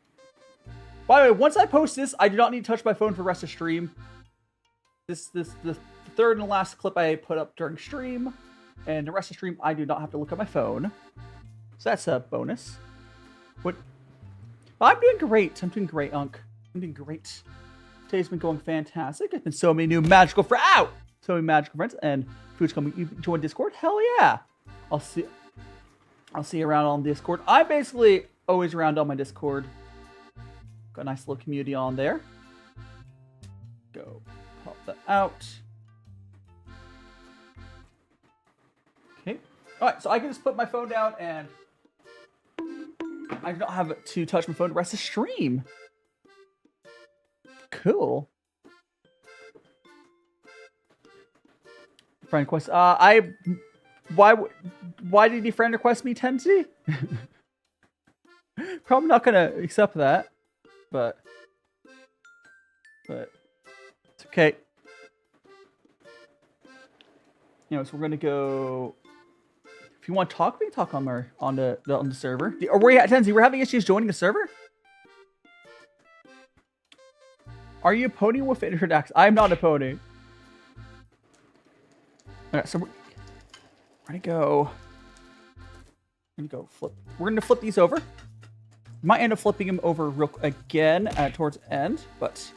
By the way, once I post this, I do not need to touch my phone for the rest of stream. The third and last clip I put up during stream, and the rest of stream I do not have to look at my phone. So that's a bonus. What? I'm doing great. I'm doing great, Unc. I'm doing great. Today's been going fantastic. There's been so many new magical friends. So many magical friends, and food's coming. You join Discord? Hell yeah! I'll see you around on Discord. I'm basically always around on my Discord. Got a nice little community on there. Go pop that out. Okay. All right. So I can just put my phone down, and I don't have to touch my phone the rest of the stream. Cool. Friend request. Why did your friend request me, Tensi? Probably not gonna accept that, but it's okay. You know, so we're gonna go. If you want to talk, we can talk on the server. Or we're at Tensi. We're having issues joining the server. Are you a pony with introduction? I'm not a pony. Alright, so we're gonna go flip. We're gonna flip these over. Might end up flipping them over again towards the end, but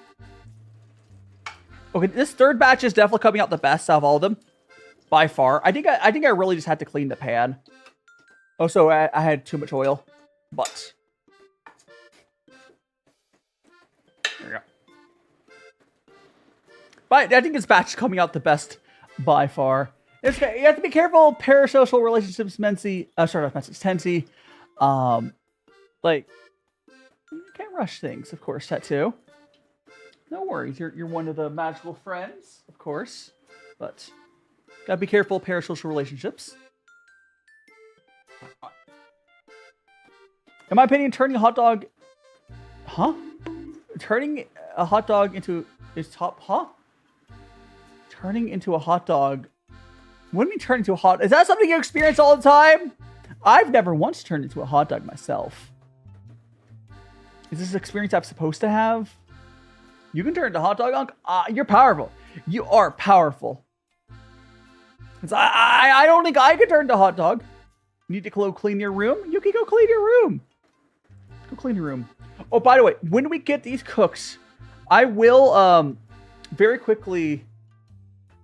okay. This third batch is definitely coming out the best out of all of them, by far. I think I really just had to clean the pan. Also, I had too much oil, but there we go. But I think this batch is coming out the best by far. You have to be careful. Parasocial relationships, Tensi. Like, you can't rush things, of course, tattoo. No worries. You're one of the magical friends, of course. But gotta be careful. Parasocial relationships. In my opinion, turning a hot dog, turning a hot dog into its top, turning into a hot dog. What do you mean turn into a hot? Is that something you experience all the time? I've never once turned into a hot dog myself. Is this an experience I'm supposed to have? You can turn into a hot dog, Unc. You're powerful. You are powerful. I don't think I could turn into a hot dog. You need to go clean your room? You can go clean your room. Go clean your room. Oh, by the way, when we get these cooks, I will very quickly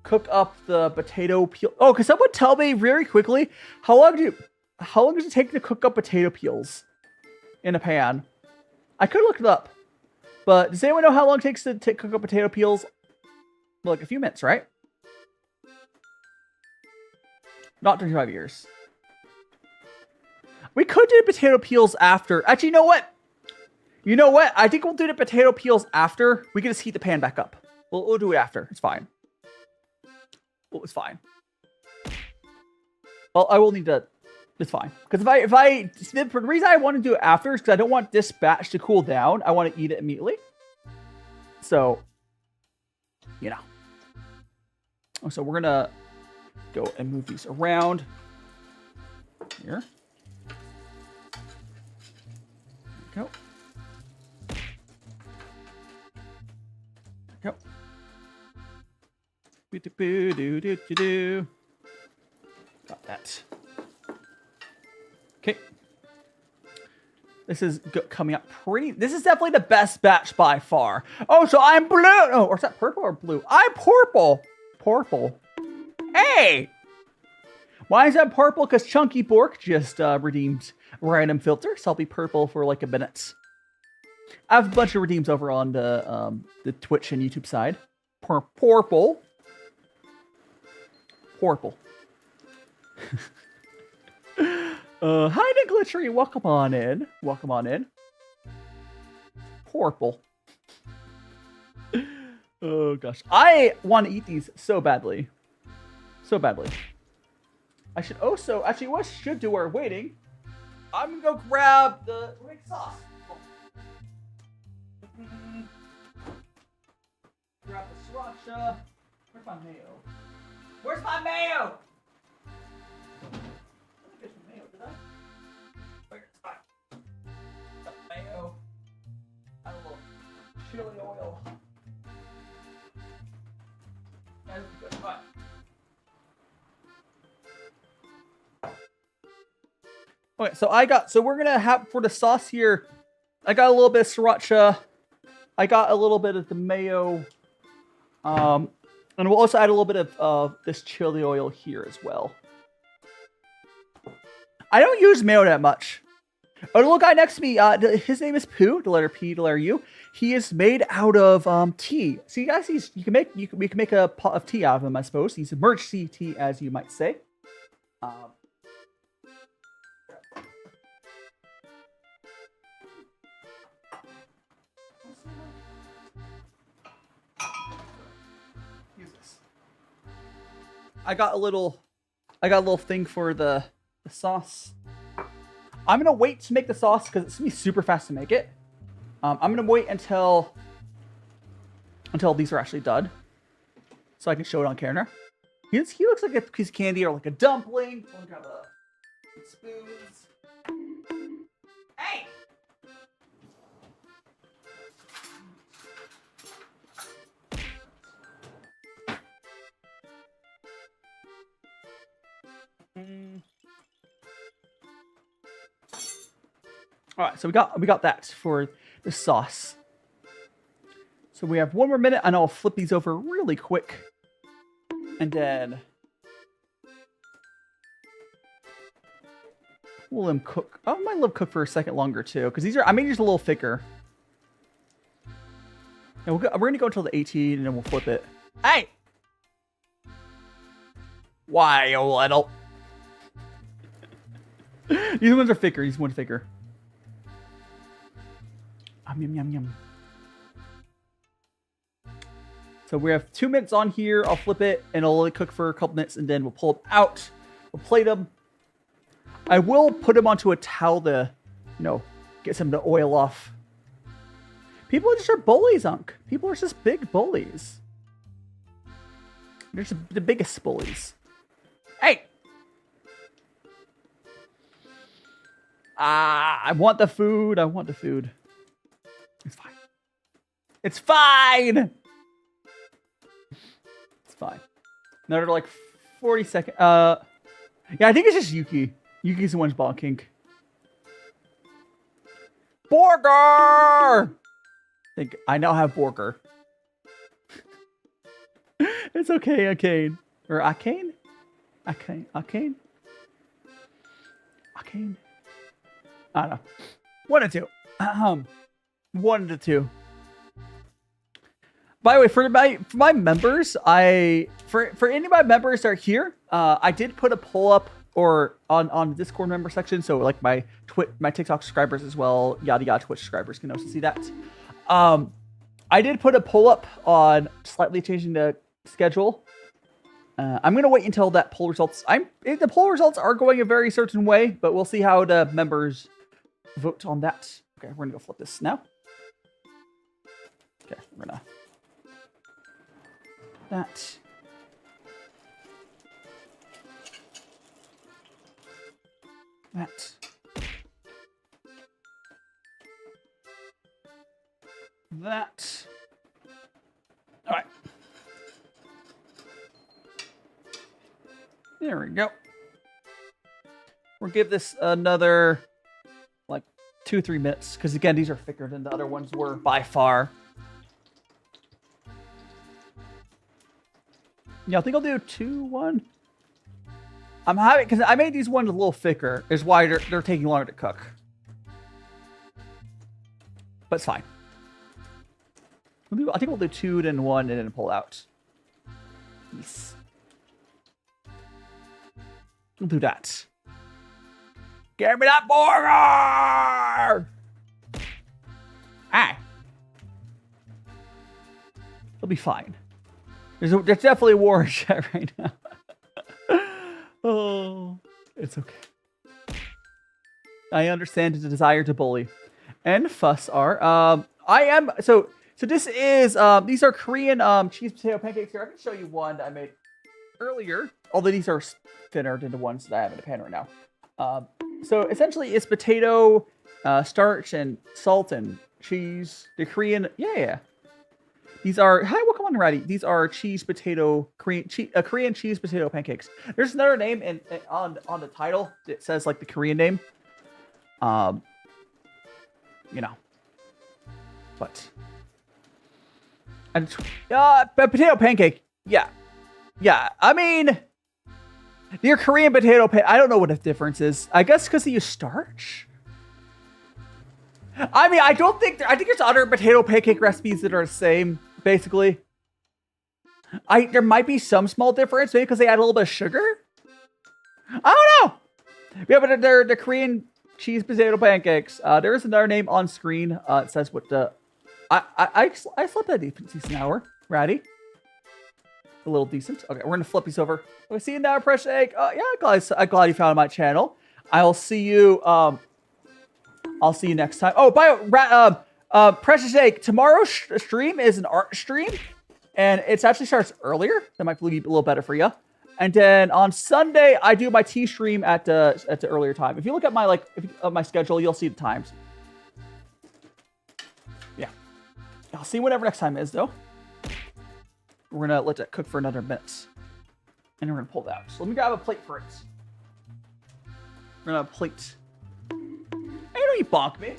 cook up the potato peel. Oh, can someone tell me very quickly how long does it take to cook up potato peels in a pan? I could look it up, but does anyone know how long it takes to cook up potato peels? Well, like a few minutes, right? Not 35 years. We could do potato peels after. Actually, you know what? You know what? I think we'll do the potato peels after. We can just heat the pan back up. We'll do it after. It's fine. Well, it's fine. Well, I will need to. It's fine. Because the reason I want to do it after is because I don't want this batch to cool down. I want to eat it immediately. So, you know. So we're gonna go and move these around here. There we go. There we go. Got that. Okay. This is coming up pretty. This is definitely the best batch by far. Oh, so I'm blue. Oh, or is that purple or blue? I'm purple. Purple. Hey! Why is that purple? Because Chunky Bork just redeemed random filter. So I'll be purple for like a minute. I have a bunch of redeems over on the Twitch and YouTube side. Purple. Purple. Hi, Glitchery. Welcome on in. Welcome on in. horrible. Oh gosh, I want to eat these so badly, so badly. I should also actually what I should do while we're waiting. I'm gonna go grab the sauce. Grab the sriracha. Where's my mayo? Where's my mayo? I didn't get some mayo, did I? Where? It's fine. Got mayo. Add a little chili oil. That's good. Fine. Okay, so we're gonna have for the sauce here. I got a little bit of sriracha. I got a little bit of the mayo. And we'll also add a little bit of this chili oil here as well. I don't use mayo that much. Oh, the little guy next to me, his name is Pooh, the letter P, the letter U. He is made out of tea. So you guys, we can make a pot of tea out of him, I suppose. He's emergency tea, as you might say. I got a little thing for the sauce. I'm gonna wait to make the sauce because it's gonna be super fast to make it. I'm gonna wait until these are actually done, so I can show it on camera. He looks like a piece of candy or like a dumpling. I'll grab spoons. Hey! All right, so we got that for the sauce. So we have 1 more minute, and I'll flip these over really quick, and then we'll let them cook. I might let them cook for a second longer too, because these are I made these a little thicker. And we're gonna go until the 18, and then we'll flip it. Hey, why a little? These ones are thicker. These ones are thicker. Yum, yum, yum. So we have 2 minutes on here. I'll flip it and it'll only cook for a couple minutes and then we'll pull them out. We'll plate them. I will put them onto a towel to, get some of the oil off. People just are bullies, Unc. People are just big bullies. They're just the biggest bullies. Hey! I want the food. I want the food. It's fine. It's fine! It's fine. Another like 40 seconds. Yeah, I think it's just Yuki. Yuki's the one's balking. Burger! I think I now have burger. It's okay, Arcane. Or Arcane? Arcane? Arcane? Arcane? I don't know. 1 and 2. 1 to 2. By the way, for my members, for any of my members that are here, I did put a poll up or on the Discord member section, so like my TikTok subscribers as well, yada yada, Twitch subscribers can also see that. I did put a poll up on slightly changing the schedule. I'm gonna wait until that poll results. The poll results are going a very certain way, but we'll see how the members vote on that. Okay, we're gonna go flip this now. Okay, we're gonna that. That. That. All right. There we go. We'll give this another like 2-3 minutes because again these are thicker than the other ones were by far. Yeah, I think I'll do 2-1. I'm having because I made these ones a little thicker is why they're taking longer to cook. But it's fine. I think we'll do 2, then 1, and then pull out. Yes. We'll do that. Give me that burger! Ah! He'll be fine. There's definitely a war in chat right now. Oh, it's okay. I understand the desire to bully. And fuss are. I am so this is these are Korean cheese potato pancakes here. I can show you one that I made earlier. Although these are thinner than the ones that I have in the pan right now. So essentially it's potato, starch and salt and cheese. The Korean These are welcome on ready. These are Korean cheese potato pancakes. There's another name on the title. It says like the Korean name. You know, but and potato pancake. Yeah. I mean, your Korean potato I don't know what the difference is. I guess because they use starch. I mean, I think there's other potato pancake recipes that are the same, basically. There might be some small difference, maybe because they add a little bit of sugar. I don't know. Yeah, but they're the Korean cheese potato pancakes. There is another name on screen. It says what the... I slept at a decent hour. Ready? A little decent. Okay, we're going to flip these over. Okay, see you now, Precious Egg. Yeah, I'm glad you found my channel. I'll see you... I'll see you next time. Oh, Precious Egg, tomorrow's stream is an art stream, and it actually starts earlier. That might be a little better for you. And then on Sunday, I do my tea stream at the earlier time. If you look at my my schedule, you'll see the times. Yeah, I'll see whatever next time is though. We're gonna let that cook for another minute, and we're gonna pull that out. So let me grab a plate for it. We're gonna have a plate. Hey, don't you bonk me.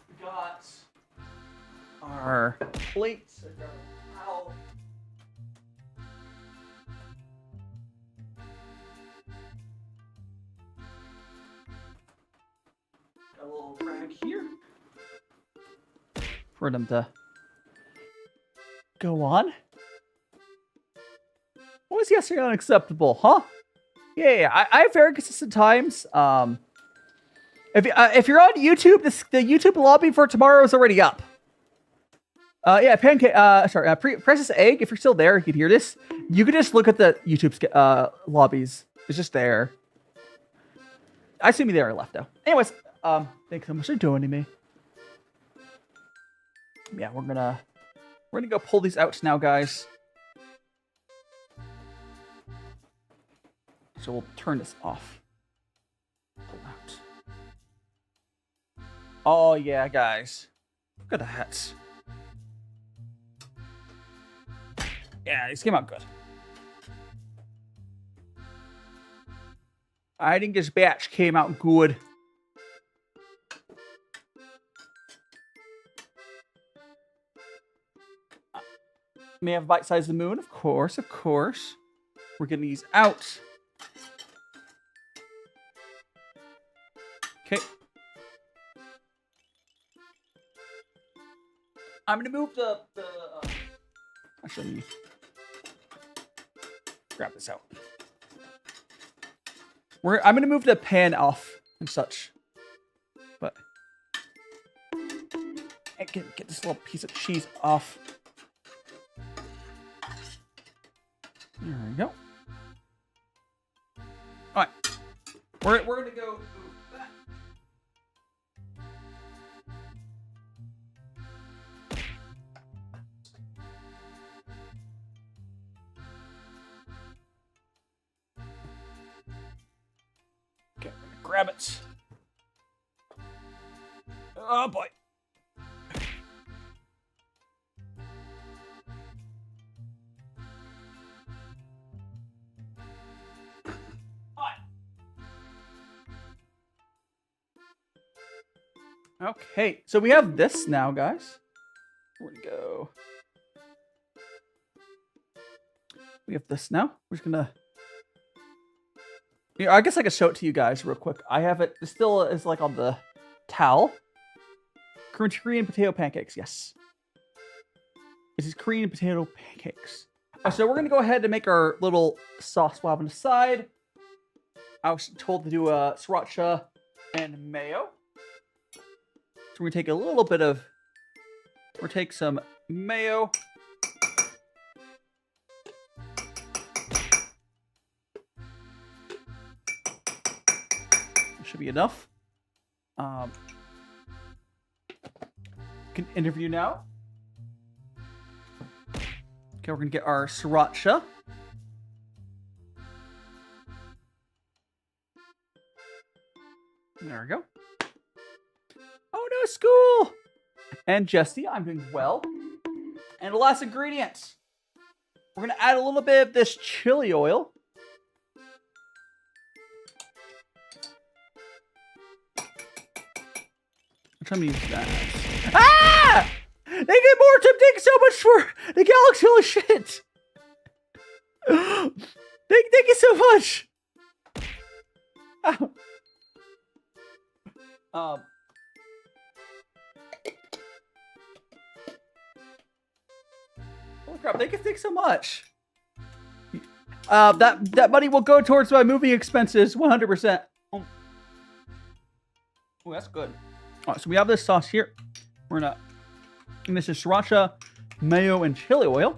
We got our plates. Got a little rag here for them to go on. What was yesterday unacceptable, huh? Yeah. I have very consistent times. If you're on YouTube, the YouTube lobby for tomorrow is already up. Yeah, Precious Egg. If you're still there, you can hear this. You can just look at the YouTube lobbies. It's just there. I assume they are left though. Anyways, thanks so much for joining me. Yeah, we're gonna go pull these out now, guys. So we'll turn this off. Pull out. Oh yeah, guys. Look at that. Yeah, these came out good. I think this batch came out good. May have bite-sized the moon, of course. We're getting these out. Okay. I'm gonna move actually, grab this out. I'm gonna move the pan off and such, but get this little piece of cheese off. There we go. All right, we're gonna go move that. Okay, I'm gonna grab it. Oh boy. Okay, so we have this now, guys. Where'd it go? We have this now. We're just gonna... Yeah, I guess I could show it to you guys real quick. I have it. It still is like on the towel. Korean potato pancakes, yes. This is Korean potato pancakes. So we're gonna go ahead and make our little sauce while on the side. I was told to do sriracha and mayo. So we're gonna take a little bit of. We'll take some mayo. Should be enough. Can interview now. Okay, we're gonna get our sriracha. There we go. Oh no, school! And Jesse, I'm doing well. And the last ingredient. We're gonna add a little bit of this chili oil. Tell me that. Ah! They get more Tim. Thank you so much for the galaxy. Holy shit! Thank you so much. Holy crap! Thank you so much. That money will go towards my movie expenses, 100%. Oh, that's good. All right, so we have this sauce here. We're gonna, and this is sriracha, mayo, and chili oil.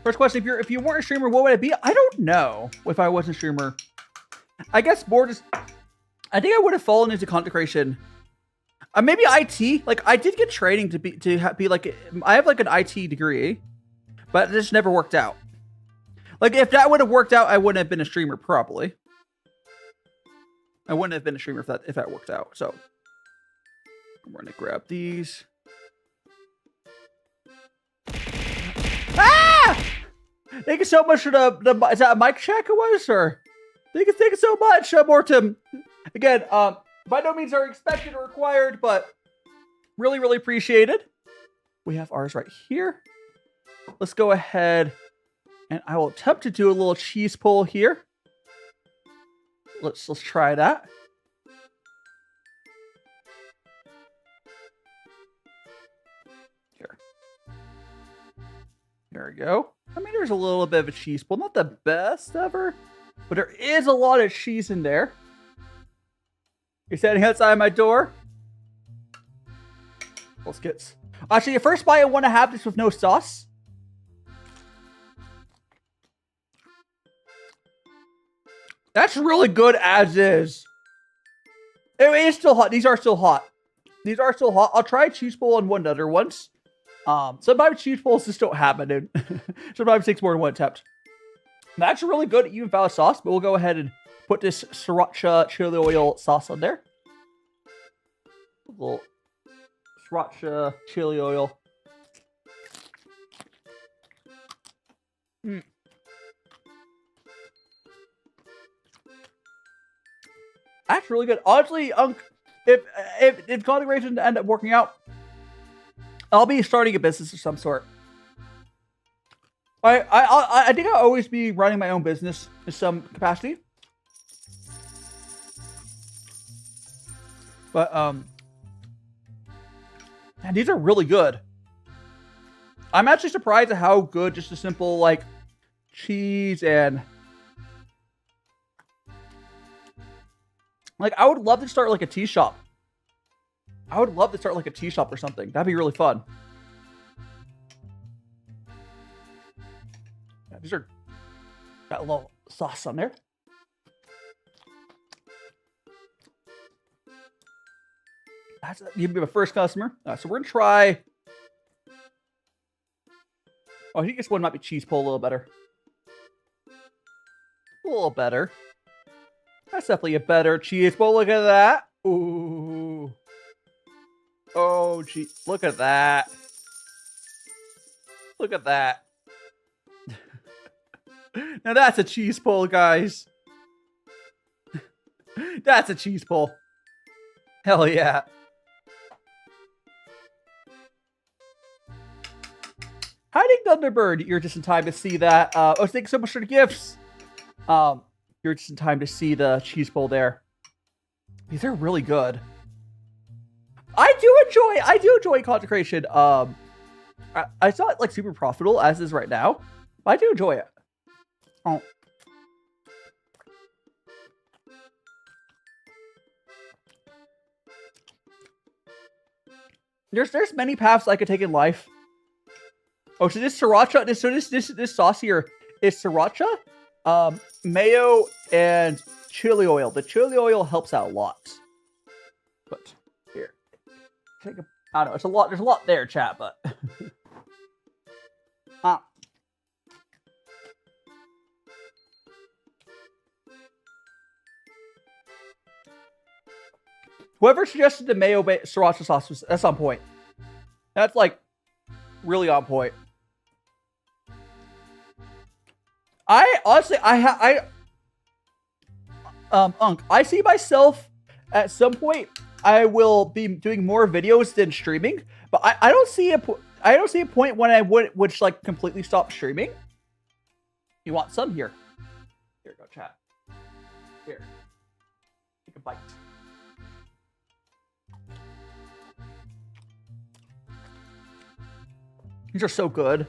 First question: if you weren't a streamer, what would it be? I don't know if I wasn't a streamer. I guess more just. I think I would have fallen into content creation. Maybe IT. Like I did get training to be like. I have like an IT degree, but this never worked out. Like if that would have worked out, I wouldn't have been a streamer probably. I wouldn't have been a streamer if that worked out. So we're gonna grab these. Ah! Thank you so much for the is that a mic check it was, or thank you so much, Mortem. Again, by no means are expected or required, but really, really appreciated. We have ours right here. Let's go ahead and I will attempt to do a little cheese pull here. Let's try that. Here. There we go. I mean, there's a little bit of a cheese pull. Not the best ever, but there is a lot of cheese in there. You're standing outside my door. Let's get... Actually, the first bite I want to have this with no sauce. That's really good as is. It is still hot. These are still hot. These are still hot. I'll try a cheese pull on one other once. Sometimes cheese pulls just don't happen, dude. Sometimes it takes more than one attempt. That's really good even without sauce, but we'll go ahead and put this sriracha chili oil sauce on there. A little sriracha chili oil. That's really good. Honestly, if content creation end up working out, I'll be starting a business of some sort. I think I'll always be running my own business in some capacity. But man, these are really good. I'm actually surprised at how good just a simple like cheese and like I would love to start like a tea shop. I would love to start like a tea shop or something. That'd be really fun. Yeah, these are got a little sauce on there. That's you'd be my first customer. So we're gonna try. Oh, I think this one might be cheese pull a little better. A little better. That's definitely a better cheese pull. Look at that. Ooh. Oh, gee. Look at that. Look at that. Now that's a cheese pull, guys. That's a cheese pull. Hell yeah. Hiding Thunderbird, you're just in time to see that. Oh, thanks so much for the gifts. You're just in time to see the cheese pull there. These are really good. I do enjoy content creation. It's not like super profitable as is right now, but I do enjoy it. Oh. There's many paths I could take in life. Oh, so this sriracha, this sauce here is sriracha, mayo, and chili oil. The chili oil helps out a lot. But here, take a. I don't know. It's a lot. There's a lot there, chat. But whoever suggested the mayo sriracha sauce that's on point. That's like really on point. I honestly, I see myself at some point. I will be doing more videos than streaming, but I don't see a point when I would just like completely stop streaming. You want some here? Here, go chat. Here, take a bite. These are so good.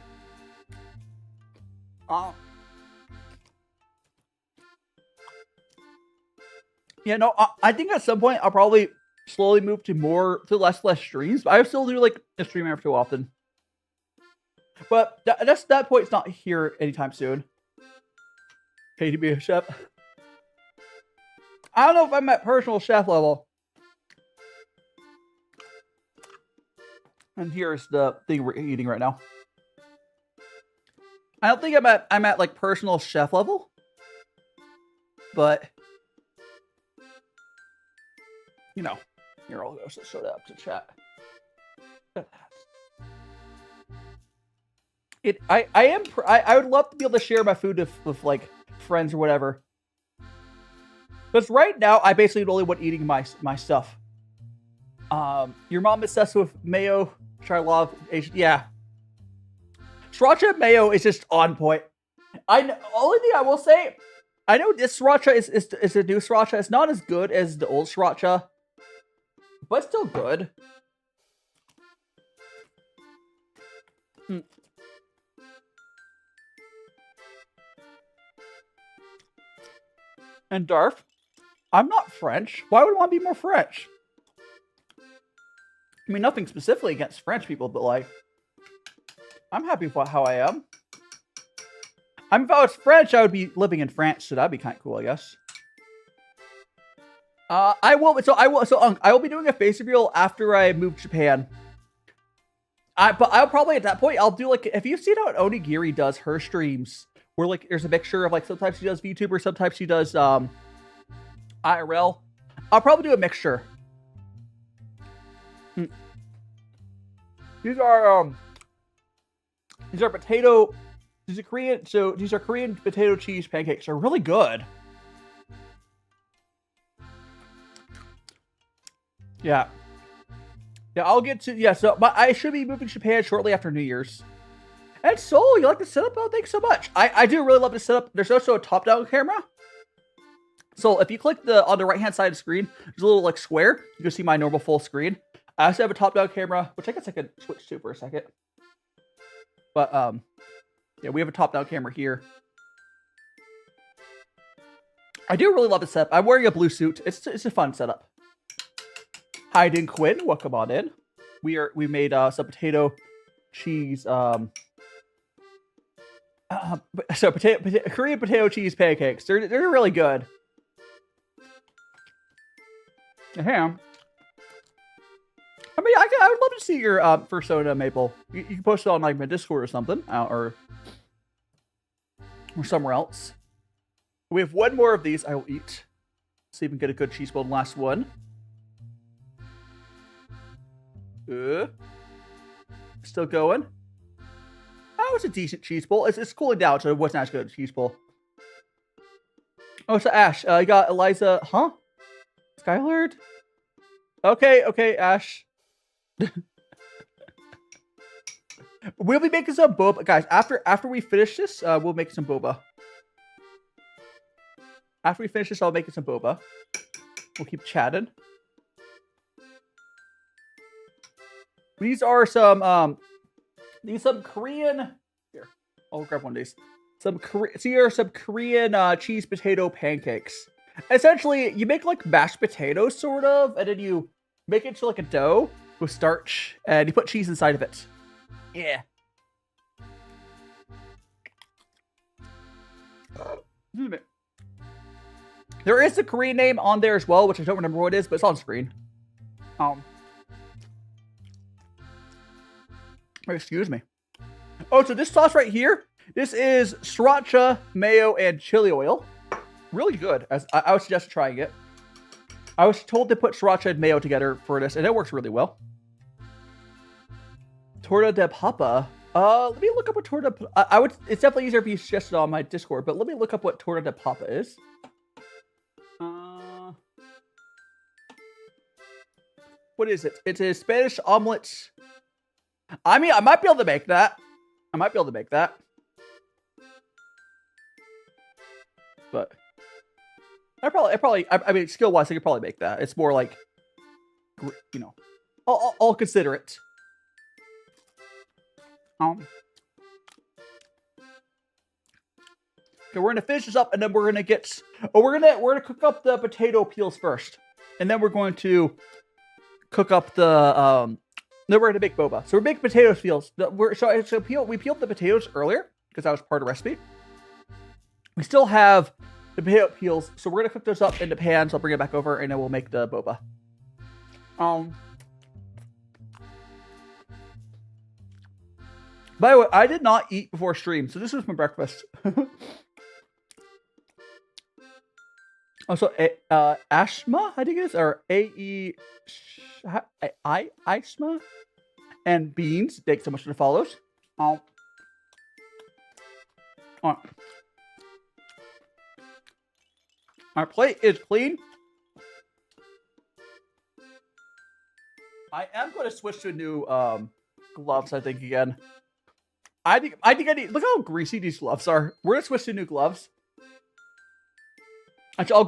Yeah, no, I think at some point I'll probably slowly move to less streams. But I still do like a stream every so often. But that point's not here anytime soon. Okay, to be a chef. I don't know if I'm at personal chef level. And here's the thing we're eating right now. I don't think I'm at like personal chef level. But you know, here I'll go show that up to chat. I would love to be able to share my food with like friends or whatever. Because right now I basically only want eating my stuff. Your mom is obsessed with mayo, which I love. Yeah, sriracha mayo is just on point. Only thing I will say, I know this sriracha is a new sriracha. It's not as good as the old sriracha, but still good. And Darth, I'm not French. Why would I want to be more French? I mean, nothing specifically against French people, but like, I'm happy with how I am. I mean, if I was French, I would be living in France, so that'd be kind of cool, I guess. I will be doing a face reveal after I move to Japan. But I'll probably at that point I'll do like, if you've seen how Onigiri does her streams, where like there's a mixture of like sometimes she does VTuber, sometimes she does IRL. I'll probably do a mixture. These are potato. These are Korean. So these are Korean potato cheese pancakes. They're really good. Yeah. Yeah, I'll get to, yeah, so, but I should be moving to Japan shortly after New Year's. And Soul, you like the setup? Oh, thanks so much. I do really love the setup. There's also a top-down camera. So if you click on the right-hand side of the screen, there's a little, like, square. You can see my normal full screen. I also have a top-down camera, which I guess I could switch to for a second. But, yeah, we have a top-down camera here. I do really love the setup. I'm wearing a blue suit. It's a fun setup. Hi, Din Quinn. Welcome on in. We made some potato cheese. So Korean potato cheese pancakes. They're really good. Ham. I mean, I would love to see your persona, Maple. You can post it on like my Discord or something, or somewhere else. We have one more of these. I will eat. See if we can get a good cheese bowl. Last one. Still going. Oh, it's a decent cheese bowl. It's cooling down, so it wasn't as good a cheese bowl. Oh, so Ash, you got Eliza, huh? Skylord? Okay, Ash. We'll be making some boba, guys. After we finish this, we'll make some boba. After we finish this, I'll make some boba. We'll keep chatting. These are some Korean. Here, I'll grab one of these. here are some Korean cheese potato pancakes. Essentially, you make like mashed potatoes, sort of, and then you make it into like a dough with starch, and you put cheese inside of it. Yeah. There is a Korean name on there as well, which I don't remember what it is, but it's on screen. Excuse me. Oh, so this sauce right here, this is sriracha, mayo, and chili oil. Really good. I would suggest trying it. I was told to put sriracha and mayo together for this, and it works really well. Torta de papa. Let me look up what torta. It's definitely easier if you suggest it on my Discord, but let me look up what torta de papa is. What is it? It's a Spanish omelet. I mean, I might be able to make that. But I mean, skill-wise, I could probably make that. It's more like, you know, I'll consider it. Okay, we're gonna finish this up, and then we're gonna get. Oh, we're gonna cook up the potato peels first, and then we're going to cook up the. Then we're gonna make boba. So we're making potato peels. We peeled the potatoes earlier because that was part of the recipe. We still have the potato peels, so we're gonna cook those up in the pans. I'll bring it back over, and then we'll make the boba. By the way, I did not eat before stream, so this was my breakfast. Also, Ashma, I think it is, or Ishma, and beans. Thanks so much for the follows. Our plate is clean. I am going to switch to a new gloves, I think, again. I think I need. Look how greasy these gloves are. We're gonna switch to new gloves. Actually, we'll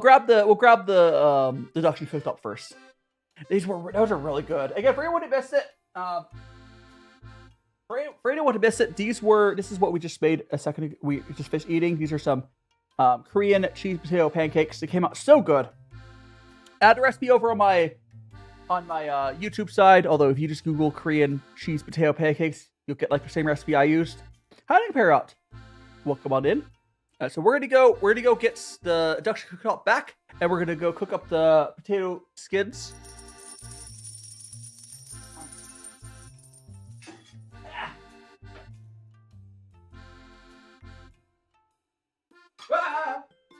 grab the deduction cooked up first. Those are really good. Again, for anyone who missed it, for anyone who missed it, this is what we just made a second ago. We just finished eating. These are some Korean cheese potato pancakes. They came out so good. Add the recipe over on my YouTube side. Although if you just Google Korean cheese potato pancakes, you'll get like the same recipe I used. How did it pair out? Welcome on in. So we're gonna go get the induction cooktop back, and we're gonna go cook up the potato skins.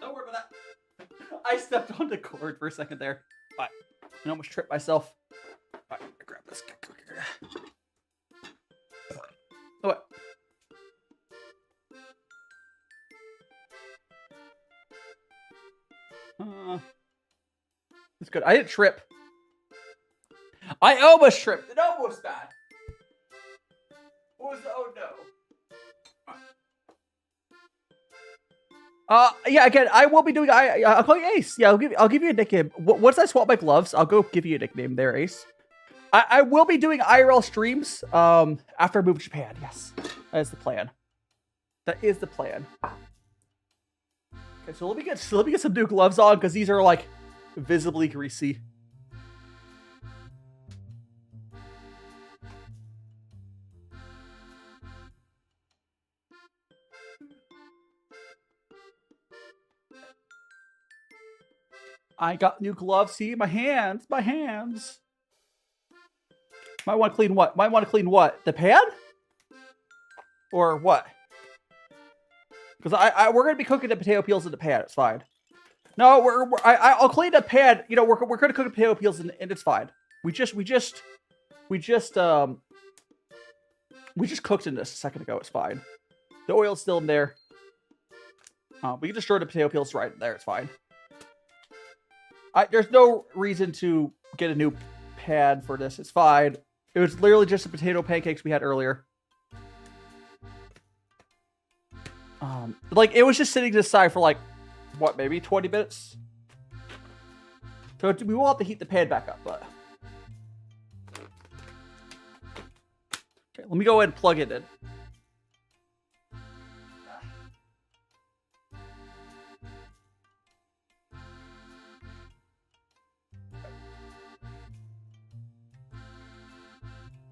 Don't worry about that. I stepped on the cord for a second there. All right. I almost tripped myself. All right, grab this. Oh, it's good. I didn't trip. I almost tripped. It almost bad. What was the oh no? Yeah. Again, I will be doing. I'll call you Ace. Yeah, I'll give you a nickname. Once I swap my gloves, I'll go give you a nickname there, Ace. I will be doing IRL streams after I move to Japan. Yes, that is the plan. That is the plan. Okay, so let me get some new gloves on because these are like visibly greasy. I got new gloves. See, my hands. Might want to clean what? The pan? Or what? Because we're gonna be cooking the potato peels in the pan. It's fine. No, I'll clean the pan. You know, we're gonna cook the potato peels and it's fine. We just cooked in this a second ago. It's fine. The oil's still in there. We can just throw the potato peels right in there. It's fine. There's no reason to get a new pan for this. It's fine. It was literally just the potato pancakes we had earlier. Like, it was just sitting to the side for like, what, maybe 20 minutes? So we will have to heat the pan back up, but... Okay, let me go ahead and plug it in.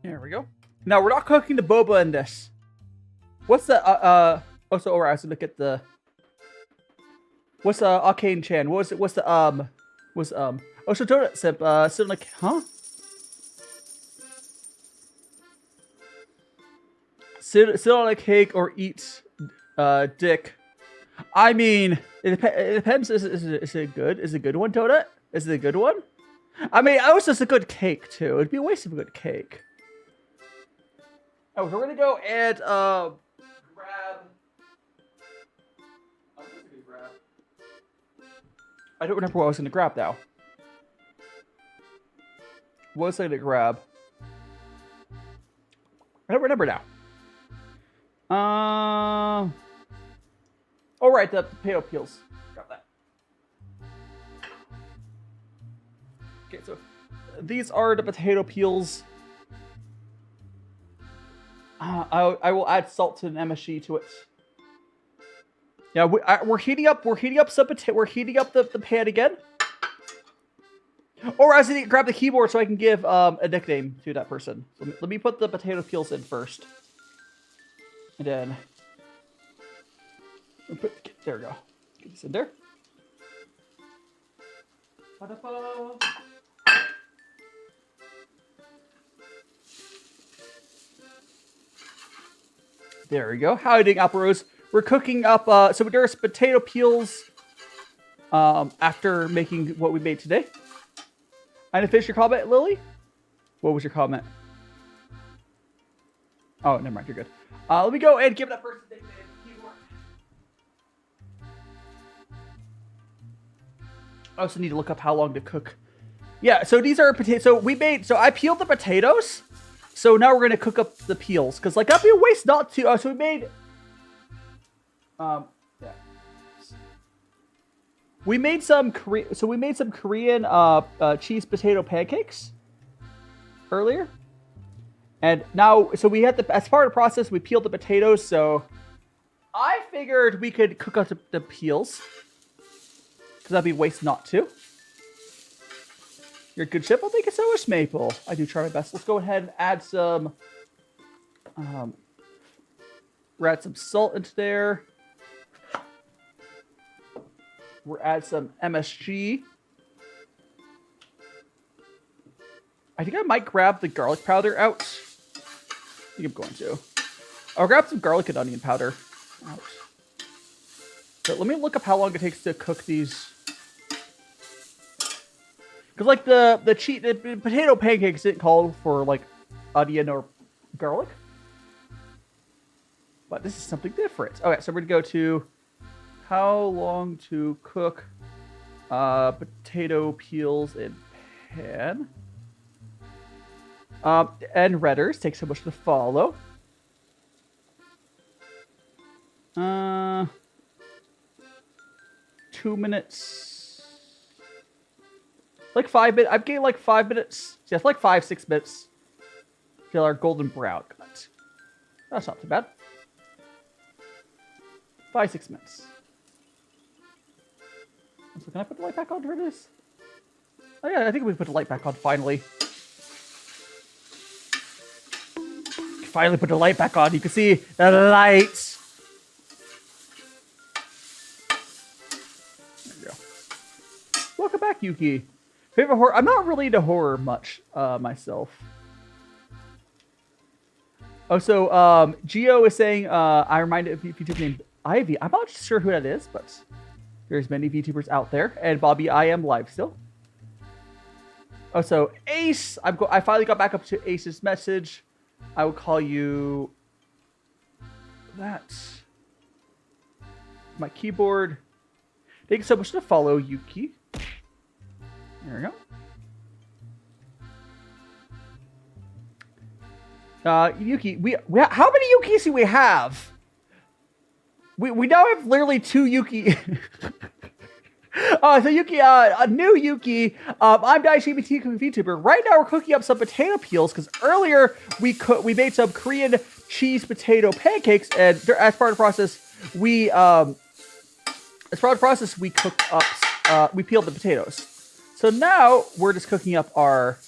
There we go. Now we're not cooking the boba in this. What's the oh, so alright, I was gonna look at the what's Arcane Chan? What's the oh, so donut sip sitting like, huh? Sit on a cake or eat dick. I mean, it depends. Is it good? Is it a good one, donut? Is it a good one? I mean, it was just a good cake too. It'd be a waste of a good cake. Oh, we're gonna go and grab. I don't remember what I was gonna grab now. What was I gonna grab? I don't remember now. Oh right, the potato peels. Grab that. Okay, so these are the potato peels. I will add salt and MSG to it. Yeah, we're heating up some potato. We're heating up the pan again. Or I need to grab the keyboard so I can give a nickname to that person. So let me put the potato peels in first. And then, there we go. Get this in there. There we go. How are you doing, Apple Rose? We're cooking up, so there's potato peels after making what we made today. I didn't finish your comment, Lily? What was your comment? Oh, never mind. You're good. Let me go and give that person a nickname. I also need to look up how long to cook. Yeah, so these are potatoes. So I peeled the potatoes. So now we're gonna cook up the peels, cause like that'd be a waste not to. So we made. Yeah. We made some Korean. So we made some Korean cheese potato pancakes earlier. And now, so we had to, as part of the process, we peeled the potatoes, so I figured we could cook up the peels. Because that'd be waste not to. You're a good chip? Well, thank you so much, Maple. I do try my best. Let's go ahead and add some, we'll add some salt into there. We'll add some MSG. I think I might grab the garlic powder out. I think I'm going to. I'll grab some garlic and onion powder out. So let me look up how long it takes to cook these. Because like the potato pancakes didn't call for like onion or garlic. But this is something different. Okay, so we're gonna go to how long to cook potato peels in pan. And redders take so much to follow. 2 minutes. Like 5 minutes. I'm getting like 5 minutes. Yeah, it's like 5-6 minutes. Till our golden brown cut. That's not too bad. 5-6 minutes. So can I put the light back on for this? Oh yeah, I think we put the light back on finally. Finally put the light back on. You can see the lights. There you go. Welcome back, Yuki. Favorite horror? I'm not really into horror much myself. Oh, so Geo is saying I reminded of VTuber named Ivy. I'm not sure who that is, but there's many VTubers out there. And Bobby, I am live still. Oh, so Ace. I finally got back up to Ace's message. I will call you that. My keyboard. Thank you so much to follow, Yuki. There we go. Yuki, we how many Yukis do we have? We now have literally 2 Yuki. So Yuki, a new Yuki. I'm DaiShimaVT Vtuber. Right now we're cooking up some potato peels because earlier we made some Korean cheese potato pancakes, and as part of the process we cooked up we peeled the potatoes. So now we're just cooking up our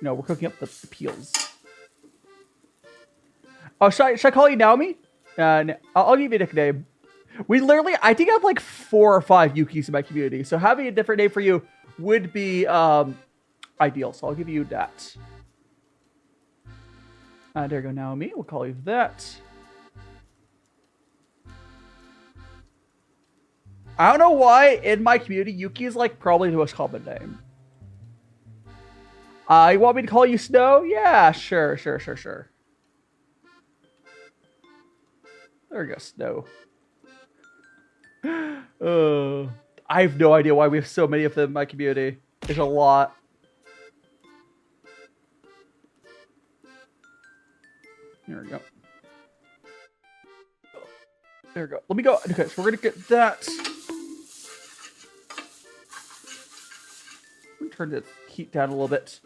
No, we're cooking up the peels. Oh, should I call you Naomi? I'll give you a nickname. We literally, I think I have like 4 or 5 Yukis in my community, so having a different name for you would be ideal. So I'll give you that. There you go, Naomi. We'll call you that. I don't know why in my community Yuki is like probably the most common name. You want me to call you Snow? Yeah, sure. There we go, Snow. I have no idea why we have so many of them in my community. There's a lot. There we go. There we go. Let me go. Okay, so we're gonna get that. Turn the heat down a little bit.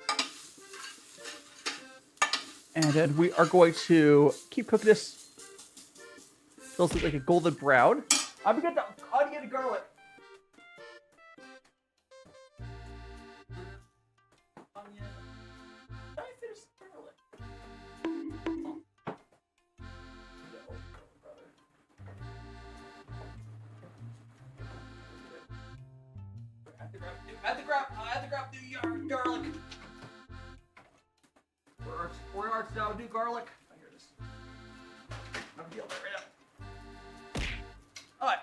And then we are going to keep cooking this. It'll look like a golden brown. I'm gonna get the onion and garlic. Onion. Did I finish garlic? I have to grab new garlic. Where are now new garlic? I hear this. I'm dealing with it right now. Alright.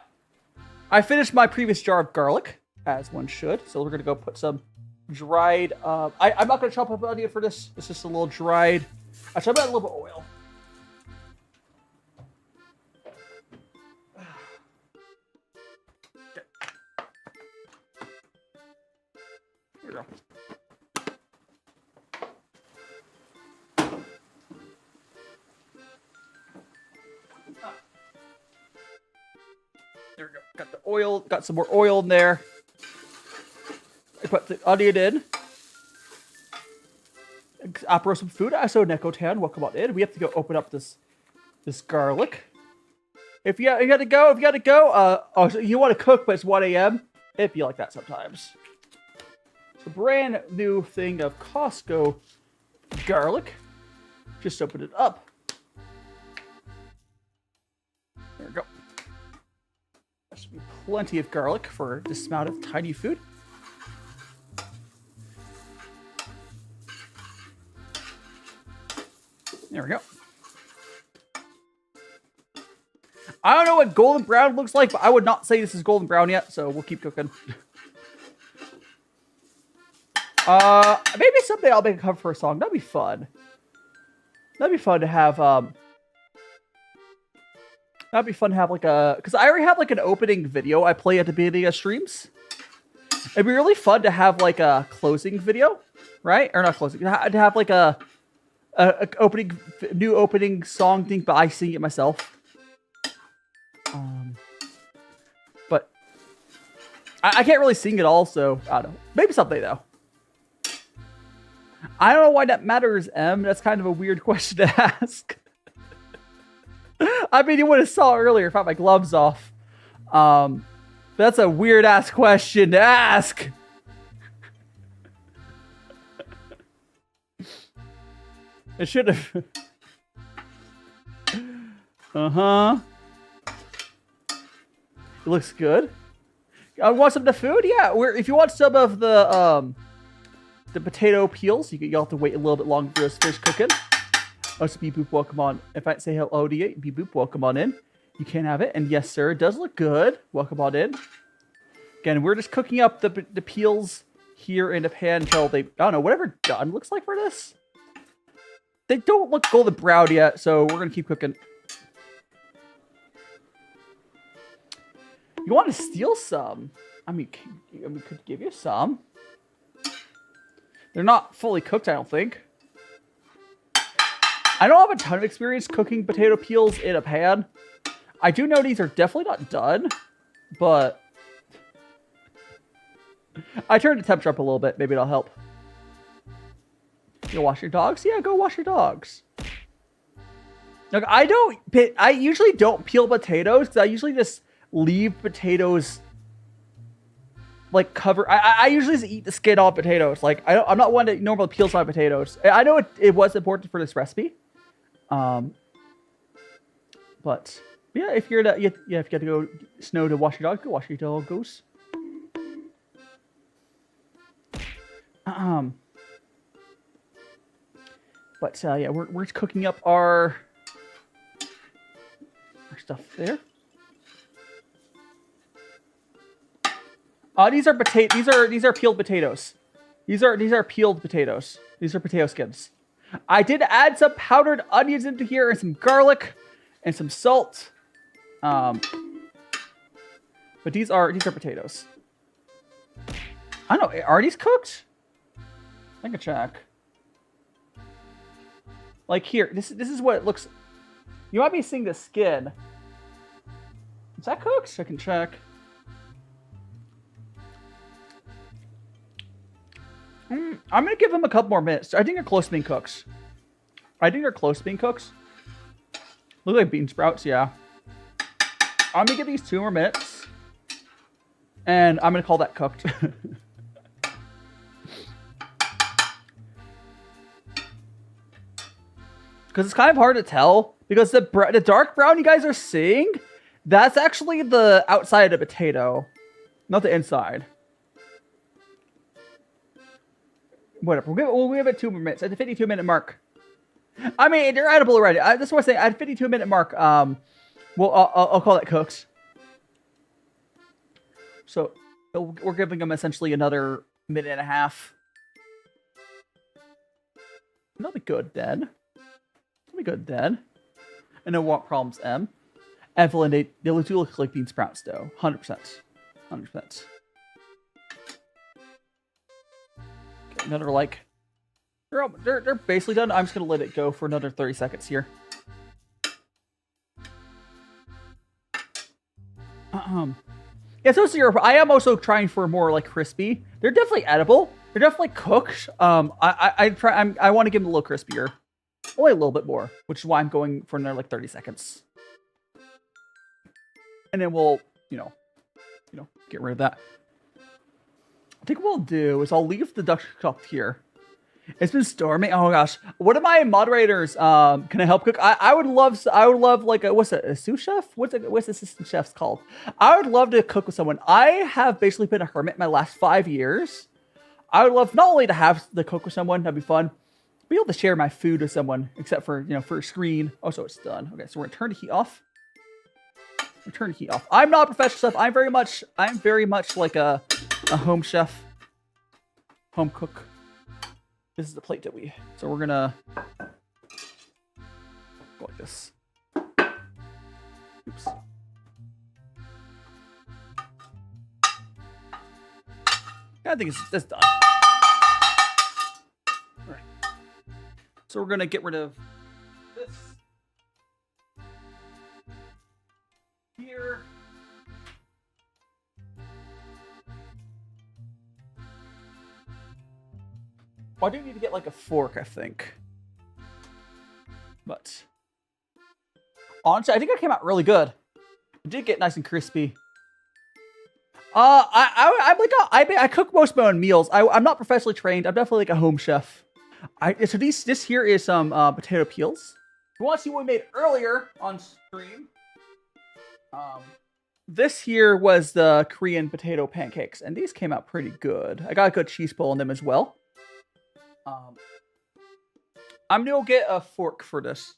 I finished my previous jar of garlic, as one should. So we're gonna go put some dried. I'm not gonna chop up onion for this. It's just a little dried. I should add a little bit of oil. Here we go. There we go. Got the oil. Got some more oil in there. I put the onion in. Opera some food. I saw Nekotan. Welcome on in. We have to go open up this garlic. If you got to go. Oh, so you want to cook, but it's 1 a.m. It'd be like that sometimes. A brand new thing of Costco garlic. Just open it up. There we go. There should be plenty of garlic for this amount of tiny food. There we go. I don't know what golden brown looks like, but I would not say this is golden brown yet, so we'll keep cooking. Maybe someday I'll make a cover for a song. That'd be fun. That'd be fun to have, that'd be fun to have like a, because I already have like an opening video I play at the beginning of streams. It'd be really fun to have like a closing video, right? Or not closing, to have like a new opening song thing, but I sing it myself. But I can't really sing it all, so I don't know. Maybe someday though. I don't know why that matters, Em. That's kind of a weird question to ask. I mean, you would have saw earlier if I had my gloves off. That's a weird ass question to ask. It should have. Uh-huh. It looks good. Want some of the food? Yeah. If you want some of the potato peels, you'll have to wait a little bit longer for those fish cooking. Oh, so Beep Boop, welcome on. If I say hello to you, Beep Boop, welcome on in. You can have it. And yes, sir, it does look good. Welcome on in. Again, we're just cooking up the peels here in a pan until they, I don't know, whatever done looks like for this. They don't look golden brown yet, so we're going to keep cooking. You want to steal some? I mean, could give you some. They're not fully cooked, I don't think. I don't have a ton of experience cooking potato peels in a pan. I do know these are definitely not done, but I turned the temperature up a little bit. Maybe it'll help. You wash your dogs? Yeah, go wash your dogs. Look, I usually don't peel potatoes because I usually just leave potatoes like cover. I usually just eat the skin off potatoes. Like I'm not one that normally peels my potatoes. I know it was important for this recipe. But yeah, if you're if you have to go snow to wash your dog, go wash your dog, goes. But yeah, we're cooking up our stuff there. These are peeled potatoes. These are peeled potatoes. These are potato skins. I did add some powdered onions into here and some garlic and some salt. But these are potatoes. I don't know. Are these cooked? I can check. Like here, this is what it looks. You might be seeing the skin. Is that cooked? I can check. I'm gonna give them a couple more minutes. I think they're close to being cooked. Look like bean sprouts, yeah. I'm gonna give these 2 more minutes, and I'm gonna call that cooked. Because it's kind of hard to tell, because the dark brown you guys are seeing, that's actually the outside of the potato, not the inside. Whatever, we'll give it 2 more minutes at the 52-minute mark. I mean, they're edible already. That's what I'm saying. At the 52-minute mark, I'll call it cooked. So we're giving them essentially another minute and a half. That'll be good then. And no want problems, M. Evelyn, they do look like bean sprouts, though. 100%. 100%. Okay, another, like... They're basically done. I'm just going to let it go for another 30 seconds here. Yeah, so I am also trying for more, like, crispy. They're definitely edible. They're definitely cooked. I want to give them a little crispier. Only a little bit more, which is why I'm going for another like 30 seconds. And then we'll, get rid of that. I think what I'll do is I'll leave the duck cooked here. It's been storming. Oh gosh, one of my moderators can I help cook? I would love like a sous chef? What's assistant chefs called? I would love to cook with someone. I have basically been a hermit my last 5 years. I would love not only to have the cook with someone, that'd be fun. Be able to share my food with someone, except for, for a screen. Oh, so it's done. Okay, so we're gonna turn the heat off. I'm not a professional chef. I'm very much like a home chef, home cook. This is the plate that so we're gonna go like this. Oops. I think that's done. So we're gonna get rid of this here. Oh, I do need to get like a fork, I think. But honestly, I think it came out really good. It did get nice and crispy. I cook most of my own meals. I'm not professionally trained. I'm definitely like a home chef. So this here is some potato peels. If you want to see what we made earlier on stream, this here was the Korean potato pancakes, and these came out pretty good. I got a good cheese pull on them as well. I'm gonna get a fork for this.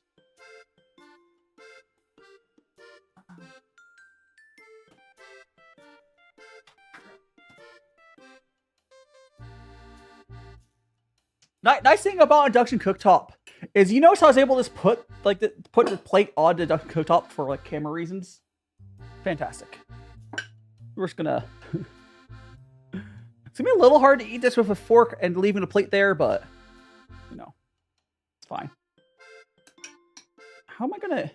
Nice thing about induction cooktop is, you notice how I was able to just put the plate on the induction cooktop for like camera reasons. Fantastic. We're just gonna. It's gonna be a little hard to eat this with a fork and leaving the plate there, but it's fine. How am I gonna?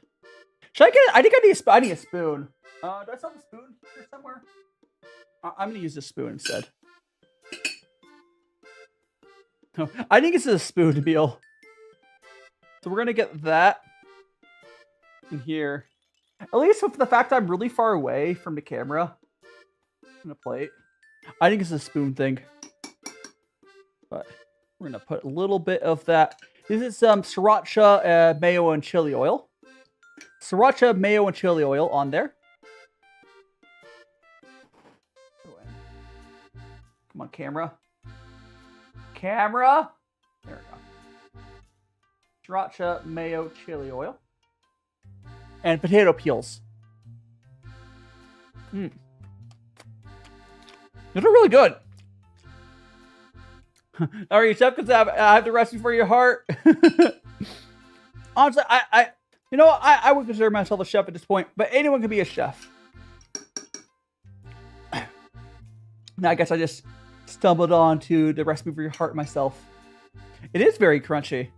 Should I get? I think I need a spoon. Do I still have a spoon here somewhere? I'm gonna use this spoon instead. No, I think it's a spoon meal. So we're gonna get that in here. At least with the fact I'm really far away from the camera. I'm gonna plate. I think it's a spoon thing. But we're going to put a little bit of that. This is some sriracha, mayo, and chili oil. Sriracha, mayo, and chili oil on there. Come on, camera. Camera! There we go. Sriracha, mayo, chili oil. And potato peels. These are really good. Are you chef? Because I have the recipe for your heart. Honestly, I would consider myself a chef at this point, but anyone can be a chef. Now, I guess I just stumbled onto the recipe for your heart myself. It is very crunchy.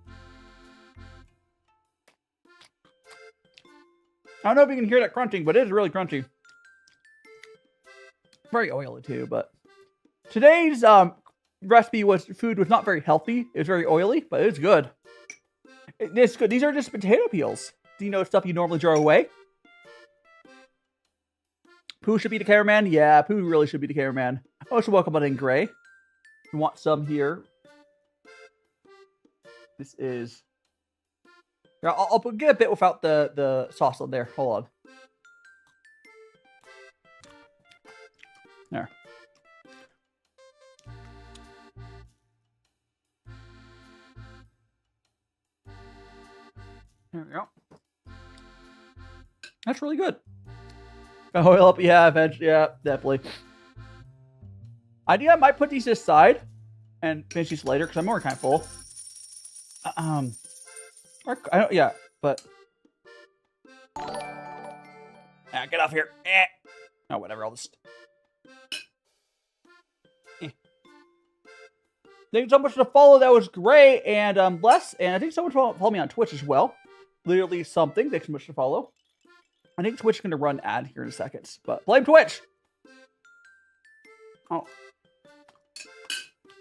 I don't know if you can hear that crunching, but it is really crunchy. Very oily too, but today's recipe food was not very healthy. It was very oily, but it's good. It's good. These are just potato peels. Do you know stuff you normally throw away? Pooh should be the cameraman. Yeah, Pooh really should be the cameraman. Oh, so welcome on in, Gray. You want some here? This is. I'll get a bit without the sauce on there. Hold on. There. There we go. That's really good. Oil up, yeah, eventually, yeah, definitely. I might put these aside and finish these later because I'm already kind of full. I don't, yeah, but get off here. Oh, whatever. I'll just. Thank you so much for the follow. That was great. And Les, and I think someone follow me on Twitch as well. Literally something. Thanks so much for follow. I think Twitch is going to run ad here in a second, but blame Twitch. Oh.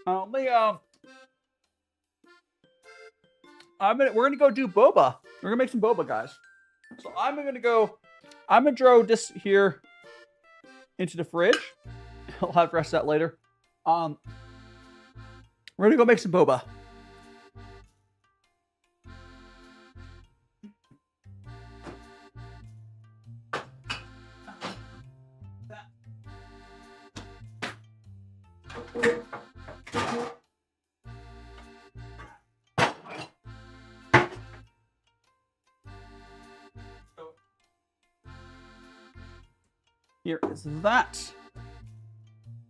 We're gonna go do boba. We're gonna make some boba, guys. So I'm gonna throw this here into the fridge. I'll have to rest that later. We're gonna go make some boba. Here is that.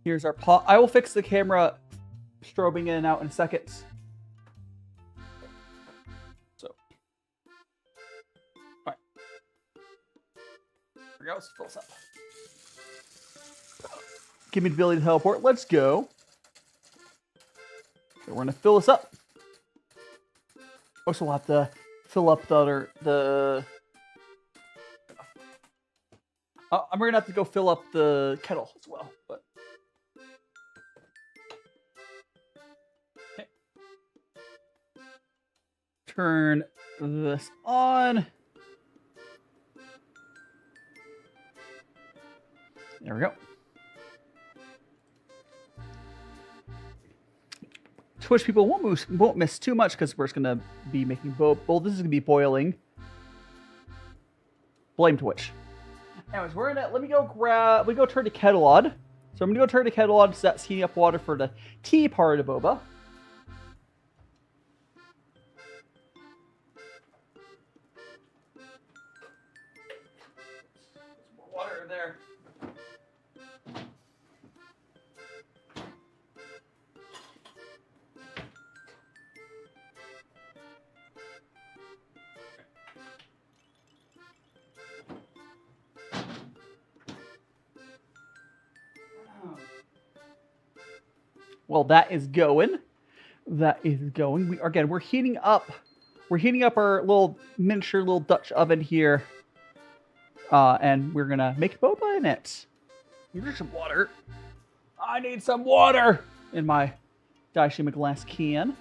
Here's our pot. I will fix the camera strobing in and out in seconds. So, all right. Here we go. Let's fill this up. Give me the ability to teleport. Let's go. So we're gonna fill this up. Also, we'll have to fill up we're gonna have to go fill up the kettle as well, but. Okay. Turn this on. There we go. Twitch people won't miss too much because we're just gonna be making this is gonna be boiling. Blame Twitch. Anyways, let me go turn the kettle on. So I'm gonna go turn the kettle on so that's heating up water for the tea part of the boba. More water in there. Well, that is going. That is going. We're heating up. We're heating up our little miniature Dutch oven here. And we're gonna make boba in it. Here's some water. I need some water in my Daishima glass can.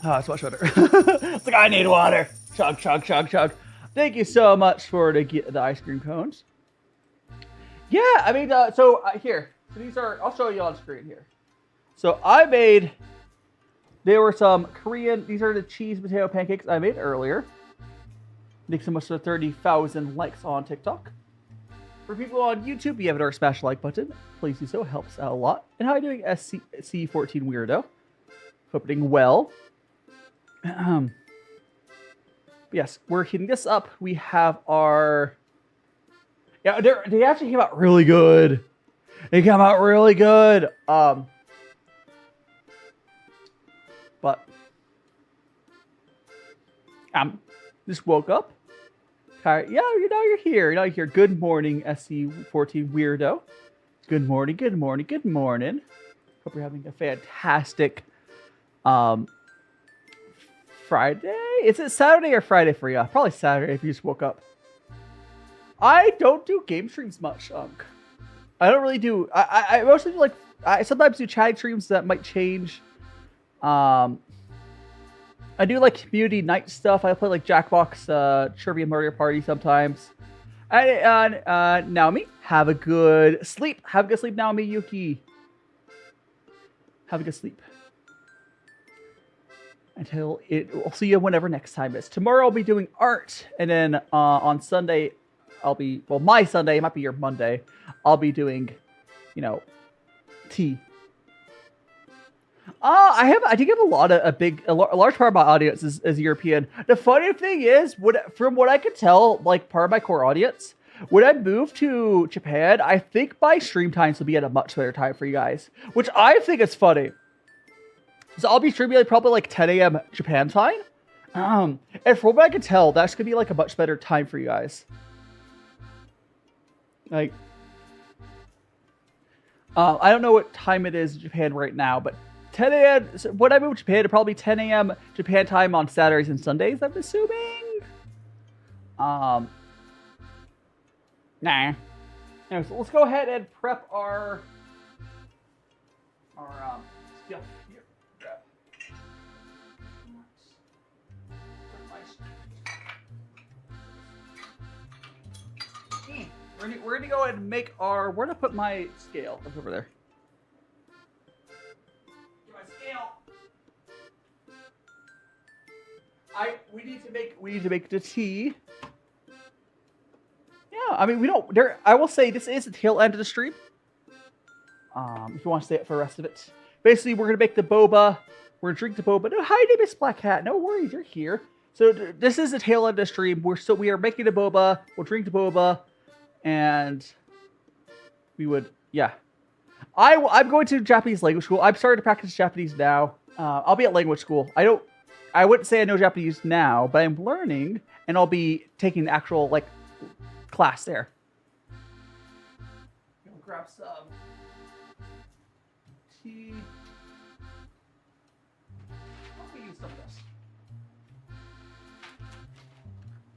Oh, it's much better. It's like, I need water. Chug, chug, chug, chug. Thank you so much for the ice cream cones. Yeah, I mean, so here. So these are, I'll show you on screen here. So I made, there were some Korean, these are the cheese potato pancakes I made earlier. Thanks so much for 30,000 likes on TikTok. For people on YouTube, you have to smash the like button. Please do so, it helps out a lot. And how are you doing, SC14 Weirdo? Hope you're doing well. Yes, we're heating this up. We have our... Yeah, they actually came out really good. They came out really good. But... just woke up. Tired. Yeah, now you're here. Now you're here. Good morning, SC14 Weirdo. Good morning, good morning, good morning. Hope you're having a fantastic... Friday? Is it Saturday or Friday for you? Probably Saturday if you just woke up. I don't do game streams much, I don't really do. I mostly do I sometimes do chat streams that might change. I do like community night stuff. I play like Jackbox, Trivia Murder Party sometimes. And Naomi, have a good sleep. Have a good sleep, Naomi, Yuki. Have a good sleep. Until we'll see you whenever next time is. Tomorrow I'll be doing art, and then on Sunday I'll be, well, my Sunday, it might be your Monday, I'll be doing, tea. I think I have a large part of my audience is European. The funny thing is, from what I could tell, like part of my core audience, when I move to Japan, I think my stream times will be at a much better time for you guys, which I think is funny. So I'll be streaming probably like 10 a.m. Japan time. And from what I can tell, that's going to be like a much better time for you guys. Like, I don't know what time it is in Japan right now, but 10 a.m. So when I move to Japan, it'll probably be 10 a.m. Japan time on Saturdays and Sundays, I'm assuming. Nah. Anyway, so let's go ahead and prep our stuff. We're gonna go ahead and make our. Where to put my scale? Look over there. Get my scale. We need to make the tea. Yeah, I mean we don't. I will say this is the tail end of the stream. If you want to stay up for the rest of it, basically we're gonna make the boba. We're gonna drink the boba. No, hi, name is Black Hat. No worries, you're here. So this is the tail end of the stream. We are making the boba. We'll drink the boba. And we would, yeah. I'm going to Japanese language school. I'm starting to practice Japanese now. I'll be at language school. I wouldn't say I know Japanese now, but I'm learning, and I'll be taking the actual class there. We'll grab some tea. I'll use some of this.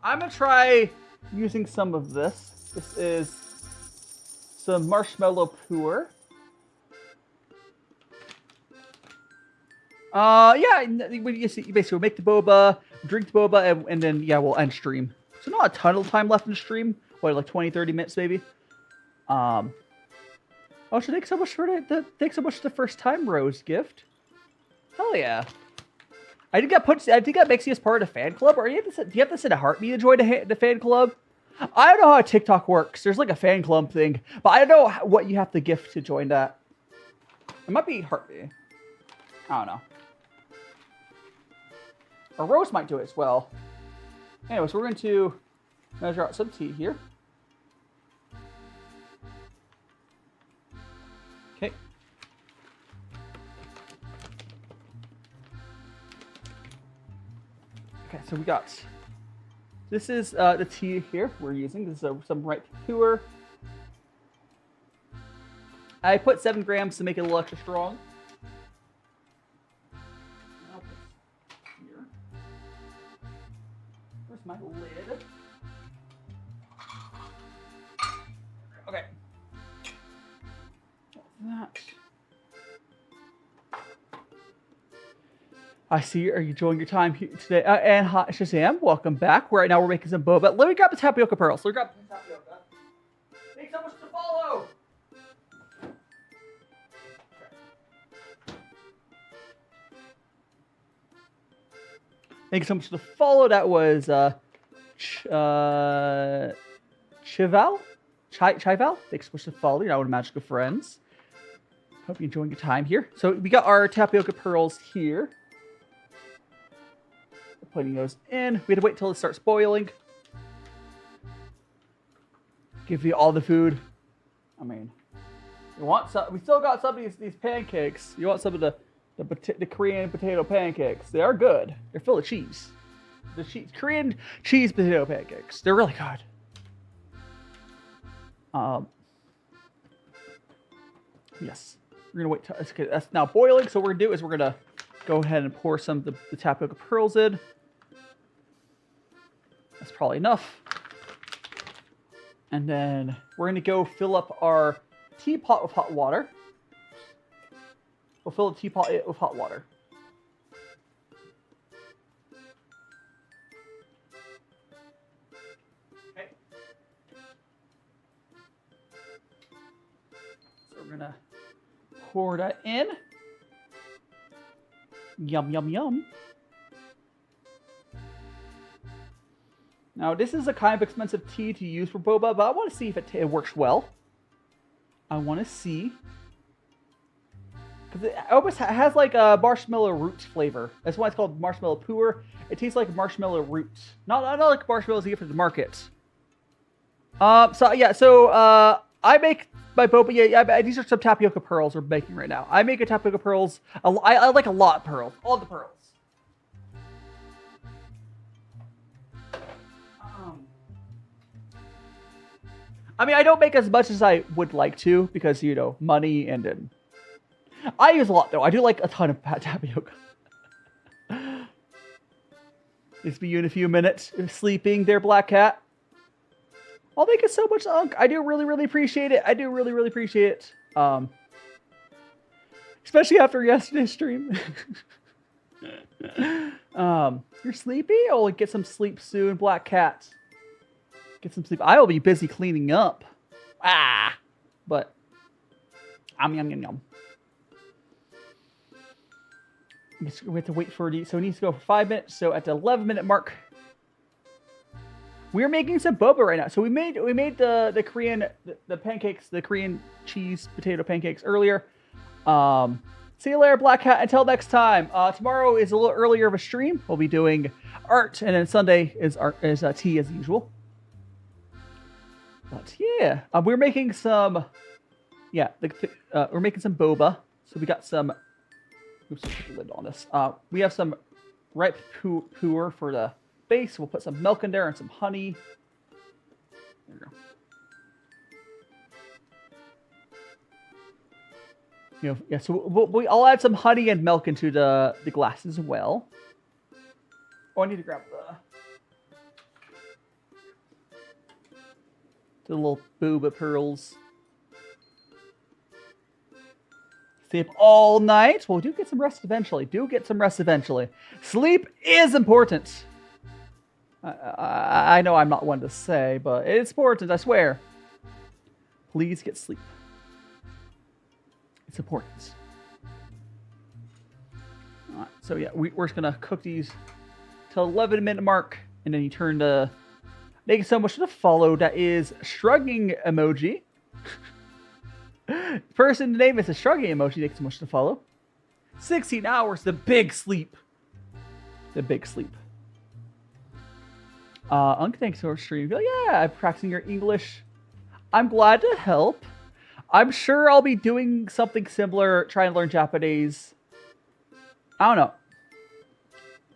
I'm gonna try using some of this. This is some marshmallow pour. Yeah, you see, basically we'll make the boba, drink the boba, and then, yeah, we'll end stream. So not a ton of time left in the stream. What, like 20, 30 minutes maybe? Oh, so thanks so much for the first time Rose gift. Hell yeah. I think that makes you as part of the fan club, or do you have to send a heartbeat to join the fan club? I don't know how TikTok works. There's like a fan club thing, but I don't know what you have to gift to join that. It might be heartbeat. I don't know. Or Rose might do it as well. Anyway, so we're going to measure out some tea here. Okay. Okay, so we got... This is the tea here we're using. This is some ripe Vtuber. I put 7 grams to make it a little extra strong. Here. Where's my lid? Okay. That. I see. Are you enjoying your time here today? And hi, Shazam, welcome back. Right now we're making some boba. Let me grab the tapioca pearls. Let me grab the tapioca. Thanks so much to follow. Thanks so much for the follow. That was Chival? Chival? Thanks so much for the follow. You're now with Magical Friends. Hope you're enjoying your time here. So we got our tapioca pearls here. We're putting those in. We had to wait till it starts boiling. Give you all the food. I mean, you want some? We still got some of these pancakes. You want some of the Korean potato pancakes? They are good. They're full of cheese. The Korean cheese potato pancakes. They're really good. Yes. We're gonna wait till that's now boiling. So what we're gonna do is we're gonna go ahead and pour some of the tapioca pearls in. That's probably enough. And then we're gonna go fill up our teapot with hot water. We'll fill the teapot with hot water. Okay. So we're gonna pour that in. Yum, yum, yum. Now, this is a kind of expensive tea to use for boba, but I want to see if it works well. I want to see. Because it almost has like a marshmallow root flavor. That's why it's called marshmallow puer. It tastes like marshmallow root. Not like marshmallows you get from the market. I make my boba. Yeah, these are some tapioca pearls we're making right now. I make a tapioca pearls. I like a lot of pearls. All the pearls. I mean, I don't make as much as I would like to because, you know, money and then... I use a lot, though. I do like a ton of tapioca. It's be you in a few minutes. Sleeping there, Black Cat. Oh, thank you so much, Unc. I do really, really appreciate it. I do really, really appreciate it. Especially after yesterday's stream. You're sleepy? Oh, get some sleep soon, Black Cat. Get some sleep. I will be busy cleaning up. But yum, yum, yum. We have to wait for it. So it needs to go for 5 minutes. So at the 11-minute mark, we're making some boba right now. So we made the Korean pancakes, the Korean cheese potato pancakes earlier. See you later, Black Hat. Until next time. Tomorrow is a little earlier of a stream. We'll be doing art, and then Sunday is tea as usual. But yeah, we're making some. Yeah, we're making some boba. So we got some. Oops, I'll put the lid on this. We have some ripe puer for the base. We'll put some milk in there and some honey. There we go. You know, yeah. So I'll add some honey and milk into the glass as well. Oh, I need to grab the little boba pearls. Stay up all night. Well, do get some rest eventually. Sleep is important. I know I'm not one to say, but it's important, I swear. Please get sleep. It's important. All right, so yeah, we're just going to cook these till 11-minute mark, and then you turn to... Thank you so much for the follow. That is shrugging emoji. Person name is a shrugging emoji. Thank you so much for the follow. 16 hours, the big sleep. Unc, thanks for streaming. Yeah, I'm practicing your English. I'm glad to help. I'm sure I'll be doing something similar, trying to learn Japanese. I don't know.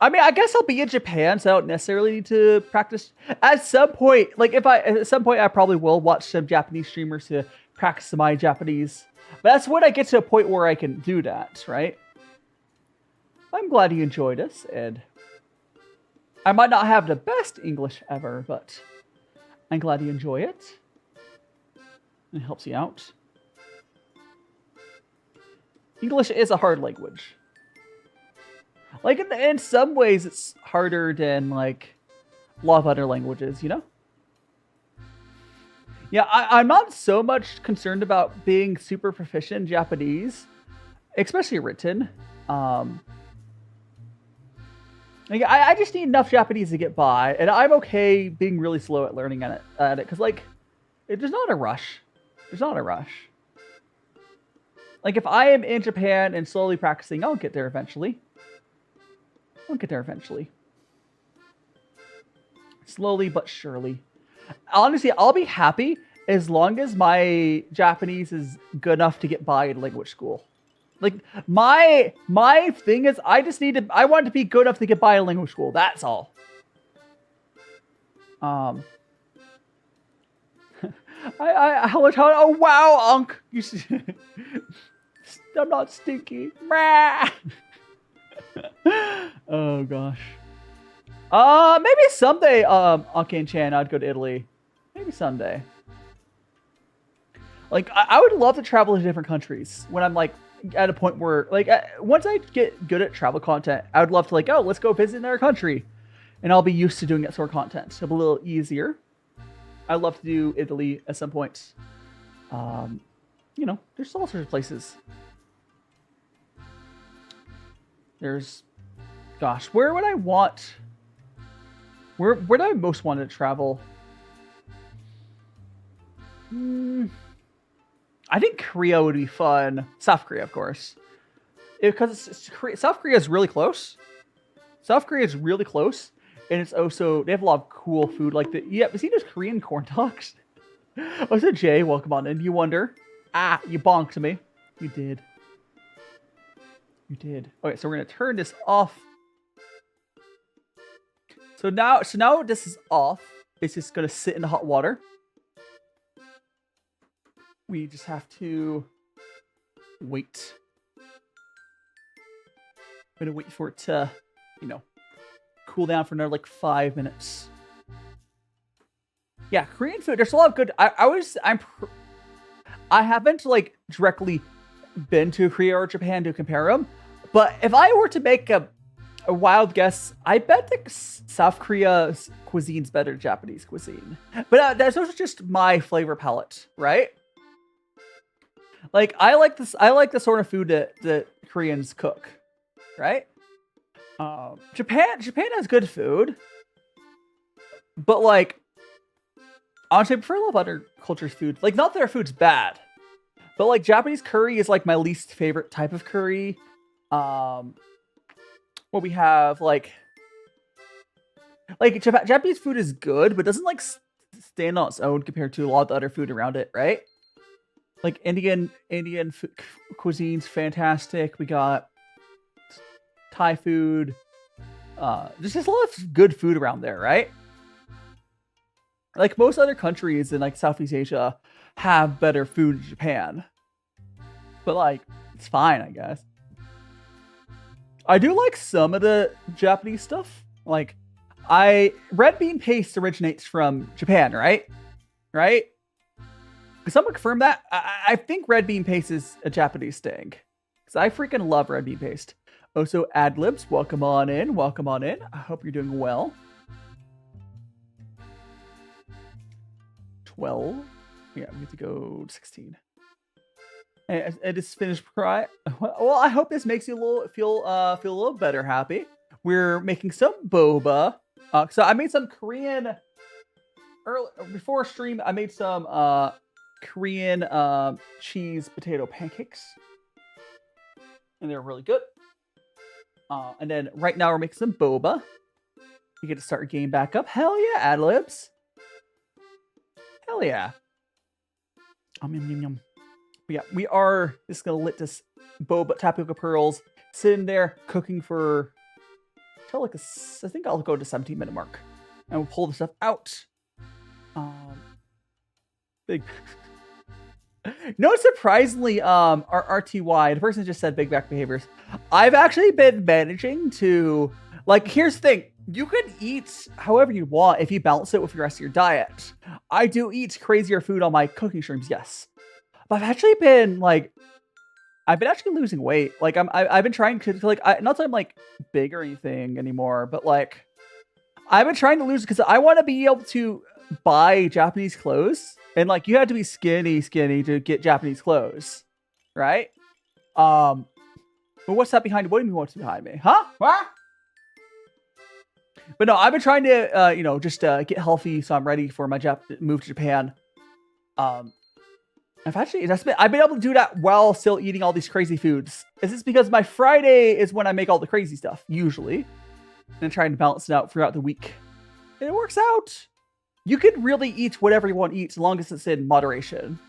I mean, I guess I'll be in Japan, so I don't necessarily need to practice. At some point, I probably will watch some Japanese streamers to practice my Japanese. But that's when I get to a point where I can do that, right? I'm glad you enjoyed this, and I might not have the best English ever, but I'm glad you enjoy it. It helps you out. English is a hard language. Like in some ways, it's harder than like a lot of other languages, you know? Yeah, I'm not so much concerned about being super proficient in Japanese, especially written. Like I just need enough Japanese to get by, and I'm okay being really slow at learning at it, because like, there's not a rush. There's not a rush. Like if I am in Japan and slowly practicing, I'll get there eventually. I'll get there eventually. Slowly but surely. Honestly, I'll be happy as long as my Japanese is good enough to get by in language school. Like my thing is, I want it to be good enough to get by in language school. That's all. How much? Oh wow, Unc! You should, I'm not stinky. Oh gosh. Maybe someday, Unc and Chan, I'd go to Italy. Maybe someday. Like, I would love to travel to different countries when I'm like at a point where, like, once I get good at travel content, I would love to like, oh, let's go visit another country, and I'll be used to doing that sort of content. It'll be a little easier. I'd love to do Italy at some point. You know, there's all sorts of places. There's, gosh, where would I want? Where do I most want to travel? I think Korea would be fun. South Korea, of course, because South Korea is really close. South Korea is really close, and it's also they have a lot of cool food. Like you see those Korean corn dogs? Oh, so Jay, welcome on in. You wonder? You bonked me. You did. You did. Okay, so we're gonna turn this off. So now this is off. It's just gonna sit in the hot water. We just have to wait. I'm gonna wait for it to, you know, cool down for another like 5 minutes. Yeah, Korean food. There's a lot of good. I haven't like directly been to Korea or Japan to compare them, but if I were to make a wild guess, I bet that South Korea's cuisine's better than Japanese cuisine. But that's also just my flavor palette, right? Like I like this. I like the sort of food that Koreans cook, right? Japan has good food, but like honestly, I prefer a lot of other cultures' food. Like not that their food's bad, but like Japanese curry is like my least favorite type of curry. What we have like Japanese food is good, but doesn't like stand on its own compared to a lot of the other food around it, right? Like Indian cuisine's fantastic. We got Thai food. There's just a lot of good food around there, right? Like most other countries in like Southeast Asia have better food than Japan, but like it's fine, I guess. I do like some of the Japanese stuff. Like red bean paste originates from Japan, right? Right? Can someone confirm that? I think red bean paste is a Japanese thing. Because I freaking love red bean paste. Also, Adlibs, welcome on in. Welcome on in. I hope you're doing well. 12. Yeah, we have to go 16. And it is finished cry. Well, I hope this makes you feel a little better happy. We're making some boba. So I made some Korean before stream. I made some Korean cheese potato pancakes, and they're really good. And then right now we're making some boba. You get to start your game back up. Hell yeah, Adlibs. Hell yeah. Yum, yum, yum. But yeah, we are just gonna let this boba tapioca pearls sitting there cooking for till like I think I'll go to 17-minute mark, and we'll pull the stuff out. Big. No, surprisingly, our RTY, the person just said big back behaviors. I've actually been managing to, like, here's the thing. You can eat however you want if you balance it with the rest of your diet. I do eat crazier food on my cooking streams, yes. But I've actually been, like, I've been actually losing weight. Like I've been trying to like not that I'm like big or anything anymore, but like I've been trying to lose because I want to be able to buy Japanese clothes, and like you had to be skinny to get Japanese clothes, right? But what's that behind? What do you mean what's behind me? Huh? What? But no, I've been trying to you know, just get healthy so I'm ready for my move to Japan. I've been able to do that while still eating all these crazy foods. Is this because my Friday is when I make all the crazy stuff, usually, and trying to balance it out throughout the week. And it works out. You could really eat whatever you want to eat as long as it's in moderation.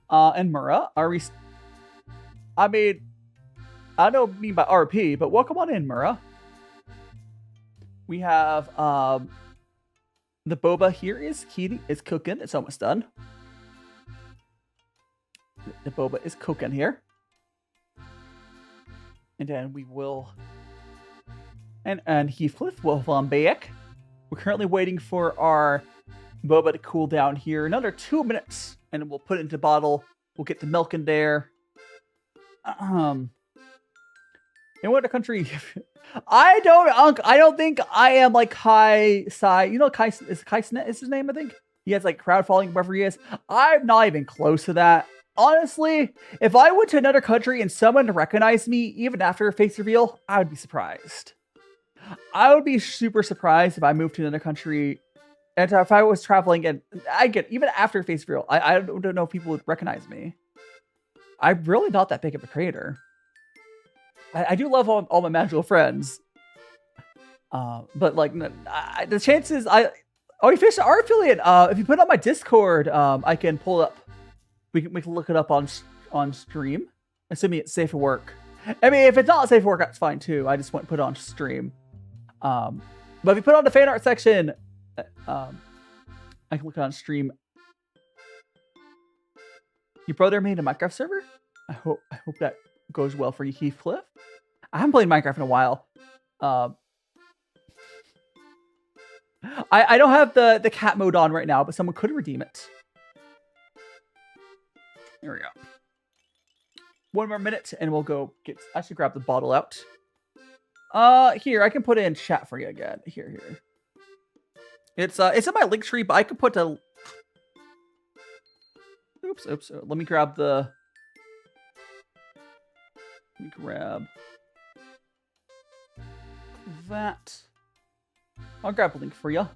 And Mura, are we... I mean, I don't mean by RP, but welcome on in, Mura. We have the boba here is cooking. It's almost done. The boba is cooking here. And then we will... And Heathcliff will come back. We're currently waiting for our boba to cool down here. Another 2 minutes. And we'll put it into a bottle. We'll get the milk in there. In what country? I don't think I am like Kai Sai. You know, Kai Snet is his name, I think. He has like crowd following wherever he is. I'm not even close to that. Honestly, if I went to another country and someone recognized me, even after a face reveal, I would be surprised. I would be super surprised if I moved to another country and if I was traveling and even after face reveal, I don't know if people would recognize me. I'm really not that big of a creator. I do love all my magical friends. But like the chances you fish our affiliate. If you put it on my Discord, I can pull it up. We can look it up on stream, assuming it's safe for work. I mean, if it's not safe for work, that's fine too. I just want to put it on stream. But if you put it on the fan art section, I can look it on stream. Your brother made a Minecraft server? I hope that goes well for you, Heathcliff. I haven't played Minecraft in a while. I don't have the cat mode on right now, but someone could redeem it. There we go. 1 more minute and we'll go I should grab the bottle out. Here, I can put it in chat for you again. Here. It's in my link tree, but I can put a... Oops. Let me grab that. I'll grab a link for you.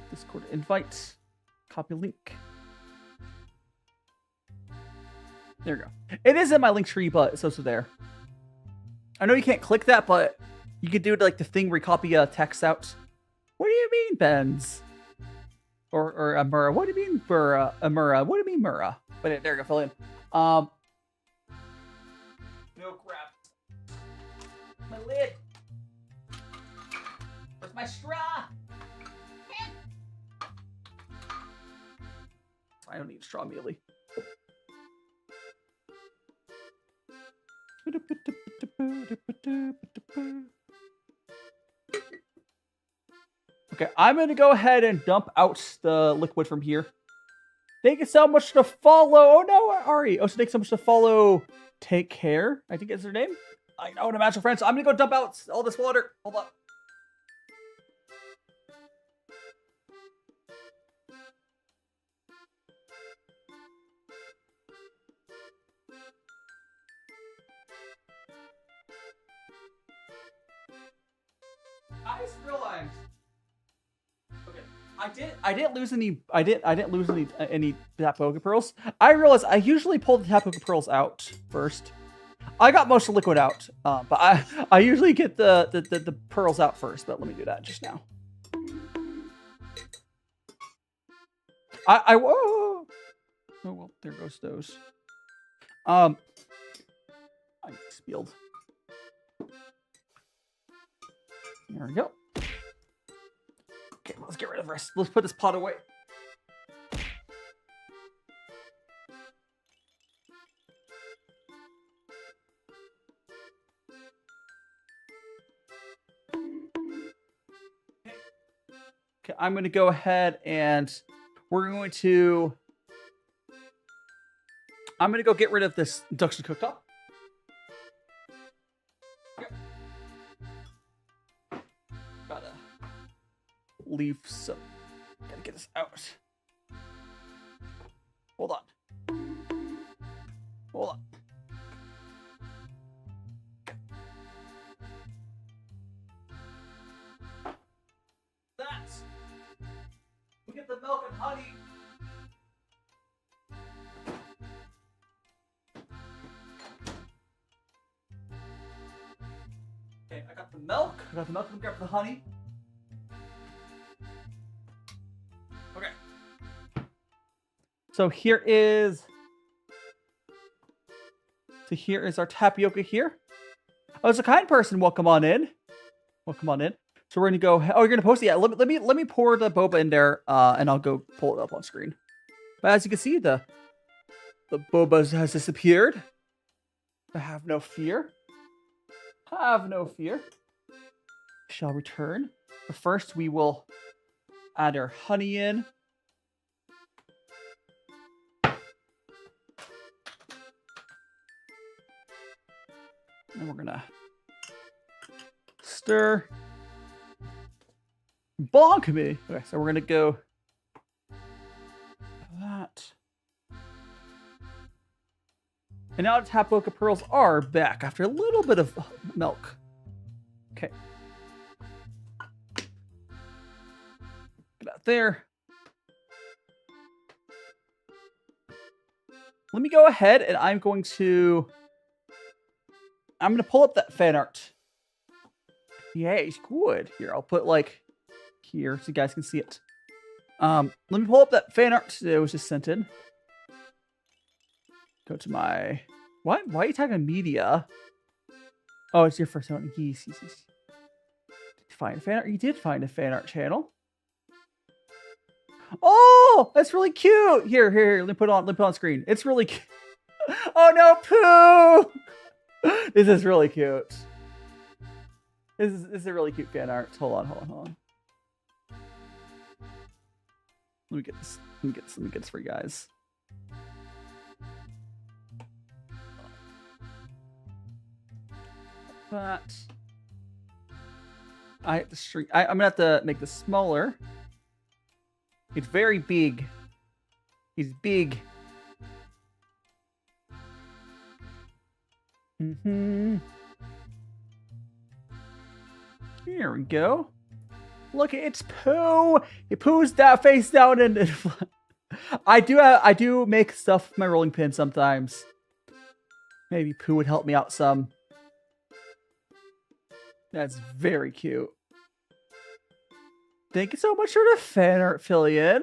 Discord invite. Copy link. There we go. It is in my link tree, but it's also there. I know you can't click that, but you could do it like the thing where you copy a text out. What do you mean, Benz? Or Amura? What do you mean for Amura? What do you mean, Mura? But there you go, fill in. No crap. My lid. Where's my straw? I don't need a straw immediately. Okay, I'm going to go ahead and dump out the liquid from here. Thank you so much to follow. Oh no, Ari. Oh, so thanks so much to follow. Take care. I think it's their name. I know, the magical friends. So I'm going to go dump out all this water. Hold up. I just realized. Okay, I didn't lose any tapioca pearls. I realized I usually pull the tapioca pearls out first. I got most of the liquid out, but I usually get the pearls out first. But let me do that just now. Whoa. Oh well, there goes those. I spilled. There we go. Okay, let's get rid of the rest. Let's put this pot away. Okay, I'm going to go ahead and we're going to... I'm gonna go get rid of this induction cooktop. Gotta leave some. Gotta get this out. Hold on. Hold on. That's. We get the milk and honey. Okay, I got the milk. I got the milk and grab the honey. Okay. So here is our tapioca here. Oh, it's a kind person. Welcome on in. Welcome on in. So we're gonna go. Oh, you're gonna post it. Yeah. Let me pour the boba in there, and I'll go pull it up on screen. But as you can see, the boba has disappeared. I have no fear. Have no fear. Shall return. But first, we will add our honey in. And we're gonna stir. Bonk me. Okay, so we're gonna go that. And now the tapioca pearls are back after a little bit of milk. Okay. Get out there. Let me go ahead and I'm going to pull up that fan art. Yeah, it's good. Here, I'll put like here so you guys can see it. Let me pull up that fan art that was just sent in. Go to my... What? Why are you tagging media? Oh, it's your first one. Yes. Did you find a fan art? You did find a fan art channel. Oh, that's really cute. Here. Let me put it on screen. It's really cute. Oh no, poo! This is really cute. This is a really cute fan art. Hold on. Let me get this for you guys. But I have to shrink. I'm gonna have to make this smaller. It's very big. He's big. Here we go. Look, it's Pooh. He poos that face down and I do make stuff with my rolling pin sometimes. Maybe Pooh would help me out some. That's very cute. Thank you so much for the fan art, Fillion.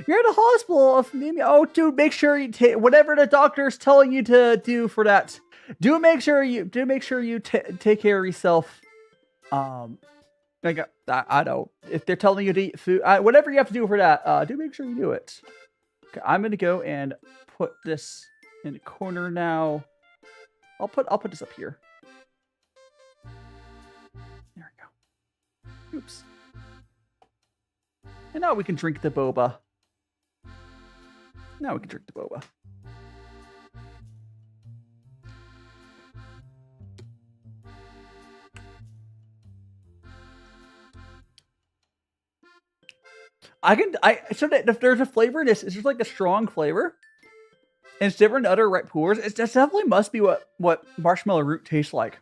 You're in a hospital. Oh, dude, make sure you take whatever the doctor's telling you to do for that. Do make sure you take care of yourself. Like I don't. If they're telling you to eat food, whatever you have to do for that, do make sure you do it. Okay, I'm gonna go and put this in the corner now. I'll put this up here. There we go. Oops. And now we can drink the boba. So if there's a flavor in this, it's just like a strong flavor. And it's different than other ripe pours. It definitely must be what marshmallow root tastes like.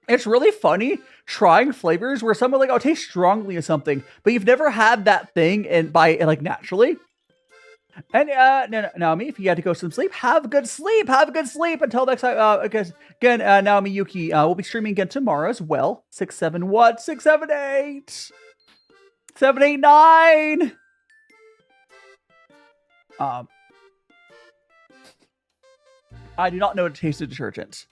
It's really funny trying flavors where someone like, oh, it tastes strongly or something, but you've never had that thing and like naturally. And no, Naomi, if you had to go some sleep, have a good sleep. Until next time. Because again, Naomi Yuki, we'll be streaming again tomorrow as well. 671, 678, 789. I do not know the taste of detergent.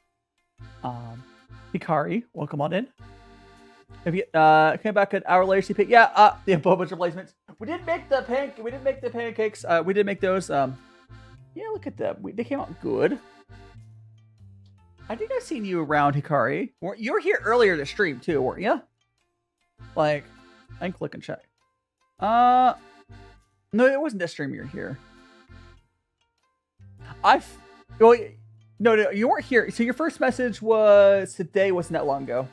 Hikari, welcome on in. If you came back an hour later, CP, yeah, a bunch of replacements. We didn't make the pancakes. We did make those. Yeah, look at them. They came out good. I think I've seen you around, Hikari. You were here earlier to stream too, weren't you? Like, I can click and check. No, it wasn't this stream you were here. Well, no, you weren't here. So your first message was today, wasn't that long ago.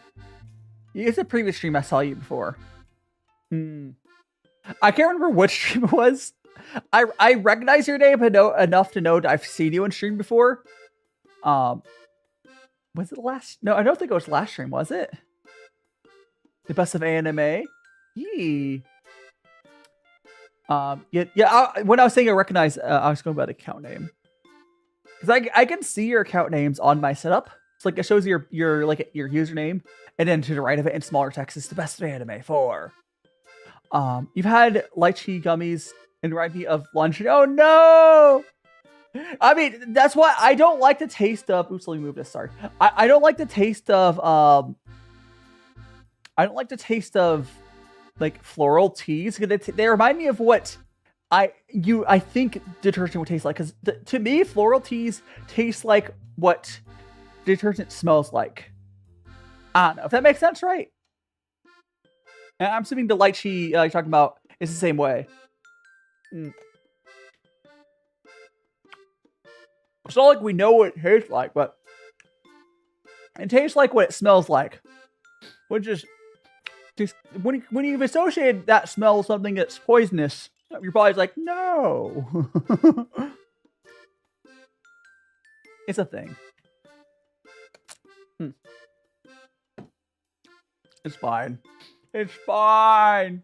It's a previous stream I saw you before. I can't remember which stream it was. I recognize your name enough to know that I've seen you in stream before. Was it last? No, I don't think it was last stream, was it? The best of anime? Yee. Yeah. When I was saying I recognize, I was going by the account name. Because I can see your account names on my setup. It's like it shows your username, and then to the right of it in smaller text is the best of anime 4. You've had lychee gummies and remind me of lunch. Oh no! I mean, that's why I don't like the taste of. Oops, let me move this. Sorry, I don't like the taste of. I don't like the taste of like floral teas. They remind me of what I think detergent would taste like. Because to me, floral teas taste like what detergent smells like. I don't know if that makes sense, right? And I'm assuming the lychee you're talking about is the same way. It's not like we know what it tastes like, but it tastes like what it smells like. Which is just when you've associated that smell with something that's poisonous, your body's like, no. It's a thing. It's fine. It's fine.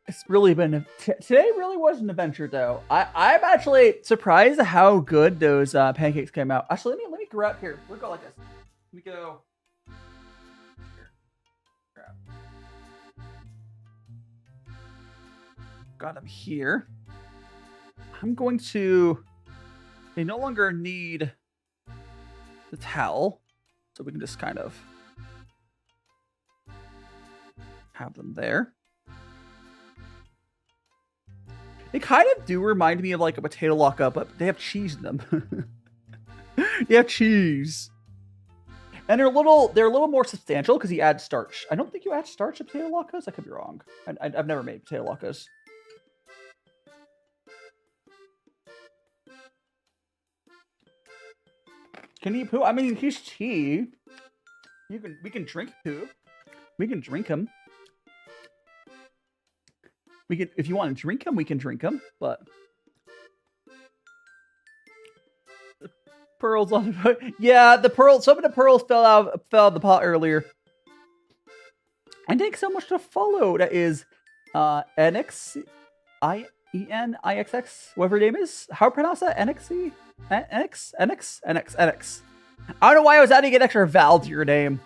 It's really been today. Really was an adventure, though. I'm actually surprised at how good those pancakes came out. Actually, let me grab here. We'll go like this. Let me go. Here. Grab. Got them here. I'm going to. They no longer need the towel, so we can just kind of have them there. They kind of do remind me of like a potato lockup, but they have cheese in them. They have cheese, and they're a little more substantial because you add starch. I don't think you add starch to potato latkes. I could be wrong. I've never made potato latkes. Can you poo? I mean, he's tea. We can drink poo. We can drink him. We can, if you want to drink him, we can drink him. But the pearls on the yeah, the pearls. Some of the pearls fell out of the pot earlier. And thanks so much to follow. That is NXIENIXX, whatever your name is. How to pronounce that? NXC? NX. I don't know why I was adding an extra vowel to your name.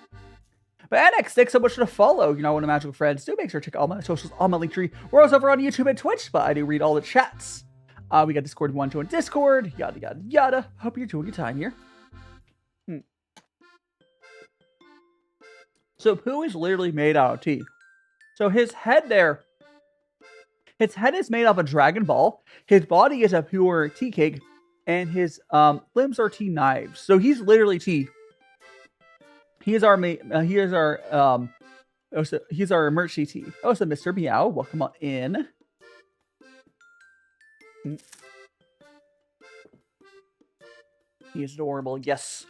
But NX, thanks so much for the follow. You know, one of magical friends. Do make sure to check all my socials on my link tree. We're also over on YouTube and Twitch, but I do read all the chats. We got Discord, one to join Discord, yada yada yada. Hope you're doing your time here. So Pooh is literally made out of tea. So his head there, his head is made of a Dragon Ball. His body is a pure tea cake, and his limbs are tea knives. So he's literally tea. He's our emergency tea. Oh, so Mr. Meow, welcome on in. He is adorable, yes.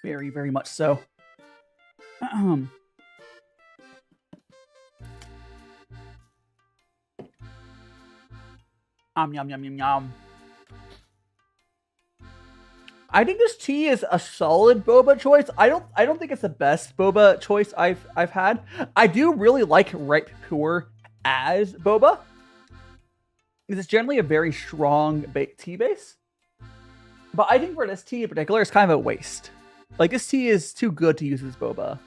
Very, very much so. Yum, yum, yum, yum, yum. I think this tea is a solid boba choice. I don't think it's the best boba choice I've had. I do really like ripe pure as boba. It's generally a very strong tea base. But I think for this tea in particular, it's kind of a waste. Like, this tea is too good to use as boba.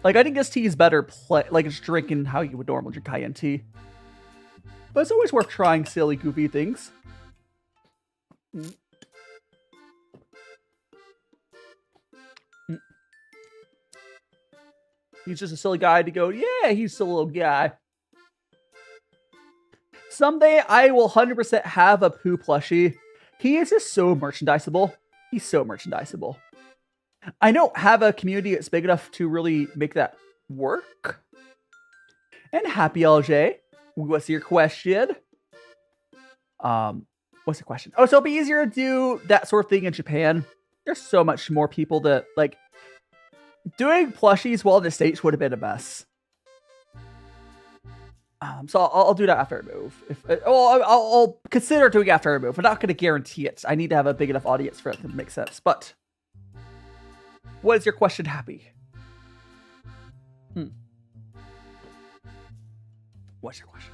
Like, I think this tea is better like it's drinking how you would normally drink cayenne tea. But it's always worth trying silly, goofy things. He's just a silly guy to go, yeah, he's a little guy. Someday I will 100% have a Pooh plushie. He is just so merchandisable. He's so merchandisable. I don't have a community that's big enough to really make that work. And happy LJ, what's your question? What's the question? Oh, so it'll be easier to do that sort of thing in Japan. There's so much more people that like doing plushies while in the States would have been a mess. So I'll do that after I move. I'll consider doing it after I move. I'm not going to guarantee it. I need to have a big enough audience for it to make sense. But what is your question, Happy? What's your question?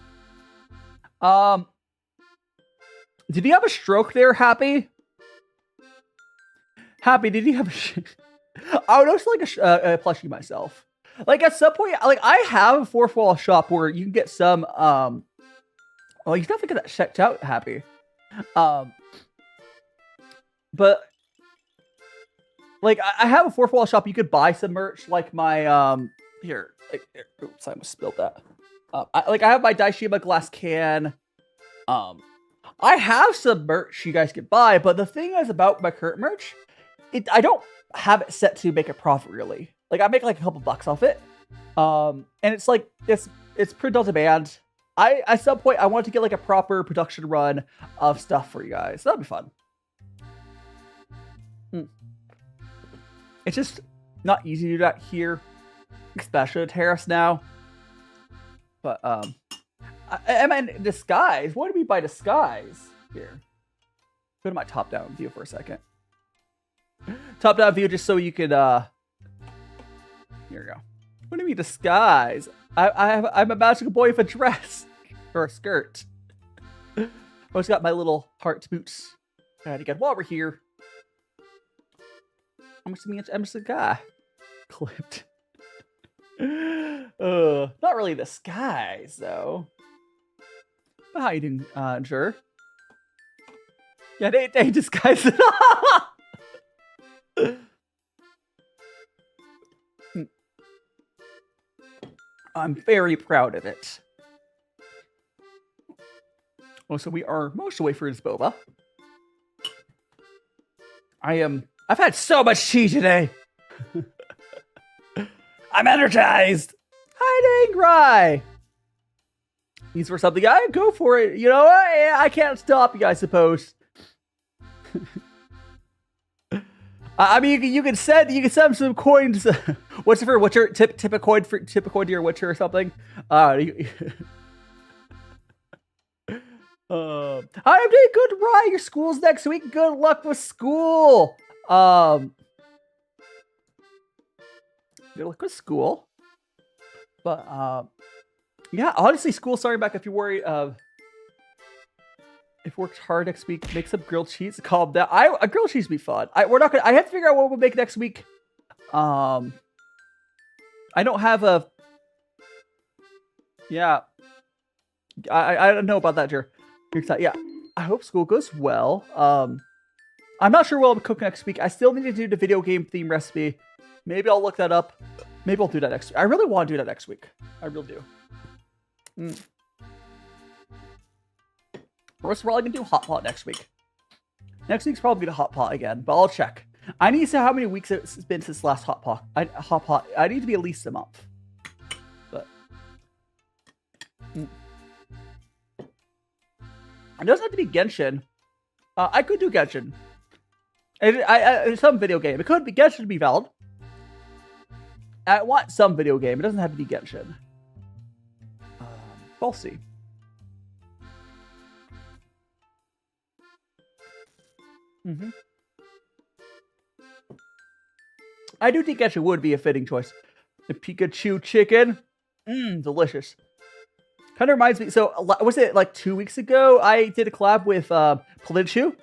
Did you have a stroke there, Happy? Happy, did you have a... I would also like a plushie myself. Like at some point, like I have a fourth wall shop where you can get some. Well, you definitely get that checked out, Happy. But like I have a fourth wall shop. You could buy some merch, like my here. Oops, I almost spilled that. I have my Daishima glass can. I have some merch you guys could buy, but the thing is about my current merch, I don't have it set to make a profit really. Like I make like a couple bucks off it. And it's like it's print on demand. At some point I want to get like a proper production run of stuff for you guys. That'd be fun. It's just not easy to do that here, especially with tariffs now. But I mean disguise. What do we mean by disguise here? Go to my top-down view for a second. Top-down view just so you could here we go. What do you mean disguise? I'm a magical boy with a dress or a skirt. I always got my little heart boots. And again, while we're here, I'm just a guy. Clipped. Not really disguise though. But how you doing, Jur? Yeah, they disguise it. I'm very proud of it. Oh, so we are most away for his boba. I've had so much tea today. I'm energized. Hi, Dangrai. Needs for something. I go for it. You know, I can't stop you, I suppose. I mean, you can send some coins. What's your tip a coin to your Witcher or something? I'm doing good, Ryan. Your school's next week. Good luck with school. Good luck with school. But yeah, honestly, school's starting back. If you're worried if worked hard next week, make some grilled cheese. Calm down. A grilled cheese would be fun. We're not gonna. I have to figure out what we'll make next week. I don't have a. Yeah. I don't know about that, Jer. Yeah. I hope school goes well. I'm not sure what I'll cook next week. I still need to do the video game theme recipe. Maybe I'll look that up. Maybe I'll do that next week. I really want to do that next week. I really do. We're probably gonna do hot pot next week. Next week's probably gonna hot pot again, but I'll check. I need to see how many weeks it's been since last hot pot. I need to be at least a month. But it doesn't have to be Genshin. I could do Genshin. Some video game. It could be Genshin to be valid. I want some video game. It doesn't have to be Genshin. We'll see. I do think Genshin would be a fitting choice. The Pikachu chicken, delicious. Kind of reminds me. So was it like 2 weeks ago? I did a collab with Plinchu.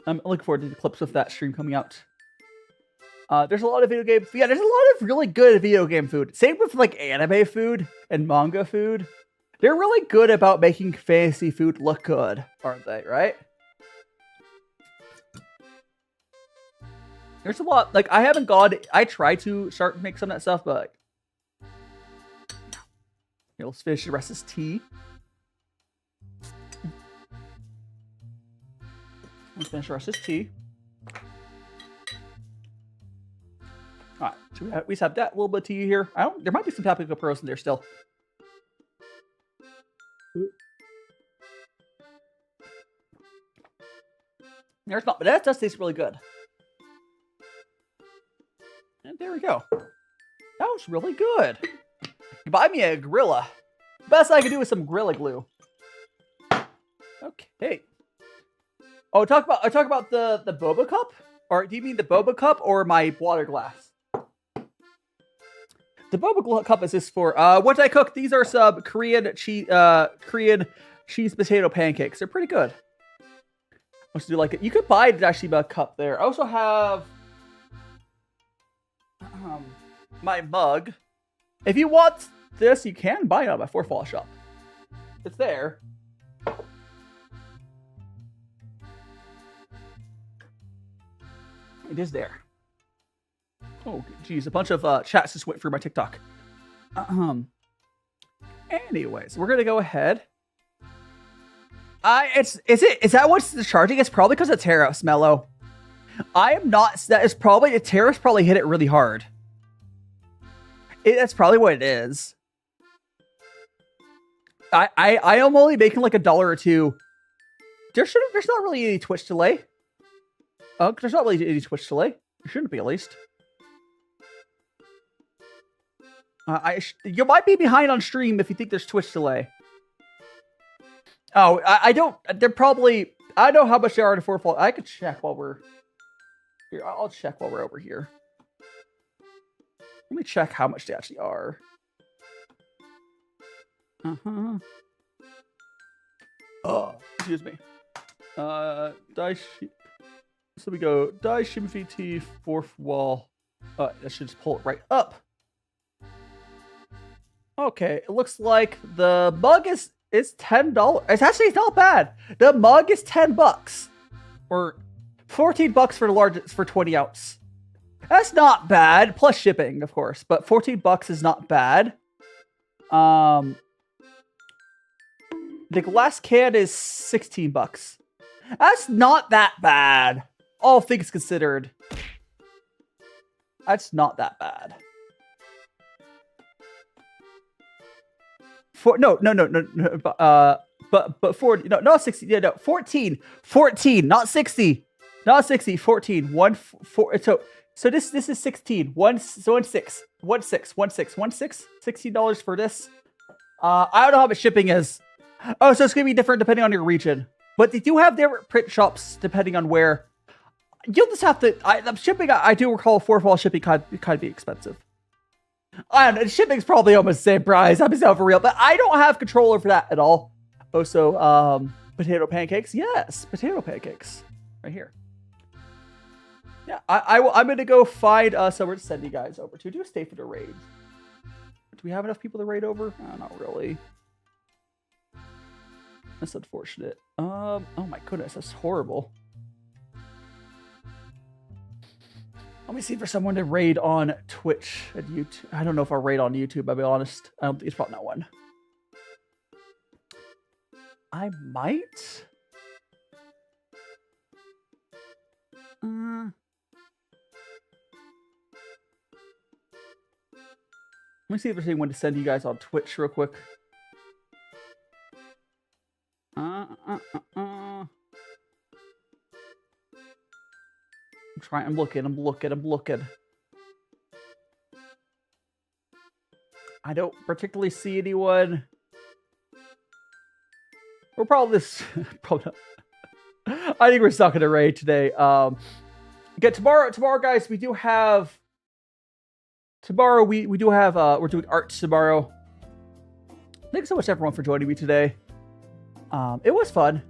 I'm looking forward to the clips of that stream coming out. There's a lot of video game. Yeah, there's a lot of really good video game food. Same with like anime food and manga food. They're really good about making fantasy food look good, aren't they? Right? There's a lot. Like I haven't gone. I try to start to make some of that stuff, but like, here, let's finish the rest of this tea. Let's finish the rest of this tea. Alright, so we just have that little bit of tea here. There might be some paprika pearls in there still. There's not, but that does taste really good. And there we go. That was really good. Buy me a Gorilla. Best I can do is some Gorilla Glue. Okay. Oh, talk about the boba cup? Or do you mean the boba cup or my water glass? The boba cup is just for what did I cook? These are some Korean cheese potato pancakes. They're pretty good. Let's do like it. You could buy a DaiShima cup there. I also have my mug. If you want this, you can buy it on my Forefall shop. It's there. It is there. Oh, geez, a bunch of chats just went through my TikTok. Anyways, we're gonna go ahead. Is that what's the charging? It's probably because of tariffs, Mellow. I am not. That is probably the tariffs. Probably hit it really hard. That's probably what it is. I am only making like $1 or $2. There's not really any Twitch delay. There's not really any Twitch delay. There shouldn't be, at least. You might be behind on stream if you think there's Twitch delay. Oh, I don't. They're probably. I don't know how much they are to Forefall. I could check while we're here. I'll check while we're over here. Let me check how much they actually are. Oh, excuse me. So we go DaiShimaVT fourth wall. I should just pull it right up. Okay, it looks like the mug is $10. It's actually not bad. The mug is $10, or $14 for the largest for 20 ounce. That's not bad. Plus shipping, of course, but $14 is not bad. The glass can is $16. That's not that bad. All things considered. That's not that bad. Not 40. No, not 60. Yeah, no, 14, not 60, not 60. 14. 1 4. So this is 16. 16. $16 for this. I don't know how much shipping is. Oh, so it's gonna be different depending on your region. But they do have different print shops depending on where. You'll just have to. The shipping, I do recall, Forefall shipping kind of be expensive. I don't know, shipping's probably almost the same price. I'm just for real, but I don't have control over that at all. Also, potato pancakes. Yes, potato pancakes, right here. Yeah, I'm gonna go find somewhere to send you guys over to. Do stay for the raid. Do we have enough people to raid over? Not really. That's unfortunate. Oh my goodness, that's horrible. Let me see for someone to raid on Twitch and YouTube. I don't know if I'll raid on YouTube, I'll be honest. I don't think it's probably not one. I might. Let me see if there's anyone to send you guys on Twitch real quick. I'm looking. I don't particularly see anyone. We're probably probably not. I think we're stuck in a raid today. Tomorrow, guys, we do have. Tomorrow we do have. We're doing art tomorrow. Thanks so much, everyone, for joining me today. It was fun.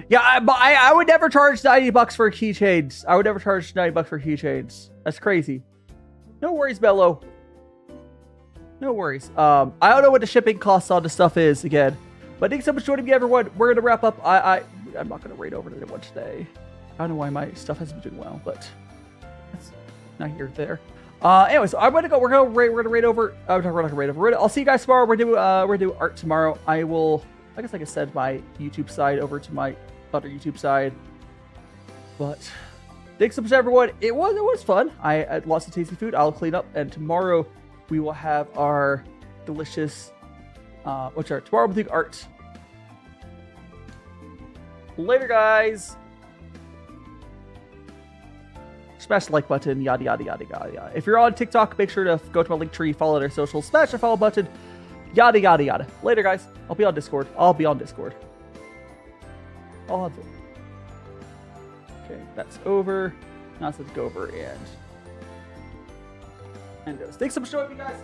Yeah, I would never charge $90 for keychains. I would never charge $90 for keychains. That's crazy. No worries, Bello. No worries. I don't know what the shipping costs on this stuff is again. But thanks so much for joining me, everyone. We're gonna wrap up. I'm not gonna raid over to anyone today. I don't know why my stuff hasn't been doing well, but that's not here or there. Anyways, I'm gonna go. We're gonna raid over. We're not gonna raid over. I'll see you guys tomorrow. We're gonna do art tomorrow. I will I guess I could send my YouTube side over to my other YouTube side. But thanks so much, everyone. It was fun. I had lots of tasty food. I'll clean up, and tomorrow we will have our delicious, tomorrow we'll do art. Later, guys. Smash the like button, yada yada yada yada. If you're on TikTok, make sure to go to my link tree, follow their socials, smash the follow button, yada yada yada. Later, guys. I'll be on Discord. I'll have it. Okay, that's over. Now let's go over and those. Thanks so much for joining me, guys.